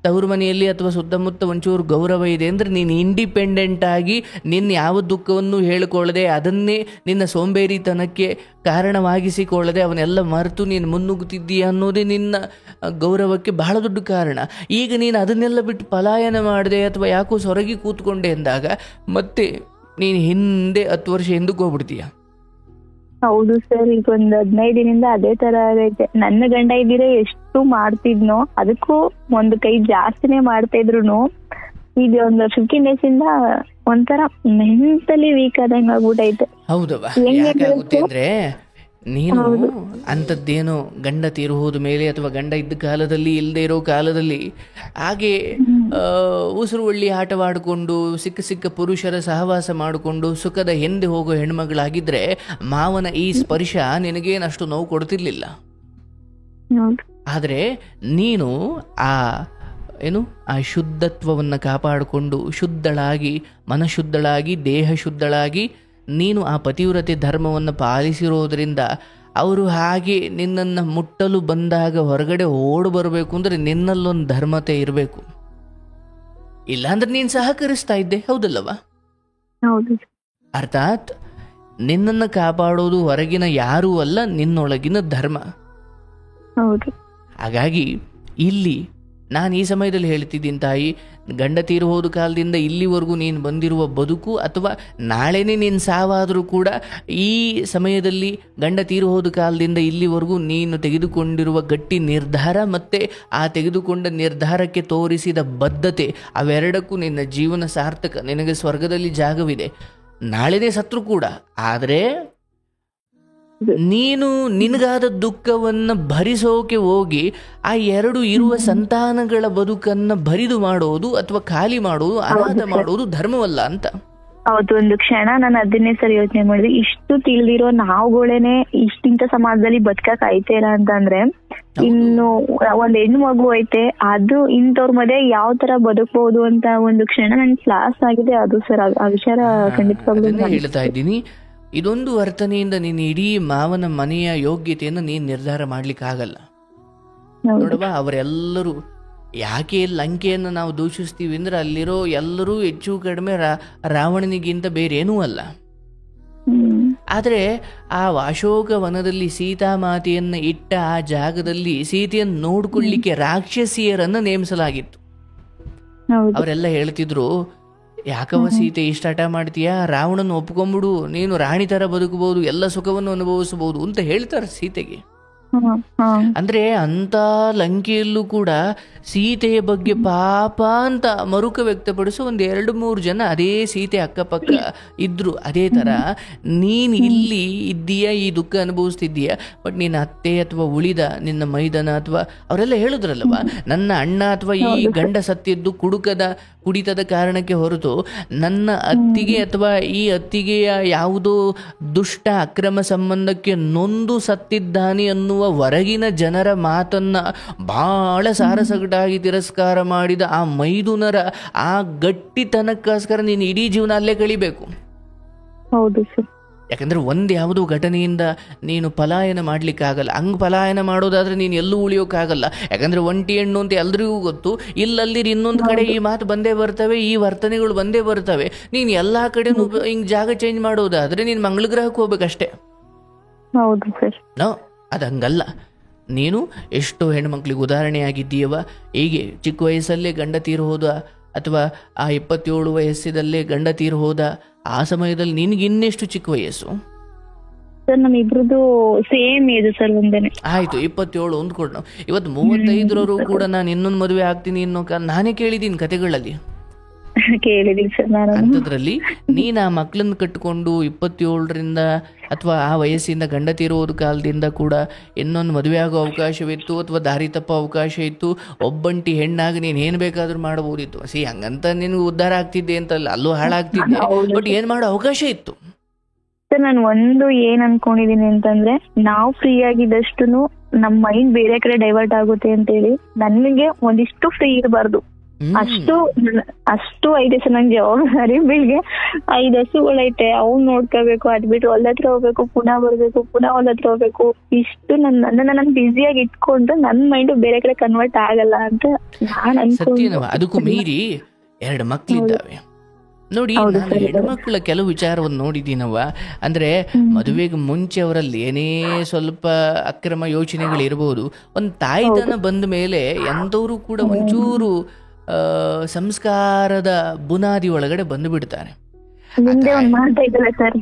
ತವ್ರ ಮನೆಯಲ್ಲಿ ಅಥವಾ ಸುತ್ತಮುತ್ತ ಒಂಚೂರು ಗೌರವ ಇದೆ ಅಂದರೆ ನೀನು ಇಂಡಿಪೆಂಡೆಂಟ್ ಆಗಿ ನಿನ್ನ ಯಾವ ದುಃಖವನ್ನು ಹೇಳಿಕೊಳ್ಳದೆ, ಅದನ್ನೇ ನಿನ್ನ ಸೋಂಬೇರಿತನಕ್ಕೆ ಕಾರಣವಾಗಿಸಿಕೊಳ್ಳದೆ ಅವನ್ನೆಲ್ಲ ಮರೆತು ನೀನು ಮುನ್ನುಗ್ಗುತ್ತಿದ್ದೀಯ ಅನ್ನೋದೇ ನಿನ್ನ ಗೌರವಕ್ಕೆ ಬಹಳ ದೊಡ್ಡ ಕಾರಣ. ಈಗ ನೀನು ಅದನ್ನೆಲ್ಲ ಬಿಟ್ಟು ಪಲಾಯನ ಮಾಡಿದೆ ಅಥವಾ ಯಾಕೋ ಸೊರಗಿ ಕೂತ್ಕೊಂಡೆ ಅಂದಾಗ ಮತ್ತೆ ನೀನು ಹಿಂದೆ 10 ವರ್ಷ ಹಿಂದಕ್ಕೆ ಹೋಗ್ಬಿಡ್ತೀಯ. ಹೌದು ಸರ್, ಈಗ ಒಂದ್ 15 ದಿನದಿಂದ ಅದೇ ತರ ಆಗೈತೆ. ನನ್ನ ಗಂಡ ಇದ್ದೀರಾ ಎಷ್ಟು ಮಾಡ್ತಿದ್ನೋ ಅದಕ್ಕೂ ಒಂದು ಕೈ ಜಾಸ್ತಿನೇ ಮಾಡ್ತಾ ಇದ್ರು. ಈಗ ಒಂದು 15 ಡೇಸ್ ಇಂದ ಒಂಥರ ಮೆಂಟಲಿ ವೀಕ್ ಆದಂಗ ಆಗ್ಬಿಟ್ಟೈತೆ. ಹೌದವಾ? ಯಾಕಾಗುತ್ತೆ ಅಂದ್ರೆ ನೀನು ಅಂಥದ್ದೇನೋ ಗಂಡ ತೀರು ಹೋದ ಮೇಲೆ ಅಥವಾ ಗಂಡ ಇದ್ದ ಕಾಲದಲ್ಲಿ ಇಲ್ಲದೆ ಇರೋ ಕಾಲದಲ್ಲಿ ಹಾಗೆ ಉಸಿರು ಒಳ್ಳಿ ಆಟವಾಡಿಕೊಂಡು ಸಿಕ್ಕ ಪುರುಷರ ಸಹವಾಸ ಮಾಡಿಕೊಂಡು ಸುಖದ ಹಿಂದೆ ಹೋಗೋ ಹೆಣ್ಮಗಳಾಗಿದ್ರೆ ಮಾವನ ಈ ಸ್ಪರ್ಶ ನಿನಗೇನಷ್ಟು ನೋವು ಕೊಡ್ತಿರ್ಲಿಲ್ಲ. ಆದರೆ ನೀನು ಆ ಶುದ್ಧತ್ವವನ್ನು ಕಾಪಾಡಿಕೊಂಡು ಶುದ್ಧಳಾಗಿ, ಮನಶುದ್ಧಳಾಗಿ, ದೇಹ ಶುದ್ಧಳಾಗಿ ನೀನು ಆ ಪತಿವ್ರತೆ ಧರ್ಮವನ್ನು ಪಾಲಿಸಿರೋದ್ರಿಂದ ಅವರು ಹಾಗೆ ನಿನ್ನನ್ನು ಮುಟ್ಟಲು ಬಂದಾಗ ಹೊರಗಡೆ ಓಡಿ ಬರಬೇಕು ಅಂದರೆ ನಿನ್ನಲ್ಲೊಂದು ಧರ್ಮತೆ ಇರಬೇಕು. ಇಲ್ಲಾಂದ್ರೆ ನೀನು ಸಹಕರಿಸ್ತಾ ಇದ್ದೆ, ಹೌದಲ್ಲವಾ? ಅರ್ಥಾತ್ ನಿನ್ನನ್ನು ಕಾಪಾಡೋದು ಹೊರಗಿನ ಯಾರೂ ಅಲ್ಲ, ನಿನ್ನೊಳಗಿನ ಧರ್ಮ. ಹಾಗಾಗಿ ಇಲ್ಲಿ ನಾನು ಈ ಸಮಯದಲ್ಲಿ ಹೇಳ್ತಿದ್ದೀನಿ ತಾಯಿ, ಗಂಡ ತೀರು ಹೋದ ಕಾಲದಿಂದ ಇಲ್ಲಿವರೆಗೂ ನೀನು ಬಂದಿರುವ ಬದುಕು ಅಥವಾ ನಾಳೆನೇ ನೀನು ಸಾವಾದರೂ ಕೂಡ ಈ ಸಮಯದಲ್ಲಿ ಗಂಡ ತೀರು ಹೋದ ಕಾಲದಿಂದ ಇಲ್ಲಿವರೆಗೂ ನೀನು ತೆಗೆದುಕೊಂಡಿರುವ ಗಟ್ಟಿ ನಿರ್ಧಾರ ಮತ್ತು ಆ ತೆಗೆದುಕೊಂಡ ನಿರ್ಧಾರಕ್ಕೆ ತೋರಿಸಿದ ಬದ್ಧತೆ, ಅವೆರಡಕ್ಕೂ ನಿನ್ನ ಜೀವನ ಸಾರ್ಥಕ. ನಿನಗೆ ಸ್ವರ್ಗದಲ್ಲಿ ಜಾಗವಿದೆ. ನಾಳೆನೇ ಸತ್ರು ಕೂಡ. ಆದರೆ ನೀನು ನಿನಗಾದ ದುಃಖವನ್ನು ಭರಿಸೋಕೆ ಹೋಗಿ ಆ 2 ಇರುವ ಸಂತಾನಗಳ ಬದುಕನ್ನು ಬರಿದು ಮಾಡೋದು ಅಥವಾ ಖಾಲಿ ಮಾಡೋದು, ಅನಾಥ ಮಾಡೋದು ಧರ್ಮವಲ್ಲ ಅಂತ. ಹೌದು, ಒಂದು ಕ್ಷಣ ನಾನು ಅದನ್ನೇ ಸರಿ ಯೋಚನೆ ಮಾಡಿದೆ. ಇಷ್ಟು ತಿಳಿದಿರೋ ನಾವುಗಳೇನೆ ಇಷ್ಟಿಂತ ಸಮಾಜದಲ್ಲಿ ಬದುಕಕ್ ಐತೆ ಇಲ್ಲ ಅಂತಂದ್ರೆ ಇನ್ನು ಒಂದ್ ಹೆಣ್ಣು ಮಗು ಐತೆ, ಅದು ಇಂಥವ್ರ ಮಧ್ಯೆ ಯಾವ ತರ ಬದುಕಬಹುದು ಅಂತ ಒಂದು ಕ್ಷಣ ನನ್ ಕ್ಲಾಸ್ ಆಗಿದೆ. ಅದು ಸರ್ ಆ ವಿಚಾರ ಖಂಡಿತವಾಗ್ಲೂ ಹೇಳ್ತಾ ಇದ್ದೀನಿ. ಇದೊಂದು ವರ್ತನೆಯಿಂದ ನೀನು ಇಡೀ ಮಾವನ ಮನೆಯ ಯೋಗ್ಯತೆಯನ್ನು ನೀನು ನಿರ್ಧಾರ ಮಾಡ್ಲಿಕ್ಕಾಗಲ್ಲ. ನೋಡವಾ, ಅವರೆಲ್ಲರೂ ಯಾಕೆ ಲಂಕೆಯನ್ನು ನಾವು ದೂಷಿಸ್ತೀವಿ ಅಂದ್ರೆ ಅಲ್ಲಿರೋ ಎಲ್ಲರೂ ಹೆಚ್ಚು ಕಡಿಮೆ ರಾವಣನಿಗಿಂತ ಬೇರೇನೂ ಅಲ್ಲ. ಆದರೆ ಆ ಅಶೋಕ ವನದಲ್ಲಿ ಸೀತಾಮಾತೆಯನ್ನು ಇಟ್ಟ ಆ ಜಾಗದಲ್ಲಿ ಸೀತೆಯನ್ನು ನೋಡ್ಕೊಳ್ಳಿಕ್ಕೆ ರಾಕ್ಷಸಿಯರನ್ನು ನೇಮಿಸಲಾಗಿತ್ತು. ಅವರೆಲ್ಲ ಹೇಳ್ತಿದ್ರು, ಯಾಕವ ಸೀತೆ ಇಷ್ಟ ಹಠ ಮಾಡ್ತೀಯಾ, ರಾವಣನ ಒಪ್ಕೊಂಬಿಡು, ನೀನು ರಾಣಿ ತರ ಬದುಕಬಹುದು, ಎಲ್ಲ ಸುಖವನ್ನು ಅನುಭವಿಸಬಹುದು ಅಂತ ಹೇಳ್ತಾರೆ ಸೀತೆಗೆ. ಅಂದ್ರೆ ಅಂತ ಲಂಕೆಯಲ್ಲೂ ಕೂಡ ಸೀತೆಯ ಬಗ್ಗೆ ಪಾಪ ಅಂತ ಮರುಕ ವ್ಯಕ್ತಪಡಿಸೋ 1-2-3 ಜನ ಅದೇ ಸೀತೆ ಅಕ್ಕಪಕ್ಕ ಇದ್ರು. ಅದೇ ತರ ನೀನು ಇಲ್ಲಿ ಇದ್ದೀಯಾ, ಈ ದುಃಖ ಅನುಭವಿಸ್ತಿದ್ದೀಯಾ, ಬಟ್ ನಿನ್ನ ಅತ್ತೆ ಅಥವಾ ಉಳಿದ ನಿನ್ನ ಮೈದನ ಅಥವಾ ಅವರೆಲ್ಲ ಹೇಳಿದ್ರಲ್ವ, ನನ್ನ ಅಣ್ಣ ಅಥವಾ ಈ ಗಂಡ ಸತ್ತಿದ್ದು ಕುಡಿತದ ಕಾರಣಕ್ಕೆ ಹೊರತು ನನ್ನ ಅತ್ತಿಗೆ ಅಥವಾ ಈ ಅತ್ತಿಗೆಯ ಯಾವುದೋ ದುಷ್ಟ ಅಕ್ರಮ ಸಂಬಂಧಕ್ಕೆ ನೊಂದು ಸತ್ತಿದ್ದಾನೆ ಅನ್ನುವ ಹೊರಗಿನ ಜನರ ಮಾತನ್ನ ಬಹಳ ಸಾರಸಗಟಾಗಿ ತಿರಸ್ಕಾರ ಮಾಡಿದ ಆ ಮೈದುನರ ಆ ಗಟ್ಟಿತನಕ್ಕೋಸ್ಕರ ನೀನು ಇಡೀ ಜೀವನ ಅಲ್ಲೇ ಕಳಿಬೇಕು. ಹೌದು ಸರ್. ಯಾಕಂದ್ರೆ ಯಾವುದೋ ಘಟನೆಯಿಂದ ನೀನು ಪಲಾಯನ ಮಾಡ್ಲಿಕ್ಕಾಗಲ್ಲ. ಹಂಗೆ ಪಲಾಯನ ಮಾಡೋದಾದ್ರೆ ನೀನು ಎಲ್ಲೂ ಉಳಿಯೋಕ್ಕಾಗಲ್ಲ. ಯಾಕಂದ್ರೆ ಒಂಟಿ ಹೆಣ್ಣು ಅಂತ ಎಲ್ರಿಗೂ ಗೊತ್ತು. ಇಲ್ಲಲ್ಲಿ ಇನ್ನೊಂದು ಕಡೆ ಈ ಮಾತು ಬಂದೇ ಬರ್ತವೆ, ಈ ವರ್ತನೆಗಳು ಬಂದೇ ಬರ್ತವೆ. ನೀನು ಎಲ್ಲಾ ಕಡೆನೂ ಹಿಂಗ್ ಜಾಗ ಚೇಂಜ್ ಮಾಡೋದಾದ್ರೆ ನೀನು ಮಂಗಳಗ್ರಹಕ್ಕೆ ಹೋಗ್ಬೇಕಷ್ಟೇ. ಹೌದು ಸರ್. ಅದು ಹಂಗಲ್ಲ. ನೀನು ಎಷ್ಟೋ ಹೆಣ್ಮಕ್ಳಿಗೆ ಉದಾಹರಣೆಯಾಗಿದ್ದೀಯವ. ಹೀಗೆ ಚಿಕ್ಕ ವಯಸ್ಸಲ್ಲೇ ಗಂಡ ತೀರು ಹೋದ ಅಥವಾ ಆ 27 ವಯಸ್ಸಿದಲ್ಲೇ ಗಂಡ ತೀರು ಹೋದ, ಆ ಸಮಯದಲ್ಲಿ ನಿನ್ಗೆ ಇನ್ನೆಷ್ಟು ಚಿಕ್ಕ ವಯಸ್ಸು? ಸರ್ ನಮ್ಮಿಬ್ರದ್ದು ಸೇಮ್ ಏಜ್ ಸರ್, ಒಂದೇನೆ. ಆಯ್ತು, 27 ಅಂದ್ಕೊಂಡು ಇವತ್ತು 35ರವರು ಕೂಡ ನಾನು ಇನ್ನೊಂದು ಮದುವೆ ಆಗ್ತೀನಿ ಅನ್ನೋ ನಾನೇ ಕೇಳಿದ್ದೀನಿ ಕತೆಗಳಲ್ಲಿ. ಕೇಳಿದೀನಿ ಸರ್ ನಾನು. ಅಂಥದ್ರಲ್ಲಿ ನೀನು ಆ ಮಕ್ಕಳನ್ನ ಕಟ್ಟಿಕೊಂಡು 27ರಿಂದ ಅಥವಾ ಆ ವಯಸ್ಸಿಂದ ಗಂಡ ತೀರೋದ ಕಾಲದಿಂದ ಕೂಡ ಇನ್ನೊಂದು ಮದುವೆ ಆಗೋ ಅವಕಾಶವಿತ್ತು ಅಥವಾ ದಾರಿ ತಪ್ಪೋ ಅವಕಾಶ ಇತ್ತು. ಒಬ್ಬಂಟಿ ಹೆಣ್ಣಾಗಿ ನೀನು ಏನು ಬೇಕಾದ್ರೂ ಮಾಡಬಹುದಿತ್ತು. ಹಂಗಂತ ನಿನ್ಗೆ ಉದ್ಧಾರ ಆಗ್ತಿದ್ದೆ ಅಂತಲ್ಲ, ಅಲ್ಲೂ ಹಾಳಾಗ್ತಿದ್ದೆ, ಬಟ್ ಏನು ಮಾಡೋ ಅವಕಾಶ ಇತ್ತು. ಸರ್ ನಾನು ಒಂದು ಏನ್ ಅನ್ಕೊಂಡಿದೀನಿ ಅಂತಂದ್ರೆ, ನಾವು ಫ್ರೀ ಆಗಿದ್ದಷ್ಟು ನಮ್ ಮೈಂಡ್ ಬೇರೆ ಕಡೆ ಡೈವರ್ಟ್ ಆಗುತ್ತೆ ಅಂತ ಹೇಳಿ ನನಗೆ ಒಂದಿಷ್ಟು ಫ್ರೀ ಇರಬಾರ್ದು. ಅಷ್ಟು ಐತೆ ಸರ್ ನಂಗೆ ಜವಾಬ್ದಾರಿ. ಬೆಳಿಗ್ಗೆ 5 ಹಸುಗಳೈತೆ, ಅವ್ನ್ ನೋಡ್ಕೋಬೇಕು, ಅದ್ ಬಿಟ್ಟು ಹೊಲ ಹತ್ರ ಹೋಗ್ಬೇಕು, ಪುನಃ ಬರ್ಬೇಕು, ಪುನಃ ಹೊಲ ಹತ್ರ ಹೋಗ್ಬೇಕು. ಇಷ್ಟು ನನ್ನನ್ನ ಬಿಸಿಯಾಗಿ ಇಟ್ಕೊಂಡು ನನ್ ಮೈಂಡ್ ಬೇರೆ ಕಡೆ ಕನ್ವರ್ಟ್ ಆಗಲ್ಲ ಅಂತ ನಾನ್ ಅನ್ಕೊಂಡು. ಅದಕ್ಕೂ ಮೀರಿ 2 ಮಕ್ಳಿದ್ದಾವೆ ನೋಡಿ. ನಾನು ಹೆಣ್ಮಕ್ಳ ಕೆಲವು ವಿಚಾರವನ್ನು ನೋಡಿದ್ದೀನವ. ಅಂದ್ರೆ ಮದುವೆಗೆ ಮುಂಚೆ ಅವರಲ್ಲಿ ಏನೇ ಸ್ವಲ್ಪ ಅಕ್ರಮ ಯೋಚನೆಗಳಿರ್ಬೋದು, ಒಂದು ತಾಯ್ತನ ಬಂದ ಮೇಲೆ ಎಂಥವರು ಕೂಡ ಒಂಚೂರು ಸಂಸ್ಕಾರದ ಬುನಾದಿ ಒಳಗಡೆ ಬಂದು ಬಿಡ್ತಾರೆ. ಮುಂದೆ ಒಂದ್ ಮಾತಾಯ್ತಲ್ಲ ಸರ್,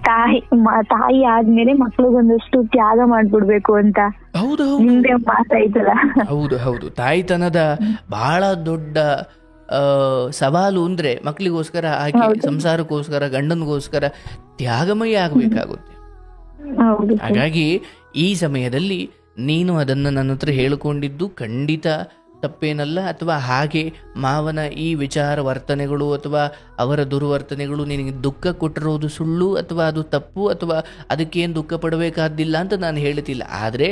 ತಾಯಿ ಆದ್ಮೇಲೆ ಮಕ್ಳಿಗೊಂದಷ್ಟು ತ್ಯಾಗ ಮಾಡ್ಬಿಡ್ಬೇಕು ಅಂತ. ಹೌದು ಮುಂದೆ ಮಾತಾಯ್ತಲ್ಲ. ಹೌದು ಹೌದು, ತಾಯ್ತನದ ಬಹಳ ದೊಡ್ಡ ಸವಾಲು ಅಂದ್ರೆ ಮಕ್ಕಳಿಗೋಸ್ಕರ ಆಕೆ ಸಂಸಾರಕ್ಕೋಸ್ಕರ ಗಂಡನಿಗೋಸ್ಕರ ತ್ಯಾಗಮಯ ಆಗಬೇಕಾಗುತ್ತೆ. ಹಾಗಾಗಿ ಈ ಸಮಯದಲ್ಲಿ ನೀನು ಅದನ್ನು ನನ್ನ ಹತ್ರ ಹೇಳಿಕೊಂಡಿದ್ದು ಖಂಡಿತ ತಪ್ಪೇನಲ್ಲ. ಅಥವಾ ಹಾಗೆ ಮಾವನ ಈ ವಿಚಾರ ವರ್ತನೆಗಳು ಅಥವಾ ಅವರ ದುರ್ವರ್ತನೆಗಳು ನಿನಗೆ ದುಃಖ ಕೊಟ್ಟಿರೋದು ಸುಳ್ಳು ಅಥವಾ ಅದು ತಪ್ಪು ಅಥವಾ ಅದಕ್ಕೇನು ದುಃಖ ಪಡಬೇಕಾದಿಲ್ಲ ಅಂತ ನಾನು ಹೇಳ್ತಿಲ್ಲ. ಆದರೆ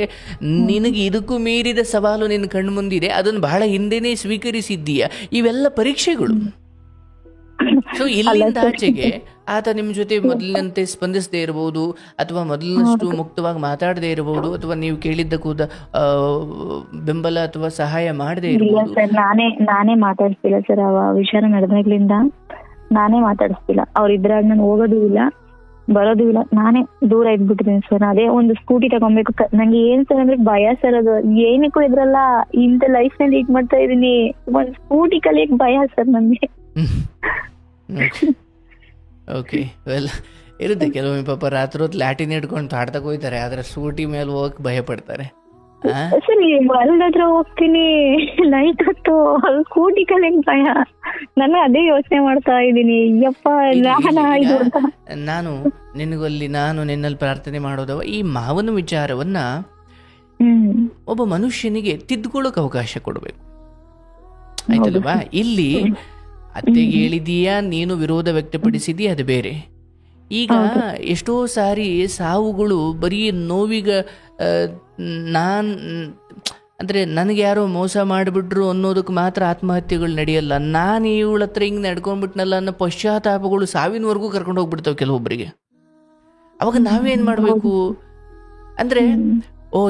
ನಿನಗೆ ಇದಕ್ಕೂ ಮೀರಿದ ಸವಾಲು ನಿನ್ನ ಕಣ್ಣು ಮುಂದಿದೆ, ಅದನ್ನು ಬಹಳ ಹಿಂದೆನೇ ಸ್ವೀಕರಿಸಿದ್ದೀಯ. ಇವೆಲ್ಲ ಪರೀಕ್ಷೆಗಳು. ಸೊ ಇಲ್ಲಿಂದ ಆಚೆಗೆ ಆತ ನಿಮ್ಮ ಜೊತೆ ಮೊದಲಿನಂತೆ ಸ್ಪಂದಿಸದೇ ಇರಬಹುದು, ಅಥವಾ ಮೊದಲಿನಷ್ಟು ಮುಕ್ತವಾಗಿ ಮಾತಾಡದೇ ಇರಬಹುದು, ಅಥವಾ ನೀವು ಕೇಳಿದ್ದ ಕೂದ ಬೆಂಬಲ ಅಥವಾ ಸಹಾಯ ಮಾಡದೇ ಇರಬಹುದು. ನಾನೇ ಮಾತಾಡ್ತಿಲ್ಲ ಸರ್. ಆ ವಿಚಾರ ನಡೆದಾಗ್ಲಿಂದ ನಾನೇ ಮಾತಾಡಿಸ್ತಿಲ್ಲ. ಅವ್ರಿದ್ರಾಗ ನಾನು ಹೋಗೋದು ಇಲ್ಲ, ಬರೋದು ಇಲ್ಲ, ನಾನೇ ದೂರ ಇದ್ಬಿಟ್ಟಿದ್ದೀನಿ ಸರ್. ಅದೇ ಒಂದು ಸ್ಕೂಟಿ ತಗೊಬೇಕು. ನಂಗೆ ಏನ್ ಸರ್ ಅಂದ್ರೆ ಭಯ ಸರ್. ಅದು ಏನಕ್ಕೂ ಇದ್ರಲ್ಲ, ಇಂಥ ಲೈಫ್ ನಲ್ಲಿ ಲೀಡ್ ಮಾಡ್ತಾ ಇದೀನಿ, ಒಂದ್ ಸ್ಕೂಟಿ ಕಲಿಯಕ್ ಭಯ ಸರ್ ನನ್ಗೆ. ಓಕೆ, ವೆಲ್ ಇರುತ್ತೆ. ಕೆಲವೊಮ್ಮೆ ಪಾಪ ರಾತ್ರಿ ಹೊತ್ತು ಲ್ಯಾಟಿನ್ ಹಿಡ್ಕೊಂಡು ತಾಡ್ತಕ್ಕೆ ಹೋಗ್ತಾರೆ, ಆದ್ರೆ ಸ್ಕೂಟಿ ಮೇಲೆ ಹೋಗಕ್ ಭಯ ಪಡ್ತಾರೆ. ಸರಿ, ಹೊಲದ ಹತ್ರ ಹೋಗ್ತೀನಿ ನೈಟ್ ಹೊತ್ತು, ಸ್ಕೂಟಿ ಕಲಿಯಕ್ ಭಯ. ನಾನು ಅದೇ ಯೋಚನೆ ಮಾಡ್ತಾ ಇದ್ದೀನಿ. ಯಪ್ಪ ನಾನು ನಿನ್ನಲ್ಲಿ ಪ್ರಾರ್ಥನೆ ಮಾಡೋದವ ಈ ಮಾವನ ವಿಚಾರವನ್ನ ಒಬ್ಬ ಮನುಷ್ಯನಿಗೆ ತಿದ್ದುಕೊಳ್ಳೋಕೆ ಅವಕಾಶ ಕೊಡಬೇಕು, ಆಯ್ತಲ್ವಾ? ಇಲ್ಲಿ ಅತ್ತೆಗೆ ಹೇಳಿದೀಯಾ, ನೀನು ವಿರೋಧ ವ್ಯಕ್ತಪಡಿಸಿದೀಯ, ಅದು ಬೇರೆ. ಈಗ ಎಷ್ಟೋ ಸಾರಿ ಸಾವುಗಳು ಬರೀ ನೋವಿಗ ಅಂದರೆ ನನಗೆ ಯಾರೋ ಮೋಸ ಮಾಡಿಬಿಟ್ರು ಅನ್ನೋದಕ್ಕೆ ಮಾತ್ರ ಆತ್ಮಹತ್ಯೆಗಳು ನಡೆಯಲ್ಲ. ನಾನು ಇವಳ ಹತ್ರ ಹಿಂಗೆ ನಡ್ಕೊಂಡ್ಬಿಟ್ನಲ್ಲ ಅನ್ನೋ ಪಶ್ಚಾತ್ತಾಪಗಳು ಸಾವಿನವರೆಗೂ ಕರ್ಕೊಂಡು ಹೋಗ್ಬಿಡ್ತಾವೆ ಕೆಲವೊಬ್ಬರಿಗೆ. ಅವಾಗ ನಾವೇನು ಮಾಡಬೇಕು ಅಂದರೆ,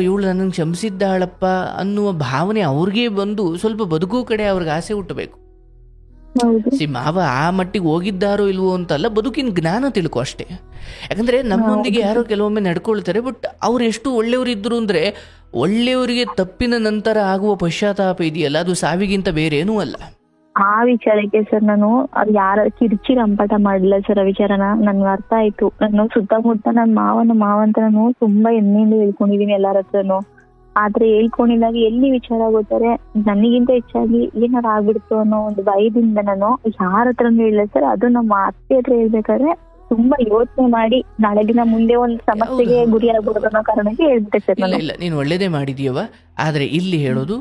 ಇವಳು ನನಗೆ ಕ್ಷಮಿಸಿದ್ದಾಳಪ್ಪ ಅನ್ನುವ ಭಾವನೆ ಅವ್ರಿಗೆ ಬಂದು ಸ್ವಲ್ಪ ಬದುಕು ಕಡೆ ಅವ್ರಿಗೆ ಆಸೆ ಹುಟ್ಟಬೇಕು. ಮಾವ ಆ ಮಟ್ಟಿಗೆ ಹೋಗಿದ್ದಾರೋ ಇಲ್ವೋ ಅಂತಲ್ಲ, ಬದುಕಿನ ಜ್ಞಾನ ತಿಳ್ಕೊ ಅಷ್ಟೇ. ಯಾಕಂದ್ರೆ ನಮ್ಮೊಂದಿಗೆ ಯಾರೋ ಕೆಲವೊಮ್ಮೆ ನಡ್ಕೊಳ್ತಾರೆ, ಬಟ್ ಅವ್ರು ಎಷ್ಟು ಒಳ್ಳೆಯವರಿದ್ರು ಅಂದ್ರೆ ಒಳ್ಳೆಯವರಿಗೆ ತಪ್ಪಿನ ನಂತರ ಆಗುವ ಪಶ್ಚಾತ್ತಾಪ ಇದೆಯಲ್ಲ, ಅದು ಸಾವಿಗಿಂತ ಬೇರೆ ಏನೂ ಅಲ್ಲ. ಆ ವಿಚಾರಕ್ಕೆ ಸರ್ ನಾನು ಅದು ಯಾರ ಕಿರ್ಚಿರ್ ಅಂಪಾಟ ಮಾಡಿಲ್ಲ ಸರ್. ಆ ವಿಚಾರನ ನನ್ಗೆ ಅರ್ಥ ಆಯ್ತು. ನಾನು ಸುತ್ತಮುತ್ತ ನನ್ನ ಮಾವ ಅಂತ ನಾನು ತುಂಬಾ ಹೆಮ್ಮೆಯಿಂದ ಹೇಳ್ಕೊಂಡಿದೀನಿ ಎಲ್ಲಾರ ಹತ್ರನು. ಆದ್ರೆ ಹೇಳ್ಕೊಂಡಿದ್ದಾಗ ಎಲ್ಲಿ ವಿಚಾರ ಆಗೋತಾರೆ ನನಗಿಂತ ಹೆಚ್ಚಾಗಿ ಏನಾರ ಆಗ್ಬಿಡ್ತು ಅನ್ನೋ ಒಂದು ಭಯದಿಂದ ನಾನು ಯಾರ ಹತ್ರನೂ ಹೇಳಿಲ್ಲ ಸರ್. ಅದು ನಮ್ಮ ಅತ್ತೆ ಹತ್ರ ಹೇಳ್ಬೇಕಾದ್ರೆ ತುಂಬಾ ಯೋಚನೆ ಮಾಡಿ ನಾಳೆ ದಿನ ಮುಂದೆ ಒಂದು ಸಮಸ್ಯೆಗೆ ಗುರಿ ಆಗ್ಬಿಡೋದು ಅನ್ನೋ ಕಾರಣಕ್ಕೆ ಹೇಳ್ಬಿಟ್ಟೆ ಸರ್. ಇಲ್ಲ, ನೀನು ಒಳ್ಳೇದೇ ಮಾಡಿದೀಯವ. ಆದ್ರೆ ಇಲ್ಲಿ ಹೇಳೋದು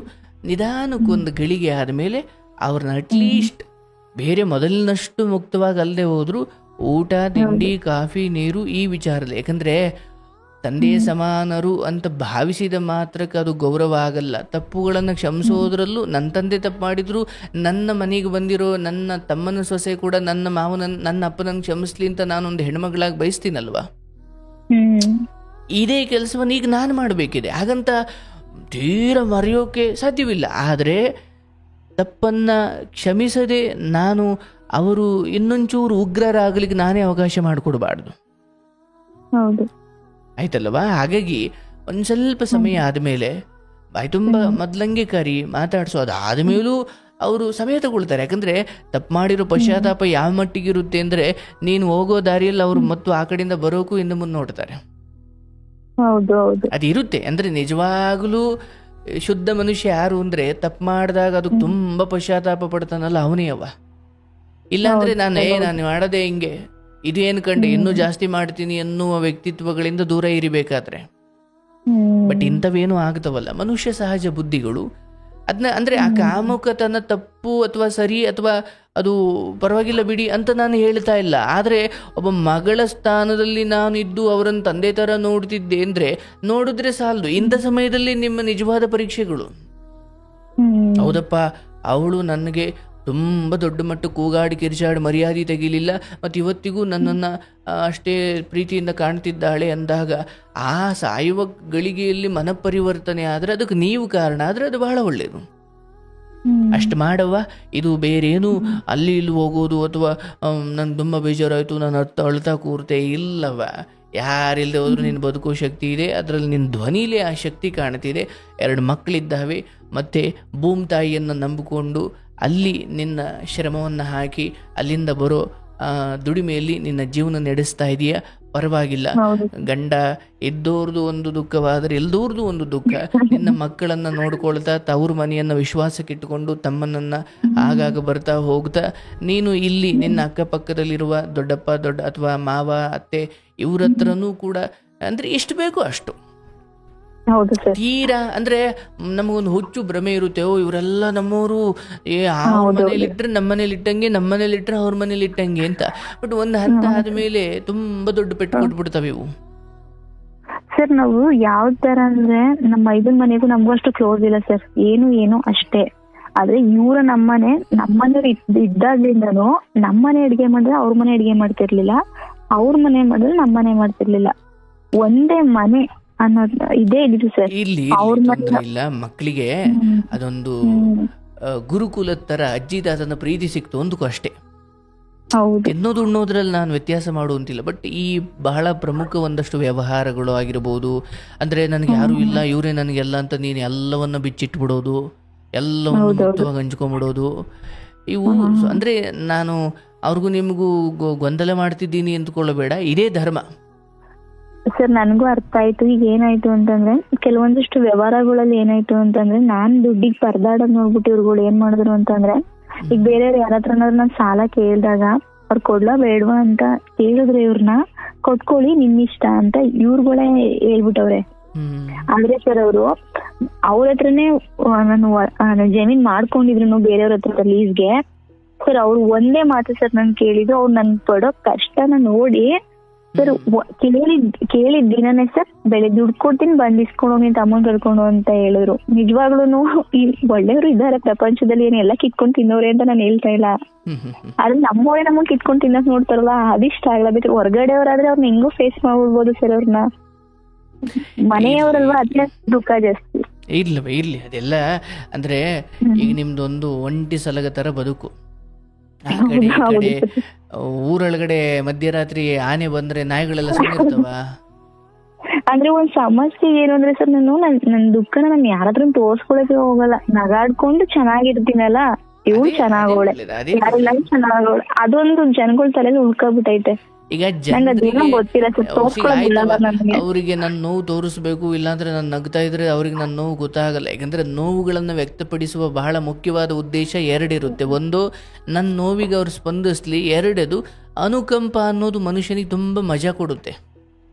ನಿಧಾನಕ್ಕೊಂದು ಗಳಿಗೆ ಆದ್ಮೇಲೆ ಅವ್ರನ್ನ ಅಟ್ಲೀಸ್ಟ್ ಬೇರೆ ಮೊದಲಿನಷ್ಟು ಮುಕ್ತವಾಗಿ ಅಲ್ಲದೆ ಹೋದ್ರು ಊಟ ತಿಂಡಿ ಕಾಫಿ ನೀರು ಈ ವಿಚಾರದಲ್ಲಿ, ಯಾಕಂದ್ರೆ ತಂದೆ ಸಮಾನರು ಅಂತ ಭಾವಿಸಿದ ಮಾತ್ರಕ್ಕೆ ಅದು ಗೌರವ ಆಗಲ್ಲ. ತಪ್ಪುಗಳನ್ನು ಕ್ಷಮಿಸೋದ್ರಲ್ಲೂ ನನ್ನ ತಂದೆ ತಪ್ಪು ಮಾಡಿದ್ರು ನನ್ನ ಮನೆಗೆ ಬಂದಿರೋ ನನ್ನ ತಮ್ಮನ ಸೊಸೆ ಕೂಡ ನನ್ನ ಅಪ್ಪನನ್ನು ಕ್ಷಮಿಸ್ಲಿ ಅಂತ ನಾನೊಂದು ಹೆಣ್ಮಗಳಾಗಿ ಬಯಸ್ತೀನಲ್ವಾ. ಇದೇ ಕೆಲಸವನ್ನು ಈಗ ನಾನು ಮಾಡಬೇಕಿದೆ. ಹಾಗಂತ ತೀರ ಮರೆಯೋಕೆ ಸಾಧ್ಯವಿಲ್ಲ. ಆದರೆ ತಪ್ಪನ್ನು ಕ್ಷಮಿಸದೆ ನಾನು ಅವರು ಇನ್ನೊಂಚೂರು ಉಗ್ರರಾಗಲಿಕ್ಕೆ ನಾನೇ ಅವಕಾಶ ಮಾಡಿಕೊಡ್ಬಾರ್ದು, ಆಯ್ತಲ್ವಾ? ಹಾಗಾಗಿ ಒಂದು ಸ್ವಲ್ಪ ಸಮಯ ಆದಮೇಲೆ ಬಾಯಿ ತುಂಬ ಮೊದಲಂಗೆ ಕರಿ ಮಾತಾಡಿಸೋ. ಅದಾದಮೇಲೂ ಅವರು ಸಮಯ ತಗೊಳ್ತಾರೆ. ಯಾಕಂದರೆ ತಪ್ಪು ಮಾಡಿರೋ ಪಶ್ಚಾತ್ತಾಪ ಯಾವ ಮಟ್ಟಿಗಿರುತ್ತೆ ಅಂದರೆ, ನೀನು ಹೋಗೋ ದಾರಿಯಲ್ಲಿ ಅವರು ಮತ್ತು ಆ ಕಡೆಯಿಂದ ಬರೋಕ್ಕೂ ಹಿಂದೆ ಮುಂದೆ ನೋಡ್ತಾರೆ. ಅದಿರುತ್ತೆ. ಅಂದರೆ ನಿಜವಾಗಲೂ ಶುದ್ಧ ಮನುಷ್ಯ ಯಾರು ಅಂದರೆ ತಪ್ಪು ಮಾಡಿದಾಗ ಅದು ತುಂಬ ಪಶ್ಚಾತ್ತಾಪ ಪಡ್ತಾನಲ್ಲ ಅವನೇ ಅವ. ಇಲ್ಲಾಂದರೆ ನಾನು ಮಾಡೋದೇ ಹಿಂಗೆ, ಇದೇನು ಕಂಡೆ ಇನ್ನೂ ಜಾಸ್ತಿ ಮಾಡ್ತೀನಿ ಎನ್ನುವ ವ್ಯಕ್ತಿತ್ವಗಳಿಂದ ದೂರ ಇರಬೇಕಾದ್ರೆ. ಬಟ್ ಇಂಥವೇನು ಆಗ್ತವಲ್ಲ ಮನುಷ್ಯ ಸಹಜ ಬುದ್ಧಿಗಳು. ಅದನ್ನ ಅಂದರೆ ಆ ಕಾಮುಕತನ ತಪ್ಪು ಅಥವಾ ಸರಿ ಅಥವಾ ಅದು ಪರವಾಗಿಲ್ಲ ಬಿಡಿ ಅಂತ ನಾನು ಹೇಳ್ತಾ ಇಲ್ಲ. ಆದರೆ ಒಬ್ಬ ಮಗಳ ಸ್ಥಾನದಲ್ಲಿ ನಾನು ಇದ್ದು ಅವರನ್ನು ತಂದೆ ಥರ ನೋಡ್ತಿದ್ದೆ ಅಂದರೆ ನೋಡಿದ್ರೆ ಸಾಲದು. ಇಂಥ ಸಮಯದಲ್ಲಿ ನಿಮ್ಮ ನಿಜವಾದ ಪರೀಕ್ಷೆಗಳು. ಹೌದಪ್ಪ, ಅವಳು ನನಗೆ ತುಂಬ ದೊಡ್ಡ ಮಟ್ಟ ಕೂಗಾಡಿ ಕಿರ್ಚಾಡಿ ಮರ್ಯಾದೆ ತೆಗಿಲಿಲ್ಲ ಮತ್ತು ಇವತ್ತಿಗೂ ನನ್ನನ್ನು ಅಷ್ಟೇ ಪ್ರೀತಿಯಿಂದ ಕಾಣ್ತಿದ್ದಾಳೆ ಅಂದಾಗ ಆ ಸಾಯುವ ಗಳಿಗೆಯಲ್ಲಿ ಮನಪರಿವರ್ತನೆ ಆದರೆ ಅದಕ್ಕೆ ನೀವು ಕಾರಣ ಆದರೆ ಅದು ಬಹಳ ಒಳ್ಳೆಯದು. ಅಷ್ಟು ಮಾಡವ್ವ. ಇದು ಬೇರೇನು ಅಲ್ಲಿ ಇಲ್ಲಿ ಹೋಗೋದು ಅಥವಾ ನಂಗೆ ತುಂಬ ಬೇಜಾರಾಯಿತು ನಾನು ಅಳ್ತಾ ಕೂರ್ತೆ ಇಲ್ಲವ. ಯಾರಿಲ್ಲದೆ ಹೋದ್ರೂ ನಿನ್ನ ಬದುಕೋ ಶಕ್ತಿ ಇದೆ, ಅದರಲ್ಲಿ ನಿನ್ನ ಧ್ವನಿಲೇ ಆ ಶಕ್ತಿ ಕಾಣ್ತಿದೆ. 2 ಮಕ್ಕಳಿದ್ದಾವೆ, ಮತ್ತು ಭೂಮಿ ತಾಯಿಯನ್ನು ನಂಬಿಕೊಂಡು ಅಲ್ಲಿ ನಿನ್ನ ಶ್ರಮವನ್ನು ಹಾಕಿ ಅಲ್ಲಿಂದ ಬರೋ ದುಡಿಮೆಯಲ್ಲಿ ನಿನ್ನ ಜೀವನ ನಡೆಸ್ತಾ ಇದೆಯಾ, ಪರವಾಗಿಲ್ಲ. ಗಂಡ ಇದ್ದೋರ್ದು ಒಂದು ದುಃಖವಾದರೆ ಎಲ್ಲೋರ್ದು ಒಂದು ದುಃಖ. ನಿನ್ನ ಮಕ್ಕಳನ್ನು ನೋಡ್ಕೊಳ್ತಾ ತವ್ರ ಮನೆಯನ್ನು ವಿಶ್ವಾಸಕ್ಕಿಟ್ಟುಕೊಂಡು ತಮ್ಮನನ್ನು ಆಗಾಗ ಬರ್ತಾ ಹೋಗ್ತಾ ನೀನು ಇಲ್ಲಿ ನಿನ್ನ ಅಕ್ಕಪಕ್ಕದಲ್ಲಿರುವ ದೊಡ್ಡಪ್ಪ ಅಥವಾ ಮಾವ ಅತ್ತೆ ಇವ್ರ ಹತ್ರನೂ ಕೂಡ ಅಂದರೆ ಎಷ್ಟು ಬೇಕೋ ಅಷ್ಟು. ತೀರಾ ಅಂದ್ರೆ ನಮಗೊಂದು ಹುಚ್ಚು ಭ್ರಮೆ ಇರುತ್ತೆ, ಇವರೆಲ್ಲ ನಮ್ಮವರು, ಅವ್ರ ಮನೇಲಿ ಇಟ್ಟರೆ ನಮ್ಮ ಮನೇಲಿ ಇಟ್ಟಂಗೆ, ನಮ್ಮ ಮನೇಲಿ ಇಟ್ಟರೆ ಅವ್ರ ಮನೇಲಿ ಇಟ್ಟಂಗೆ ಅಂತ. ಬಟ್ ಒಂದು ಹಂತ ಆದ್ಮೇಲೆ ತುಂಬಾ ದೊಡ್ಡ ಪೆಟ್ಟು ಕೊಟ್ಬಿಡ್ತಾವೆ ಇವು. ಸರ್ ನಾವು ಯಾವ ತರ ಅಂದ್ರೆ ನಮ್ಮ ಇದನ್ ಮನೆಗೂ ನಮಗೂ ಅಷ್ಟು ಕ್ಲೋಸ್ ಇಲ್ಲ ಸರ್, ಏನು ಅಷ್ಟೇ. ಆದ್ರೆ ಇವ್ರ ನಮ್ಮನೆ ಇದ್ದಾಗ್ಲಿಂದನು ನಮ್ಮನೆ ಅಡಿಗೆ ಮಾಡಿದ್ರೆ ಅವ್ರ ಮನೆ ಅಡಿಗೆ ಮಾಡ್ತಿರ್ಲಿಲ್ಲ, ಅವ್ರ ಮನೆ ಮಾಡಿದ್ರೆ ನಮ್ಮನೆ ಮಾಡ್ತಿರ್ಲಿಲ್ಲ. ಒಂದೇ ಮನೆ ಅನ್ನೋದು ಇದೇ ಇದ್ದು ಸರ್. ಇಲ್ಲಿ ಇಲ್ಲ, ಮಕ್ಕಳಿಗೆ ಅದೊಂದು ಗುರುಕುಲದ ತರ ಅಜ್ಜಿ ತಾತನ ಪ್ರೀತಿ ಸಿಕ್ತು ಅಂದ್ಕೋ ಅಷ್ಟೇ. ತಿನ್ನೋದು ಉಣ್ಣೋದ್ರಲ್ಲಿ ನಾನು ವ್ಯತ್ಯಾಸ ಮಾಡುವಂತಿಲ್ಲ. ಬಟ್ ಈ ಬಹಳ ಪ್ರಮುಖ ಒಂದಷ್ಟು ವ್ಯವಹಾರಗಳು ಆಗಿರ್ಬೋದು, ಅಂದ್ರೆ ನನಗೆ ಯಾರು ಇಲ್ಲ ಇವರೇ ನನಗೆಲ್ಲ ಅಂತ ನೀನು ಎಲ್ಲವನ್ನ ಬಿಚ್ಚಿಟ್ಬಿಡೋದು, ಎಲ್ಲವನ್ನು ಮುಕ್ತವಾಗಿ ಹಂಚ್ಕೊಂಡ್ಬಿಡೋದು, ಇವು ಅಂದ್ರೆ ನಾನು ಅವ್ರಿಗೂ ನಿಮಗೂ ಗೊಂದಲ ಮಾಡ್ತಿದ್ದೀನಿ ಅಂದ್ಕೊಳ್ಳಬೇಡ, ಇದೇ ಧರ್ಮ. ಸರ್ ನನಗೂ ಅರ್ಥ ಆಯ್ತು. ಈಗ ಏನಾಯ್ತು ಅಂತಂದ್ರೆ ಕೆಲವೊಂದಿಷ್ಟು ವ್ಯವಹಾರಗಳಲ್ಲಿ ಏನಾಯ್ತು ಅಂತಂದ್ರೆ ನಾನ್ ದುಡ್ಡಿಗೆ ಪರದಾಡೋದ್ ನೋಡ್ಬಿಟ್ಟು ಇವ್ರುಗಳು ಏನ್ ಮಾಡಿದ್ರು ಅಂತಂದ್ರೆ, ಈಗ ಬೇರೆಯವ್ರು ಯಾರ ಹತ್ರ ನಾನ್ ಸಾಲ ಕೇಳಿದಾಗ ಅವ್ರು ಕೊಡ್ಲಾ ಬೇಡವಾ ಅಂತ ಕೇಳಿದ್ರೆ ಇವ್ರನ್ನ ಕೊಟ್ಕೊಳ್ಳಿ ನಿಮ್ಮಿಷ್ಟ ಅಂತ ಇವ್ರುಗಳೇ ಹೇಳ್ಬಿಟ್ಟವ್ರೆ. ಆದ್ರೆ ಸರ್ ಅವ್ರ ಹತ್ರನೇ ನಾನು ಜಮೀನ್ ಮಾಡ್ಕೊಂಡಿದ್ರು ಬೇರೆಯವ್ರ ಹತ್ರ ಲೀಸ್ಗೆ. ಸರ್ ಅವ್ರು ಒಂದೇ ಮಾತು ಸರ್ ನನ್ ಕೇಳಿದ್ರು, ಅವ್ರು ನನ್ ಪಡೋ ಕಷ್ಟನ ನೋಡಿ ಸರ್ ಕೇಳಿದ ದಿನನೇ ಸರ್ ಬೆಳಿಗ್ಗೆ ದುಡ್ಡು ಕೊಡ್ತೀನಿ ಬಂದ್ ಇಸ್ಕೊಂಡು ನೀನ್ ತಮ್ಮನ್ ಕರ್ಕೊಂಡು ಅಂತ ಹೇಳಿದ್ರು. ನಿಜವಾಗ್ಲೂ ಒಳ್ಳೆಯವ್ರು ಇದ್ದಾರೆ ಪ್ರಪಂಚದಲ್ಲಿ, ಏನೆಲ್ಲ ಕಿತ್ಕೊಂಡ್ ತಿನ್ನೋರೆ ಅಂತ ನಾನು ಹೇಳ್ತಾ ಇಲ್ಲ. ಆದ್ರೆ ನಮ್ಮವರೇ ನಮಗ್ ಕಿತ್ಕೊಂಡ್ ತಿನ್ನಕ್ ನೋಡ್ತಾರಲ್ಲ ಅದಿಷ್ಟ ಆಗಲ್ಲ. ಬೇಕಾದ್ರೆ ಹೊರಗಡೆಯವ್ರಾದ್ರೆ ಅವ್ರನ್ನ ಹೆಂಗೋ ಫೇಸ್ ಮಾಡ್ಬಿಡ್ಬೋದು ಸರ್ ಅವ್ರನ್ನ. ಮನೆಯವರಲ್ವಾ ಅದೇ ದುಃಖ ಜಾಸ್ತಿ. ಇರ್ಲಿ ಅದೆಲ್ಲ ಅಂದ್ರೆ ಈಗ ನಿಮ್ದೊಂದು ಒಂಟಿ ಸಲಗ ತರ ಬದುಕು. ಆ ಕಡೆ ಈ ಕಡೆ ಊರೊಳಗಡೆ ಮಧ್ಯರಾತ್ರಿ ಆನೆ ಬಂದ್ರೆ ನಾಯಿಗಳೆಲ್ಲ ಸುಮ್ಮನಿರ್ತಾವ. ಅಂದ್ರೆ ಒಂದ್ ಸಮಸ್ಯೆ ಏನು ಅಂದ್ರೆ ಸರ್, ನನ್ ದುಃಖನ ನಾನು ಯಾರಾದ್ರೂ ತೋರ್ಸ್ಕೊಳಕ್ಕೆ ಹೋಗಲ್ಲ. ನಗಾಡ್ಕೊಂಡು ಚೆನ್ನಾಗಿರ್ತೀನಲ್ಲ, ಇವ್ ಚೆನ್ನಾಗೋಳೆ ಯಾರೆಲ್ಲ ಚೆನ್ನಾಗೋಳೆ, ಅದೊಂದು ಜನಗಳ ತಲೆಯಲ್ಲಿ ಉಳ್ಕೊಬಿಟ್ಟೈತೆ. ಈಗ ಅವರಿಗೆ ನನ್ನ ನೋವು ತೋರಿಸ್ಬೇಕು, ಇಲ್ಲಾಂದ್ರೆ ನಾನು ನಗ್ತಾ ಇದ್ರೆ ಅವ್ರಿಗೆ ನನ್ನ ನೋವು ಗೊತ್ತಾಗಲ್ಲ. ಯಾಕಂದ್ರೆ ನೋವುಗಳನ್ನು ವ್ಯಕ್ತಪಡಿಸುವ ಬಹಳ ಮುಖ್ಯವಾದ ಉದ್ದೇಶ 2 ಇರುತ್ತೆ. ಒಂದು, ನನ್ನ ನೋವಿಗೆ ಅವ್ರು ಸ್ಪಂದಿಸ್ಲಿ. 2 ಅನುಕಂಪ ಅನ್ನೋದು ಮನುಷ್ಯನಿಗೆ ತುಂಬಾ ಮಜಾ ಕೊಡುತ್ತೆ.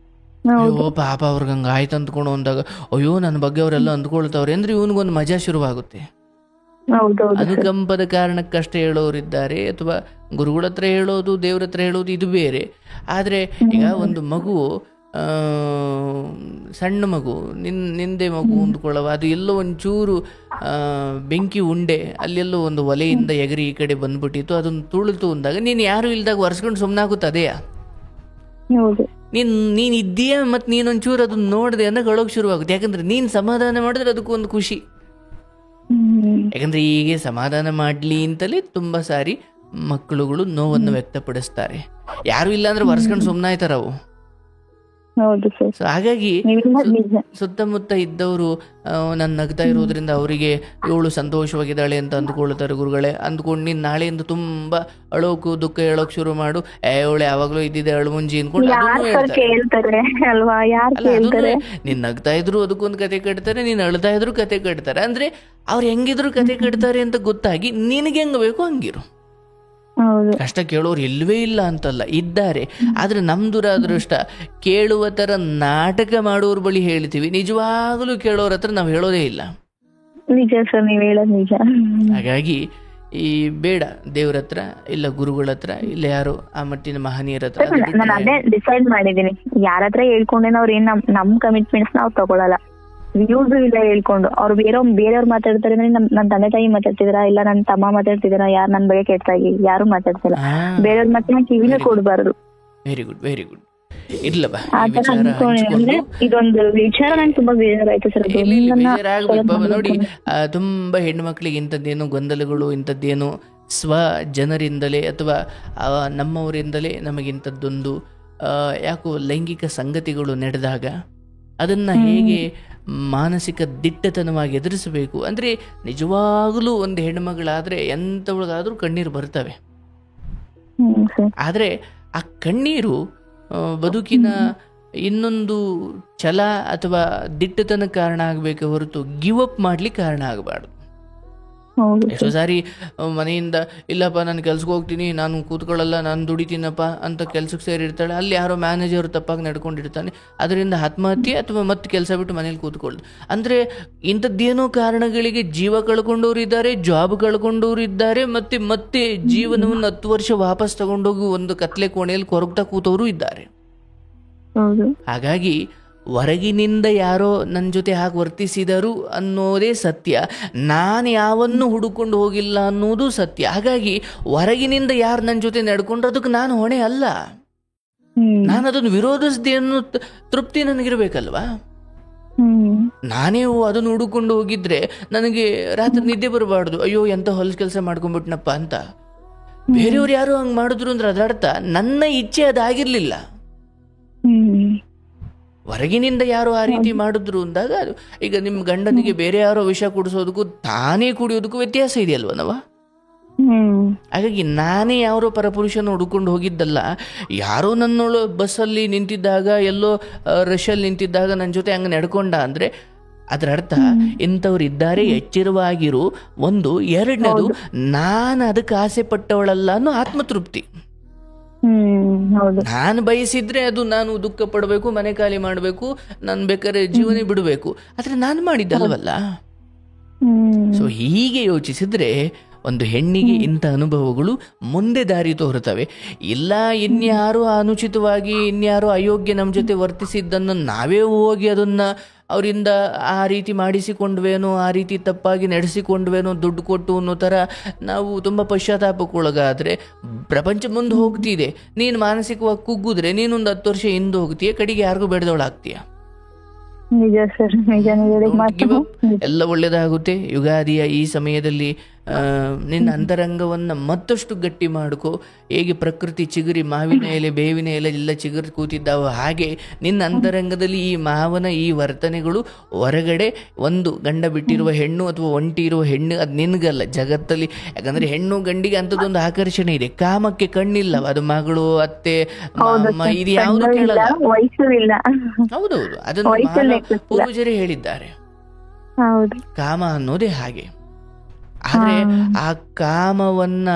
ಅಯ್ಯೋ ಪಾಪ ಅವ್ರಿಗೆ ಹಂಗ ಆಯ್ತು ಅಂದ್ಕೊಂಡು ಅಂದಾಗ ಅಯ್ಯೋ ನನ್ನ ಬಗ್ಗೆ ಅವರೆಲ್ಲ ಅಂದ್ಕೊಳ್ತಾವ್ರೆ ಅಂದ್ರೆ ಇವನಿಗೊಂದು ಮಜಾ ಶುರುವಾಗುತ್ತೆ. ಅನುಕಂಪದ ಕಾರಣಕ್ಕಷ್ಟೇ ಹೇಳೋರಿದ್ದಾರೆ, ಅಥವಾ ಗುರುಗಳ ಹತ್ರ ಹೇಳೋದು, ದೇವ್ರ ಹತ್ರ ಹೇಳೋದು, ಇದು ಬೇರೆ. ಆದರೆ ಈಗ ಒಂದು ಮಗು, ಸಣ್ಣ ಮಗು, ನಿಂದೆ ಮಗು ಅಂದ್ಕೊಳ್ಳವ, ಅದು ಎಲ್ಲೋ ಒಂಚೂರು ಬೆಂಕಿ ಉಂಡೆ ಅಲ್ಲೆಲ್ಲೋ ಒಂದು ಒಲೆಯಿಂದ ಎಗರಿ ಈ ಕಡೆ ಬಂದ್ಬಿಟ್ಟಿತ್ತು, ಅದನ್ನು ತುಳಿತು ಅಂದಾಗ ನೀನು ಯಾರು ಇಲ್ದಾಗ ಒರೆಸ್ಕೊಂಡು ಸುಮ್ಮನಾಗುತ್ತದೆಯಾ? ನೀನ್ ಇದ್ದೀಯ ಮತ್ತು ನೀನೊಂಚೂರು ಅದನ್ನ ನೋಡಿದೆ ಅಂದ್ರೆ ಅಳೋಕೆ ಶುರುವಾಗುತ್ತೆ. ಯಾಕಂದ್ರೆ ನೀನು ಸಮಾಧಾನ ಮಾಡಿದ್ರೆ ಅದಕ್ಕೊಂದು ಖುಷಿ. ಯಾಕಂದ್ರೆ ಹೀಗೆ ಸಮಾಧಾನ ಮಾಡ್ಲಿ ಅಂತಲೇ ತುಂಬಾ ಸಾರಿ ಮಕ್ಕಳುಗಳು ನೋವನ್ನು ವ್ಯಕ್ತಪಡಿಸ್ತಾರೆ. ಯಾರು ಇಲ್ಲ ಅಂದ್ರೆ ಒರೆಸ್ಕೊಂಡು ಸುಮ್ಮನಾಯ್ತಾರ ಅವು. ಸೊ ಹಾಗಾಗಿ ಸುತ್ತಮುತ್ತ ಇದ್ದವರು ನನ್ನ ನಗ್ತಾ ಇರೋದ್ರಿಂದ ಅವರಿಗೆ ಇವಳು ಸಂತೋಷವಾಗಿದ್ದಾಳೆ ಅಂತ ಅಂದ್ಕೊಳ್ತಾರೆ ಗುರುಗಳೇ. ಅಂದ್ಕೊಂಡು ನೀನ್ ನಾಳೆಯಿಂದ ತುಂಬಾ ಅಳೋಕು ದುಃಖ ಹೇಳೋಕ್ ಶುರು ಮಾಡು, ಅವಳು ಯಾವಾಗ್ಲೂ ಇದ್ದಿದೆ ಅಳು ಮುಂಜಿ ಅನ್ಕೊಂಡು ನೀನ್ ನಗ್ತಾ ಇದ್ರು ಅದಕ್ಕೊಂದು ಕತೆ ಕಟ್ತಾರೆ, ನೀನ್ ಅಳ್ತಾ ಇದ್ರು ಕತೆ ಕಟ್ತಾರೆ. ಅಂದ್ರೆ ಅವ್ರು ಹೆಂಗಿದ್ರು ಕತೆ ಕಟ್ತಾರೆ ಅಂತ ಗೊತ್ತಾಗಿ ನಿನಗೆ ಹೆಂಗ ಬೇಕು ಹಂಗಿರು. ಕಷ್ಟ ಕೇಳೋರು ಇಲ್ವೇ ಇಲ್ಲ ಅಂತಲ್ಲ, ಇದ್ದಾರೆ. ಆದ್ರೆ ನಮ್ ದುರಾದೃಷ್ಟ ಕೇಳುವ ತರ ನಾಟಕ ಮಾಡೋರ್ ಬಳಿ ಹೇಳ್ತೀವಿ, ನಿಜವಾಗ್ಲೂ ಕೇಳೋರ ಹತ್ರ ನಾವು ಹೇಳೋದೇ ಇಲ್ಲ. ನಿಜ ಸರ್, ನೀವು ಹೇಳೋದು ನಿಜ. ಹಾಗಾಗಿ ಈ ಬೇಡ ದೇವ್ರ ಹತ್ರ ಇಲ್ಲ ಗುರುಗಳ ಹತ್ರ ಇಲ್ಲ ಯಾರು ಆ ಮಟ್ಟಿನ ಮಹನೀಯರ ಹತ್ರ ಅದು ನಾನು ಬಿಟ್ರೆ- ಅದೇ ಡಿಸೈಡ್ ಮಾಡಿದೀನಿ, ಯಾರ ಹತ್ರ ಹೇಳ್ಕೊಂಡೇನೋ ಅವ್ರ ಏನ್ ನಮ್ ಕಮಿಟ್ಮೆಂಟ್ಸ್ ನಾವ್ ತಗೊಳಲ್ಲ. ಯೂಸ್ ಇಲ್ಲ ಹೇಳ್ಕೊಂಡು ಅವ್ರು ಬೇರೆಯವ್ರು ಮಾತಾಡ್ತಾರೆ ಅಂದ್ರೆ ನನ್ ತಂದೆ ತಾಯಿ ಮಾತಾಡ್ತಿದಾರ ಇಲ್ಲ ನನ್ ತಮ್ಮ ಮಾತಾಡ್ತಿದಾರ, ಯಾರು ನನ್ ಬಗ್ಗೆ ಕೆಟ್ಟಾಗಿ ಯಾರು ಮಾತಾಡ್ತಿಲ್ಲ. ಬೇರೆಯವ್ರ ಮಾತನ್ನ ಕಿವಿನೇ ಕೊಡ್ಬಾರ್ದು. Very good very good. ಇರ್ಲವಾ ಆತರ ಅನ್ಕೊಂಡ್ರೆ ಇದೊಂದು ವಿಚಾರ ನಂಗೆ ತುಂಬಾ ಬೇಜಾರಾಯ್ತು ಸರ್. ಬೇಜಾರಾಗಬೇಕು ನೋಡಿ. ತುಂಬಾ ಹೆಣ್ಮಕ್ಳಿಗೆ ಇಂಥದ್ದೇನು ಗೊಂದಲಗಳು, ಇಂಥದ್ದೇನು ಸ್ವ ಜನರಿಂದಲೇ ಅಥವಾ ನಮ್ಮವರಿಂದಲೇ ನಮಗಿಂಥದ್ದೊಂದು ಯಾಕೋ ಲೈಂಗಿಕ ಸಂಗತಿಗಳು ನಡೆದಾಗ ಅದನ್ನು ಹೇಗೆ ಮಾನಸಿಕ ದಿಟ್ಟತನವಾಗಿ ಎದುರಿಸಬೇಕು ಅಂದರೆ ನಿಜವಾಗಲೂ ಒಂದು ಹೆಣ್ಮಗಳಾದರೆ ಎಂಥವಳಿಗಾದರೂ ಕಣ್ಣೀರು ಬರ್ತವೆ. ಆದರೆ ಆ ಕಣ್ಣೀರು ಬದುಕಿನ ಇನ್ನೊಂದು ಛಲ ಅಥವಾ ದಿಟ್ಟತನ ಕಾರಣ ಆಗಬೇಕೆ ಹೊರತು ಗಿವ್ ಅಪ್ ಮಾಡ್ಲಿಕ್ಕೆ ಕಾರಣ ಆಗಬಾರ್ದು. ಎಷ್ಟೋ ಸಾರಿ ಮನೆಯಿಂದ ಇಲ್ಲಪ್ಪ ನಾನು ಕೆಲ್ಸಕ್ಕೆ ಹೋಗ್ತೀನಿ, ನಾನು ಕೂತ್ಕೊಳ್ಳಲ್ಲ, ನಾನು ದುಡಿತೀನಪ್ಪ ಅಂತ ಕೆಲ್ಸಕ್ಕೆ ಸೇರಿರ್ತಾಳೆ. ಅಲ್ಲಿ ಯಾರೋ ಮ್ಯಾನೇಜರ್ ತಪ್ಪಾಗಿ ನಡ್ಕೊಂಡಿರ್ತಾನೆ, ಅದರಿಂದ ಆತ್ಮಹತ್ಯೆ ಅಥವಾ ಮತ್ತೆ ಕೆಲಸ ಬಿಟ್ಟು ಮನೇಲಿ ಕೂತ್ಕೊಳ್ಳೋದು. ಅಂದರೆ ಇಂಥದ್ದೇನೋ ಕಾರಣಗಳಿಗೆ ಜೀವ ಕಳ್ಕೊಂಡವ್ರು ಇದ್ದಾರೆ, ಜಾಬ್ ಕಳ್ಕೊಂಡವ್ರು ಇದ್ದಾರೆ, ಮತ್ತೆ ಜೀವನವನ್ನು 10 ವರ್ಷ ವಾಪಸ್ ತಗೊಂಡೋಗಿ ಒಂದು ಕತ್ಲೆ ಕೋಣೆಯಲ್ಲಿ ಕೊರಗ್ತಾ ಕೂತವರು ಇದ್ದಾರೆ. ಹಾಗಾಗಿ ಹೊರಗಿನಿಂದ ಯಾರೋ ನನ್ನ ಜೊತೆ ಹಾಗೆ ವರ್ತಿಸಿದರು ಅನ್ನೋದೇ ಸತ್ಯ, ನಾನು ಯಾವನ್ನು ಹುಡುಕೊಂಡು ಹೋಗಿಲ್ಲ ಅನ್ನೋದು ಸತ್ಯ. ಹಾಗಾಗಿ ಹೊರಗಿನಿಂದ ಯಾರು ನನ್ನ ಜೊತೆ ನಡ್ಕೊಂಡ್ರೆ ಅದಕ್ಕೆ ನಾನು ಹೊಣೆ ಅಲ್ಲ, ನಾನು ಅದನ್ನು ವಿರೋಧಿಸಿದೆ ಅನ್ನೋ ತೃಪ್ತಿ ನನಗಿರ್ಬೇಕಲ್ವಾ. ನಾನೇ ಅದನ್ನು ಹುಡುಕೊಂಡು ಹೋಗಿದ್ರೆ ನನಗೆ ರಾತ್ರಿ ನಿದ್ದೆ ಬರಬಾರ್ದು, ಅಯ್ಯೋ ಎಂತ ಹೊಲಸು ಕೆಲಸ ಮಾಡ್ಕೊಂಡ್ಬಿಟ್ನಪ್ಪ ಅಂತ. ಬೇರೆಯವ್ರು ಯಾರು ಹಂಗೆ ಮಾಡಿದ್ರು ಅಂದ್ರೆ ಅದರ್ಥ ನನ್ನ ಇಚ್ಛೆ ಅದಾಗಿರ್ಲಿಲ್ಲ. ಹೊರಗಿನಿಂದ ಯಾರೋ ಆ ರೀತಿ ಮಾಡಿದ್ರು ಅಂದಾಗ ಈಗ ನಿಮ್ಮ ಗಂಡನಿಗೆ ಬೇರೆ ಯಾರೋ ವಿಷ ಕುಡಿಸೋದಕ್ಕೂ ತಾನೇ ಕುಡಿಯೋದಕ್ಕೂ ವ್ಯತ್ಯಾಸ ಇದೆಯಲ್ವನವ. ಹಾಗಾಗಿ ನಾನೇ ಯಾರೋ ಪರಪುರುಷನ ಹುಡ್ಕೊಂಡು ಹೋಗಿದ್ದಲ್ಲ, ಯಾರೋ ನನ್ನೋಳು ಬಸ್ಸಲ್ಲಿ ನಿಂತಿದ್ದಾಗ ಎಲ್ಲೋ ರಶಲ್ಲಿ ನಿಂತಿದ್ದಾಗ ನನ್ನ ಜೊತೆ ಹಂಗೆ ನಡ್ಕೊಂಡ ಅಂದರೆ ಅದರ ಅರ್ಥ ಇಂಥವ್ರು ಇದ್ದಾರೆ, ಎಚ್ಚರವಾಗಿರು. ಒಂದು, ಎರಡನೇದು ನಾನು ಅದಕ್ಕೆ ಆಸೆ ಪಟ್ಟವಳಲ್ಲ ಅನ್ನೋ ಆತ್ಮತೃಪ್ತಿ. ನಾನು ಬಯಸಿದ್ರೆ ಅದು ನಾನು ದುಃಖ ಪಡಬೇಕು, ಮನೆ ಖಾಲಿ ಮಾಡಬೇಕು, ನಾನು ಬೇಕಾದ್ರೆ ಜೀವನ ಬಿಡಬೇಕು, ಆದ್ರೆ ನಾನು ಮಾಡಿದ್ದಲ್ವಲ್ಲ. ಸೊ ಹೀಗೆ ಯೋಚಿಸಿದ್ರೆ ಒಂದು ಹೆಣ್ಣಿಗೆ ಇಂಥ ಅನುಭವಗಳು ಮುಂದೆ ದಾರಿ ತೋರುತ್ತವೆ. ಇಲ್ಲ ಇನ್ಯಾರೋ ಅನುಚಿತವಾಗಿ ಇನ್ಯಾರೋ ಅಯೋಗ್ಯ ನಮ್ಮ ಜೊತೆ ವರ್ತಿಸಿದ್ದನ್ನು ನಾವೇ ಹೋಗಿ ಅದನ್ನು ಅವರಿಂದ ಆ ರೀತಿ ಮಾಡಿಸಿಕೊಂಡ್ವೇನೋ, ಆ ರೀತಿ ತಪ್ಪಾಗಿ ನಡೆಸಿಕೊಂಡ್ವೇನೋ, ದುಡ್ಡು ಕೊಟ್ಟು ಅನ್ನೋ ಥರ ನಾವು ತುಂಬ ಪಶ್ಚಾತ್ತಾಪಕ್ಕೊಳಗಾದರೆ ಪ್ರಪಂಚ ಮುಂದೆ ಹೋಗ್ತಿದೆ. ನೀನು ಮಾನಸಿಕವಾಗಿ ಕುಗ್ಗಿದ್ರೆ ನೀನೊಂದು 10 ವರ್ಷ ಹಿಂದೆ ಹೋಗ್ತೀಯ, ಕಡೆಗೆ ಯಾರಿಗೂ ಬೆಳೆದವಳಾಗ್ತೀಯ. ಎಲ್ಲ ಒಳ್ಳೆಯದಾಗುತ್ತೆ. ಯುಗಾದಿಯ ಈ ಸಮಯದಲ್ಲಿ ನಿನ್ನ ಅಂತರಂಗವನ್ನು ಮತ್ತಷ್ಟು ಗಟ್ಟಿ ಮಾಡ್ಕೋ. ಹೇಗೆ ಪ್ರಕೃತಿ ಚಿಗುರಿ ಮಾವಿನ ಎಲೆ ಬೇವಿನ ಎಲೆ ಎಲ್ಲ ಚಿಗುರಿ ಕೂತಿದ್ದಾವ, ಹಾಗೆ ನಿನ್ನ ಅಂತರಂಗದಲ್ಲಿ ಈ ಮಾವನ ಈ ವರ್ತನೆಗಳು ಹೊರಗಡೆ ಒಂದು ಗಂಡ ಬಿಟ್ಟಿರುವ ಹೆಣ್ಣು ಅಥವಾ ಒಂಟಿ ಇರುವ ಹೆಣ್ಣು ಅದು ನಿನ್ಗಲ್ಲ, ಜಗತ್ತಲ್ಲಿ. ಯಾಕಂದ್ರೆ ಹೆಣ್ಣು ಗಂಡಿಗೆ ಅಂಥದ್ದೊಂದು ಆಕರ್ಷಣೆ ಇದೆ. ಕಾಮಕ್ಕೆ ಕಣ್ಣಿಲ್ಲ, ಅದು ಮಗಳು ಅತ್ತೆ ಮಾಮ ಇದು ಯಾವುದು ಕೇಳಲ್ಲ. ಹೌದೌದು, ಅದನ್ನು ಪೂರ್ವಜರೇ ಹೇಳಿದ್ದಾರೆ. ಕಾಮ ಅನ್ನೋದೇ ಹಾಗೆ. ಆದರೆ ಆ ಕಾಮವನ್ನ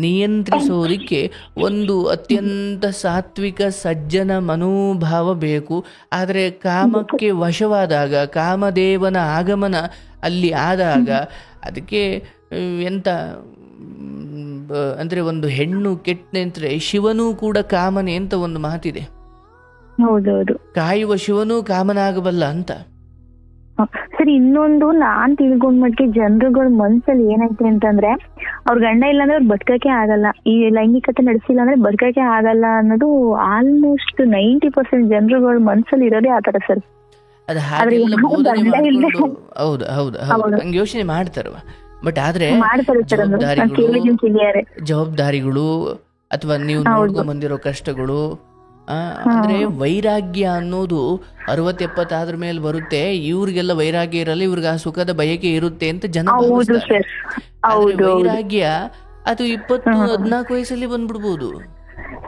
ನಿಯಂತ್ರಿಸೋದಕ್ಕೆ ಒಂದು ಅತ್ಯಂತ ಸಾತ್ವಿಕ ಸಜ್ಜನ ಮನೋಭಾವ ಬೇಕು. ಆದರೆ ಕಾಮಕ್ಕೆ ವಶವಾದಾಗ, ಕಾಮದೇವನ ಆಗಮನ ಅಲ್ಲಿ ಆದಾಗ ಅದಕ್ಕೆ ಎಂತ ಅಂದರೆ ಒಂದು ಹೆಣ್ಣು ಕೆಟ್ಟ ನಿಂತರೆ ಶಿವನೂ ಕೂಡ ಕಾಮನೆ ಅಂತ ಒಂದು ಮಾತಿದೆ. ಕಾಯುವ ಶಿವನೂ ಕಾಮನಾಗಬಲ್ಲ ಅಂತ. ಸರಿ, ಇನ್ನೊಂದು ನಾನ್ ತಿಳ್ಕೊಂಡ್ ಮಟ್ಟಿಗೆ ಜನರುಗಳ ಮನ್ಸಲ್ಲಿ ಏನೈತೆ ಅಂತಂದ್ರೆ, ಅವ್ರ ಗಂಡ ಇಲ್ಲ ಅಂದ್ರೆ ಅವ್ರು ಬದುಕಕ್ಕೆ ಆಗಲ್ಲ, ಈ ಲೈಂಗಿಕತೆ ನಡೆಸಿಲ್ಲ ಅಂದ್ರೆ ಬದುಕಕ್ಕೆ ಆಗಲ್ಲ ಅನ್ನೋದು ಆಲ್ಮೋಸ್ಟ್ 90% ಜನರುಗಳ ಮನ್ಸಲ್ಲಿ ಇರೋದೇ ಆತರ ಸರ್. ಹೌದು ಹೌದು ಹೌದು, ಹಂಗೆ ಯೋಚನೆ ಮಾಡ್ತಾರವ. ಬಟ್ ಆದ್ರೆ ಜವಾಬ್ದಾರಿಗಳು ಅಥವಾ ನೀವು ನೋಡ್ಕೊಂಡ್ ಬಂದಿರೋ ಕಷ್ಟಗಳು, ಅಂದ್ರೆ ವೈರಾಗ್ಯ ಅನ್ನೋದು 60-70 ಆದ್ರ ಮೇಲೆ ಬರುತ್ತೆ. ಇವ್ರಿಗೆಲ್ಲ ವೈರಾಗ್ಯ ಇರಲ್ಲ, ಇವ್ರಿಗೆ ಆ ಸುಖದ ಬಯಕೆ ಇರುತ್ತೆ ಅಂತ ಜನ ಭಾವಿಸ್ತಾರೆ. ವೈರಾಗ್ಯ ಅದು 20-14 ವಯಸ್ಸಲ್ಲಿ ಬಂದ್ಬಿಡ್ಬೋದು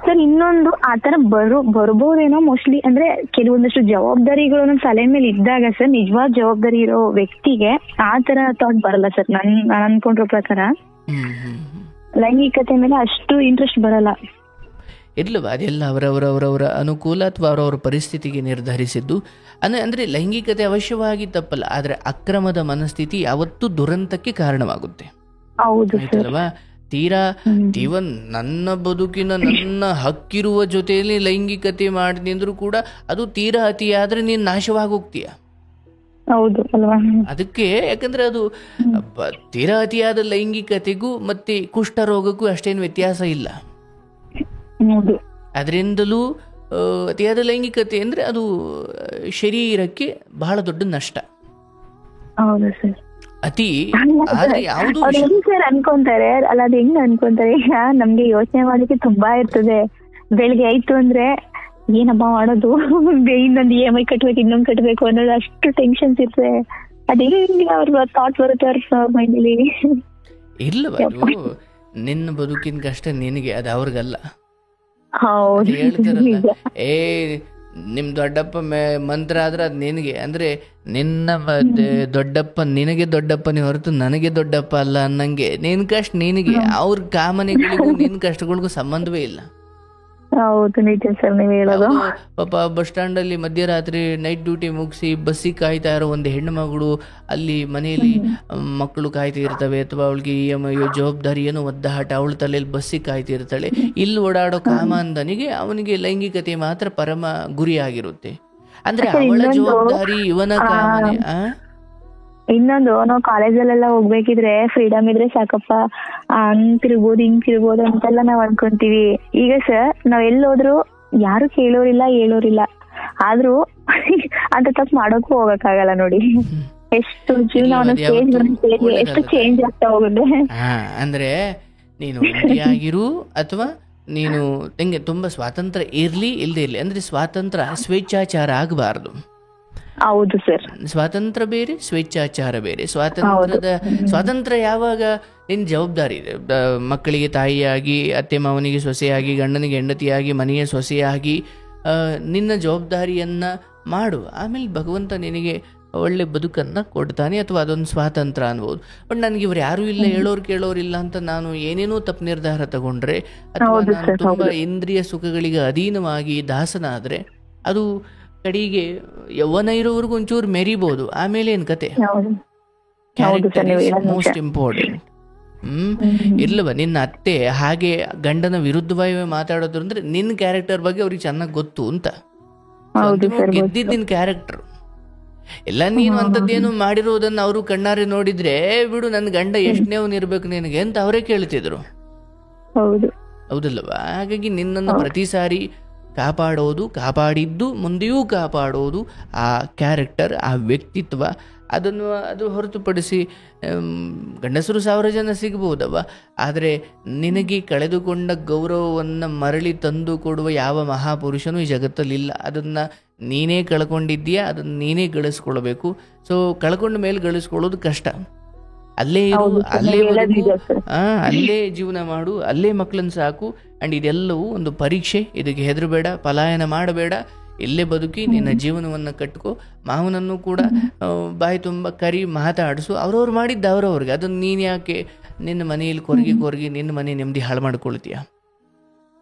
ಸರ್. ಇನ್ನೊಂದು ಆತರ ಬರ್ಬೋದೇನೋ ಮೋಸ್ಟ್ಲಿ, ಅಂದ್ರೆ ಕೆಲವೊಂದಷ್ಟು ಜವಾಬ್ದಾರಿಗಳು ನಮ್ಮ ತಲೆ ಮೇಲೆ ಇದ್ದಾಗ ಸರ್, ನಿಜವಾದ ಜವಾಬ್ದಾರಿ ಇರೋ ವ್ಯಕ್ತಿಗೆ ಆತರ ಥಾಟ್ ಬರಲ್ಲ ಸರ್. ನಾನು ಅನ್ಕೊಂಡಿರೋ ಪ್ರಕಾರ ಲೈಂಗಿಕತೆ ಮೇಲೆ ಅಷ್ಟು ಇಂಟ್ರೆಸ್ಟ್ ಬರಲ್ಲ. ಇರ್ಲವ, ಅದೆಲ್ಲ ಅವರವರ ಅನುಕೂಲ ಅಥವಾ ಅವರವರ ಪರಿಸ್ಥಿತಿಗೆ ನಿರ್ಧರಿಸಿದ್ದು. ಅಂದರೆ ಲೈಂಗಿಕತೆ ಅವಶ್ಯವಾಗಿ ತಪ್ಪಲ್ಲ, ಆದರೆ ಅಕ್ರಮದ ಮನಸ್ಥಿತಿ ಯಾವತ್ತೂ ದುರಂತಕ್ಕೆ ಕಾರಣವಾಗುತ್ತೆ. ಹೌದು ಸರ್. ಆಯ್ತಲ್ವಾ? ತೀರಾ ಇವನ್ ನನ್ನ ಬದುಕಿನ ನನ್ನ ಹಕ್ಕಿರುವ ಜೊತೆಯಲ್ಲಿ ಲೈಂಗಿಕತೆ ಮಾಡಿದ್ರು ಕೂಡ ಅದು ತೀರಾ ಅತಿಯಾದ್ರೆ ನೀನ್ ನಾಶವಾಗಿ ಹೋಗ್ತೀಯ. ಹೌದು ಅಲ್ವಾ? ಅದಕ್ಕೆ ಯಾಕಂದ್ರೆ ಅದು ತೀರಾ ಅತಿಯಾದ ಲೈಂಗಿಕತೆಗೂ ಮತ್ತೆ ಕುಷ್ಠರೋಗಕ್ಕೂ ಅಷ್ಟೇನು ವ್ಯತ್ಯಾಸ ಇಲ್ಲ. ಹೌದು. ಅದರಿಂದಲೂ ಅತಿಯಾದ ಲೈಂಗಿಕತೆ ಅಂದ್ರೆ ಅದು ಶರೀರಕ್ಕೆ ಬಹಳ ದೊಡ್ಡ ನಷ್ಟ. ಹೌದು ಸರ್. ಅತಿ ಆದ್ರೆ ಯಾವುದು ಸರ್ ಅನ್ಕೊಂತಾರೆ ಅಲ್ಲ, ಅದ್ ಹೆಂಗ್ ಅನ್ಕೊಂತಾರೆ, ಈಗ ನಮ್ಗೆ ಯೋಚನೆ ಮಾಡೋಕೆ ತುಂಬಾ ಇರ್ತದೆ. ಬೆಳಿಗ್ಗೆ ಆಯ್ತು ಅಂದ್ರೆ ಏನಬ್ಬಾ ಮಾಡೋದು, ಇನ್ನೊಂದು EMI ಕಟ್ಬೇಕು, ಇನ್ನೊಂದ್ ಕಟ್ಬೇಕು ಅನ್ನೋದು ಅಷ್ಟು ಟೆನ್ಷನ್ಸ್ ಇರ್ತದೆ. ಅದೇ ಅವ್ರ ಥಾಟ್ ಬರುತ್ತೆ ಅವ್ರ ಮೈಂಡಲ್ಲಿ. ಇಲ್ಲವ, ನಿನ್ನ ಬದುಕಿನ ಕಷ್ಟ ನಿನಗೆ, ಅದು ಅವ್ರಿಗಲ್ಲ. ಹೌದು ಹೇಳ್ತಾರಲ್ಲ, ನಿಮ್ ದೊಡ್ಡಪ್ಪ ಮಂತ್ರ ಆದ್ರೆ ಅದ್ ನಿನಗೆ, ಅಂದ್ರೆ ನಿನ್ನ ದೊಡ್ಡಪ್ಪ ನಿನಗೆ ದೊಡ್ಡಪ್ಪನೇ ಹೊರತು ನನಗೆ ದೊಡ್ಡಪ್ಪ ಅಲ್ಲ ಅನ್ನಂಗೆ ನಿನ್ ಕಷ್ಟ ನಿನಗೆ, ಅವ್ರ ಕಾಮನೆಗಳಿಗೂ ನಿನ್ ಕಷ್ಟಗಳಿಗೂ ಸಂಬಂಧವೇ ಇಲ್ಲ. ಹೌದು, ನಿಜ ಸರ್ ನೀವು ಹೇಳೋದು. ಪಾಪ ಬಸ್ ಸ್ಟ್ಯಾಂಡ್ ಅಲ್ಲಿ ಮಧ್ಯರಾತ್ರಿ ನೈಟ್ ಡ್ಯೂಟಿ ಮುಗಿಸಿ ಬಸ್ಸಿಗೆ ಕಾಯ್ತಾ ಇರೋ ಒಂದು ಹೆಣ್ಣು ಮಗಳು, ಅಲ್ಲಿ ಮನೆಯಲ್ಲಿ ಮಕ್ಕಳು ಕಾಯ್ತಾ ಇರ್ತವೆ, ಅಥವಾ ಅವಳಿಗೆ EMI ಜವಾಬ್ದಾರಿ ಏನೋ ಒದ್ದಾಟ, ಅವಳ ತಲೆಯಲ್ಲಿ ಬಸ್ಸಿಗೆ ಕಾಯ್ತಿರ್ತಾಳೆ. ಇಲ್ಲಿ ಓಡಾಡೋ ಕಾಮಾಂಧನಿಗೆ ಅವನಿಗೆ ಲೈಂಗಿಕತೆ ಮಾತ್ರ ಪರಮ ಗುರಿಯಾಗಿರುತ್ತೆ. ಅಂದ್ರೆ ಅವಳ ಜವಾಬ್ದಾರಿ ಇವನ ಕಾಮನೆ. ಇನ್ನೊಂದು, ನಾವು ಕಾಲೇಜಲ್ಲೆಲ್ಲ ಹೋಗ್ಬೇಕಿದ್ರೆ ಫ್ರೀಡಮ್ ಇದ್ರೆ ಸಾಕಪ್ಪ, ಹಂಗ್ ತಿರ್ಬೋದು ಹಿಂಗ್ ತಿರ್ಬೋದು ಅಂತೆಲ್ಲ ನಾವ್ ಅನ್ಕೊಂತೀವಿ. ಈಗ ಸರ್ ನಾವ್ ಎಲ್ಲೋದ್ರು ಯಾರು ಕೇಳೋರಿಲ್ಲ ಹೇಳೋರಿಲ್ಲ, ಆದ್ರೂ ಅಂತ ತಪ್ಪು ಮಾಡೋಕ್ಕೂ ಹೋಗಕ್ಕಾಗಲ್ಲ ನೋಡಿ. ಎಷ್ಟು ಜೀವನ ಎಷ್ಟು ಚೇಂಜ್ ಆಗ್ತಾ ಹೋಗುತ್ತೆ. ಅಂದ್ರೆ ನೀನು ಒಂಟಿಯಾಗಿರು ಅಥವಾ ನೀನು ನಿಂಗೆ ತುಂಬಾ ಸ್ವಾತಂತ್ರ್ಯ ಇರ್ಲಿ ಇಲ್ದೇ ಇರ್ಲಿ, ಅಂದ್ರೆ ಸ್ವಾತಂತ್ರ್ಯ ಸ್ವೇಚ್ಛಾಚಾರ ಆಗಬಾರ್ದು. ಹೌದು ಸರ್. ಸ್ವಾತಂತ್ರ್ಯ ಬೇರೆ, ಸ್ವೇಚ್ಛಾಚಾರ ಬೇರೆ. ಸ್ವಾತಂತ್ರ್ಯ ಯಾವಾಗ ನಿನ್ನ ಜವಾಬ್ದಾರಿ ಇದೆ, ಮಕ್ಕಳಿಗೆ ತಾಯಿಯಾಗಿ, ಅತ್ತೆ ಮಾವನಿಗೆ ಸೊಸೆಯಾಗಿ, ಗಂಡನಿಗೆ ಹೆಂಡತಿಯಾಗಿ, ಮನೆಯ ಸೊಸೆಯಾಗಿ ನಿನ್ನ ಜವಾಬ್ದಾರಿಯನ್ನ ಮಾಡು. ಆಮೇಲೆ ಭಗವಂತ ನಿನಗೆ ಒಳ್ಳೆ ಬದುಕನ್ನ ಕೊಡ್ತಾನೆ, ಅಥವಾ ಅದೊಂದು ಸ್ವಾತಂತ್ರ್ಯ ಅನ್ಬೋದು. ಬಟ್ ನನಗೆ ಇವ್ರು ಯಾರು ಇಲ್ಲ, ಹೇಳೋರು ಕೇಳೋರಿಲ್ಲ ಅಂತ ನಾನು ಏನೇನೋ ತಪ್ಪು ನಿರ್ಧಾರ ತಗೊಂಡ್ರೆ, ಅಥವಾ ನಾನು ತುಂಬಾ ಇಂದ್ರಿಯ ಸುಖಗಳಿಗೆ ಅಧೀನವಾಗಿ ದಾಸನಾದ್ರೆ, ಅದು ಕಡೆಗೆ ಯೌವನ ಇರೋವರೆಗೂ ಒಂಚೂರು ಮೆರಿಬಹುದು, ಆಮೇಲೆ ಏನ್ ಕತೆ. Most important. ಇರ್ಲವ, ನಿನ್ನ ಅತ್ತೆ ಹಾಗೆ ಗಂಡನ ವಿರುದ್ಧವಾಗಿ ಮಾತಾಡೋದು ಅಂದ್ರೆ ನಿನ್ನ ಕ್ಯಾರೆಕ್ಟರ್ ಬಗ್ಗೆ ಅವ್ರಿಗೆ ಚೆನ್ನಾಗಿ ಗೊತ್ತು ಅಂತ. ಗೆದ್ದಿದ್ ನಿನ್ ಕ್ಯಾರೆಕ್ಟರ್ ಎಲ್ಲ. ನೀನು ಅಂತದ್ದೇನು ಮಾಡಿರೋದನ್ನ ಅವರು ಕಣ್ಣಾರೆ ನೋಡಿದ್ರೆ, ಬಿಡು ನನ್ನ ಗಂಡ ಎಷ್ಟನೇವನ್ ಇರ್ಬೇಕು ನಿನಗೆ ಅಂತ ಅವರೇ ಕೇಳ್ತಿದ್ರು. ಹೌದಲ್ವಾ? ಹಾಗಾಗಿ ನಿನ್ನನ್ನು ಪ್ರತಿ ಸಾರಿ ಕಾಪಾಡಿದ್ದು ಮುಂದೆಯೂ ಕಾಪಾಡೋದು ಆ ಕ್ಯಾರೆಕ್ಟರ್, ಆ ವ್ಯಕ್ತಿತ್ವ. ಅದು ಹೊರತುಪಡಿಸಿ ಗಂಡಸರು 1000 ಜನ ಸಿಗ್ಬೋದವ, ಆದರೆ ನಿನಗೆ ಕಳೆದುಕೊಂಡ ಗೌರವವನ್ನು ಮರಳಿ ತಂದು ಕೊಡುವ ಯಾವ ಮಹಾಪುರುಷನೂ ಈ ಜಗತ್ತಲ್ಲಿಲ್ಲ. ಅದನ್ನು ನೀನೇ ಕಳ್ಕೊಂಡಿದ್ದೀಯಾ, ಅದನ್ನು ನೀನೇ ಗಳಿಸ್ಕೊಳ್ಬೇಕು. ಸೊ ಕಳ್ಕೊಂಡ ಮೇಲೆ ಗಳಿಸ್ಕೊಳ್ಳೋದು ಕಷ್ಟ. ಅಲ್ಲೇ ಇರು, ಅಲ್ಲೇ ಅಲ್ಲೇ ಜೀವನ ಮಾಡು, ಅಲ್ಲೇ ಮಕ್ಕಳನ್ನು ಸಾಕು. ಅಂಡ್ ಇದೆಲ್ಲವೂ ಒಂದು ಪರೀಕ್ಷೆ, ಇದಕ್ಕೆ ಹೆದರಬೇಡ, ಪಲಾಯನ ಮಾಡಬೇಡ, ಇಲ್ಲೇ ಬದುಕಿ ನಿನ್ನ ಜೀವನವನ್ನು ಕಟ್ಕೋ. ಮಾವನನ್ನು ಕೂಡ ಬಾಯಿ ತುಂಬ ಕರಿ ಮಾತಾಡಿಸು, ಅವ್ರವ್ರು ಮಾಡಿದ್ದ ಅವ್ರವ್ರಿಗೆ. ಅದನ್ನು ನೀನು ಯಾಕೆ ನಿನ್ನ ಮನೆಯಲ್ಲಿ ಕೊರಗಿ ನಿನ್ನ ಮನೆ ನೆಮ್ಮದಿ ಹಾಳು ಮಾಡ್ಕೊಳ್ತೀಯ?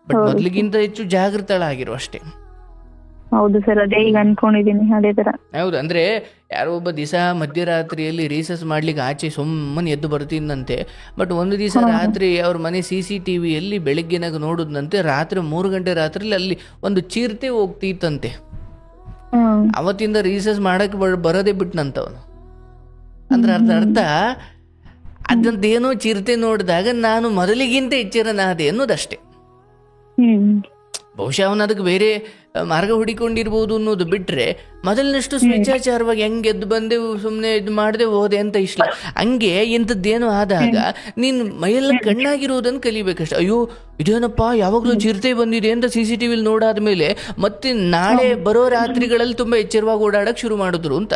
ಬಟ್ ಮೊದಲಿಗಿಂತ ಹೆಚ್ಚು ಜಾಗೃತಳಾಗಿರು ಅಷ್ಟೇ. ಹೌದು ಸರ್, ಅದೇ ಈಗ ಅನ್ಕೊಂಡಿದ್ದೀನಿ ಅದೇ ತರ. ಹೌದು, ಅಂದ್ರೆ ಯಾರೋ ಒಬ್ಬ ದಿವಸ ಮಧ್ಯರಾತ್ರಿಯಲ್ಲಿ ರೀಸರ್ಚ್ ಮಾಡ್ಲಿಕ್ಕೆ ಆಚೆ ಸುಮ್ಮನೆ ಎದ್ದು ಬರ್ತೀನಂತೆ. ಬಟ್ ಒಂದು ದಿವಸ ರಾತ್ರಿ ಅವ್ರ ಮನೆ CCTVಯಲ್ಲಿ ಬೆಳಿಗ್ಗೆನಾಗ ನೋಡುದಂತೆ, ರಾತ್ರಿ 3 ಗಂಟೆ ರಾತ್ರಿಲಿ ಅಲ್ಲಿ ಒಂದು ಚಿರತೆ ಹೋಗ್ತಿತ್ತಂತೆ. ಅವತ್ತಿಂದ ರೀಸರ್ಚ್ ಮಾಡಕ್ ಬರೋದೇ ಬಿಟ್ನಂತವನು. ಅಂದ್ರೆ ಅರ್ಥ ಅದಂತೇನೋ ಚಿರತೆ ನೋಡಿದಾಗ ನಾನು ಮೊದಲಿಗಿಂತ ಎಚ್ಚರನಾದೆ ಅನ್ನೋದಷ್ಟೇ. ಬಹುಶಃ ಅವನು ಅದಕ್ಕೆ ಬೇರೆ ಮಾರ್ಗ ಹುಡಿಕೊಂಡಿರ್ಬೋದು ಅನ್ನೋದು ಬಿಟ್ರೆ, ಮೊದಲಿನಷ್ಟು ಸ್ವೇಚ್ಛಾಚಾರವಾಗಿ ಹೆಂಗೆ ಎದ್ದು ಬಂದೆ, ಸುಮ್ಮನೆ ಇದು ಮಾಡದೆ ಹೋದೆ ಅಂತ ಇಷ್ಟ. ಹಂಗೆ ಇಂಥದ್ದೇನೋ ಆದಾಗ ನೀನು ಮೈಯೆಲ್ಲ ಕಣ್ಣಾಗಿರೋದನ್ನು ಕಲಿಬೇಕಷ್ಟೆ. ಅಯ್ಯೋ ಇದೇನಪ್ಪ ಯಾವಾಗಲೂ ಚಿರತೆ ಬಂದಿದೆ ಅಂತ CCTVಲಿ ನೋಡಾದ್ಮೇಲೆ ಮತ್ತೆ ನಾಳೆ ಬರೋ ರಾತ್ರಿಗಳಲ್ಲಿ ತುಂಬಾ ಎಚ್ಚರವಾಗಿ ಓಡಾಡಕ್ ಶುರು ಮಾಡಿದ್ರು ಅಂತ.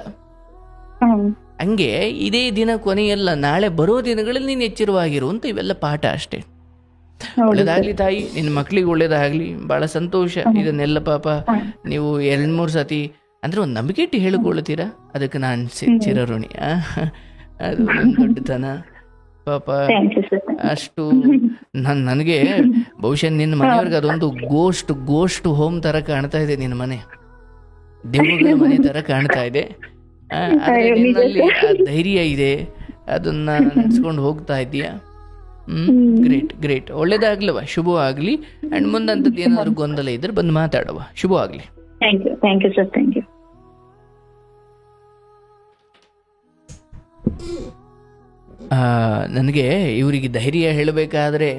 ಹಂಗೆ ಇದೇ ದಿನ ಕೊನೆಯಲ್ಲ, ನಾಳೆ ಬರೋ ದಿನಗಳಲ್ಲಿ ನೀನು ಎಚ್ಚರವಾಗಿರು ಅಂತ. ಇವೆಲ್ಲ ಪಾಠ ಅಷ್ಟೇ. ಒಳ್ಳೇದಾಗ್ಲಿ ತಾಯಿ, ನಿನ್ನ ಮಕ್ಳಿಗೆ ಒಳ್ಳೇದಾಗ್ಲಿ. ಬಹಳ ಸಂತೋಷ. ಇದನ್ನೆಲ್ಲ ಪಾಪ ನೀವು 2-3 ಸತಿ ಅಂದ್ರೆ ಒಂದು ನಂಬಿಕೆ ಇಟ್ಟು ಹೇಳಿಕೊಳ್ಳುತ್ತೀರಾ, ಅದಕ್ಕೆ ನಾನು ಚಿರಋಣಿ. ಅದು ದೊಡ್ಡತನ ಪಾಪ. ಅಷ್ಟು ನನಗೆ ಬಹುಶಃ ನಿನ್ನ ಮನೆಯವ್ರಿಗೆ ಅದೊಂದು ಗೋಸ್ಟ್ ಹೋಮ್ ತರ ಕಾಣ್ತಾ ಇದೆ. ನಿನ್ನ ಮನೆ ದೆವ್ವಗಳ ಮನೆ ತರ ಕಾಣ್ತಾ ಇದೆ. ಆದ್ರೆ ನಿನ್ನಲ್ಲಿ ಆ ಧೈರ್ಯ ಇದೆ, ಅದನ್ನ ನಡೆಸ್ಕೊಂಡು ಹೋಗ್ತಾ ಇದೀಯಾ. ಗ್ರೇಟ್ ಗ್ರೇಟ್, ಒಳ್ಳೇದಾಗ್ಲವ, ಶುಭವಾಗ್ಲಿ. ಅಂಡ್ ಮುಂದಂತದ್ದು ಏನಾದ್ರು ಗೊಂದಲ ಇದ್ರೆ ಬಂದು ಮಾತಾಡುವ. ಶುಭವಾಗ್ಲಿ. Thank you sir, thank you. ನನಗೆ ಇವರಿಗೆ ಧೈರ್ಯ ಹೇಳಬೇಕಾದ್ರೆ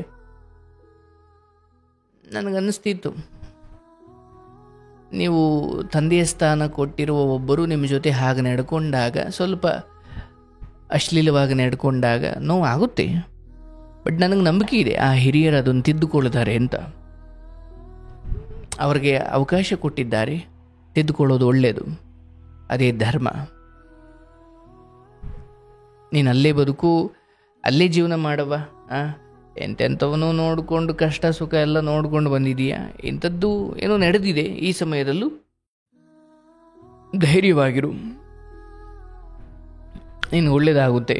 ನನಗನ್ನಿಸ್ತಿತ್ತು, ನೀವು ತಂದೆಯ ಸ್ಥಾನ ಕೊಟ್ಟಿರುವ ಒಬ್ಬರು ನಿಮ್ಮ ಜೊತೆ ಹಾಗೆ ನಡ್ಕೊಂಡಾಗ, ಸ್ವಲ್ಪ ಅಶ್ಲೀಲವಾಗಿ ನಡ್ಕೊಂಡಾಗ ನೋವು ಆಗುತ್ತೆ. ಬಟ್ ನನಗೆ ನಂಬಿಕೆ ಇದೆ ಆ ಹಿರಿಯರು ಅದನ್ನು ತಿದ್ದುಕೊಳ್ತಾರೆ ಅಂತ. ಅವ್ರಿಗೆ ಅವಕಾಶ ಕೊಟ್ಟಿದ್ದಾರೆ, ತಿದ್ದುಕೊಳ್ಳೋದು ಒಳ್ಳೆಯದು, ಅದೇ ಧರ್ಮ. ನೀನು ಅಲ್ಲೇ ಬದುಕು, ಅಲ್ಲೇ ಜೀವನ ಮಾಡವ. ಎಂತೆಂಥವನು ನೋಡಿಕೊಂಡು ಕಷ್ಟ ಸುಖ ಎಲ್ಲ ನೋಡ್ಕೊಂಡು ಬಂದಿದೀಯಾ. ಇಂಥದ್ದು ಏನೋ ನಡೆದಿದೆ. ಈ ಸಮಯದಲ್ಲೂ ಧೈರ್ಯವಾಗಿರು, ನೀನು ಒಳ್ಳೇದಾಗುತ್ತೆ.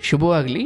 ಶುಭವಾಗಲಿ.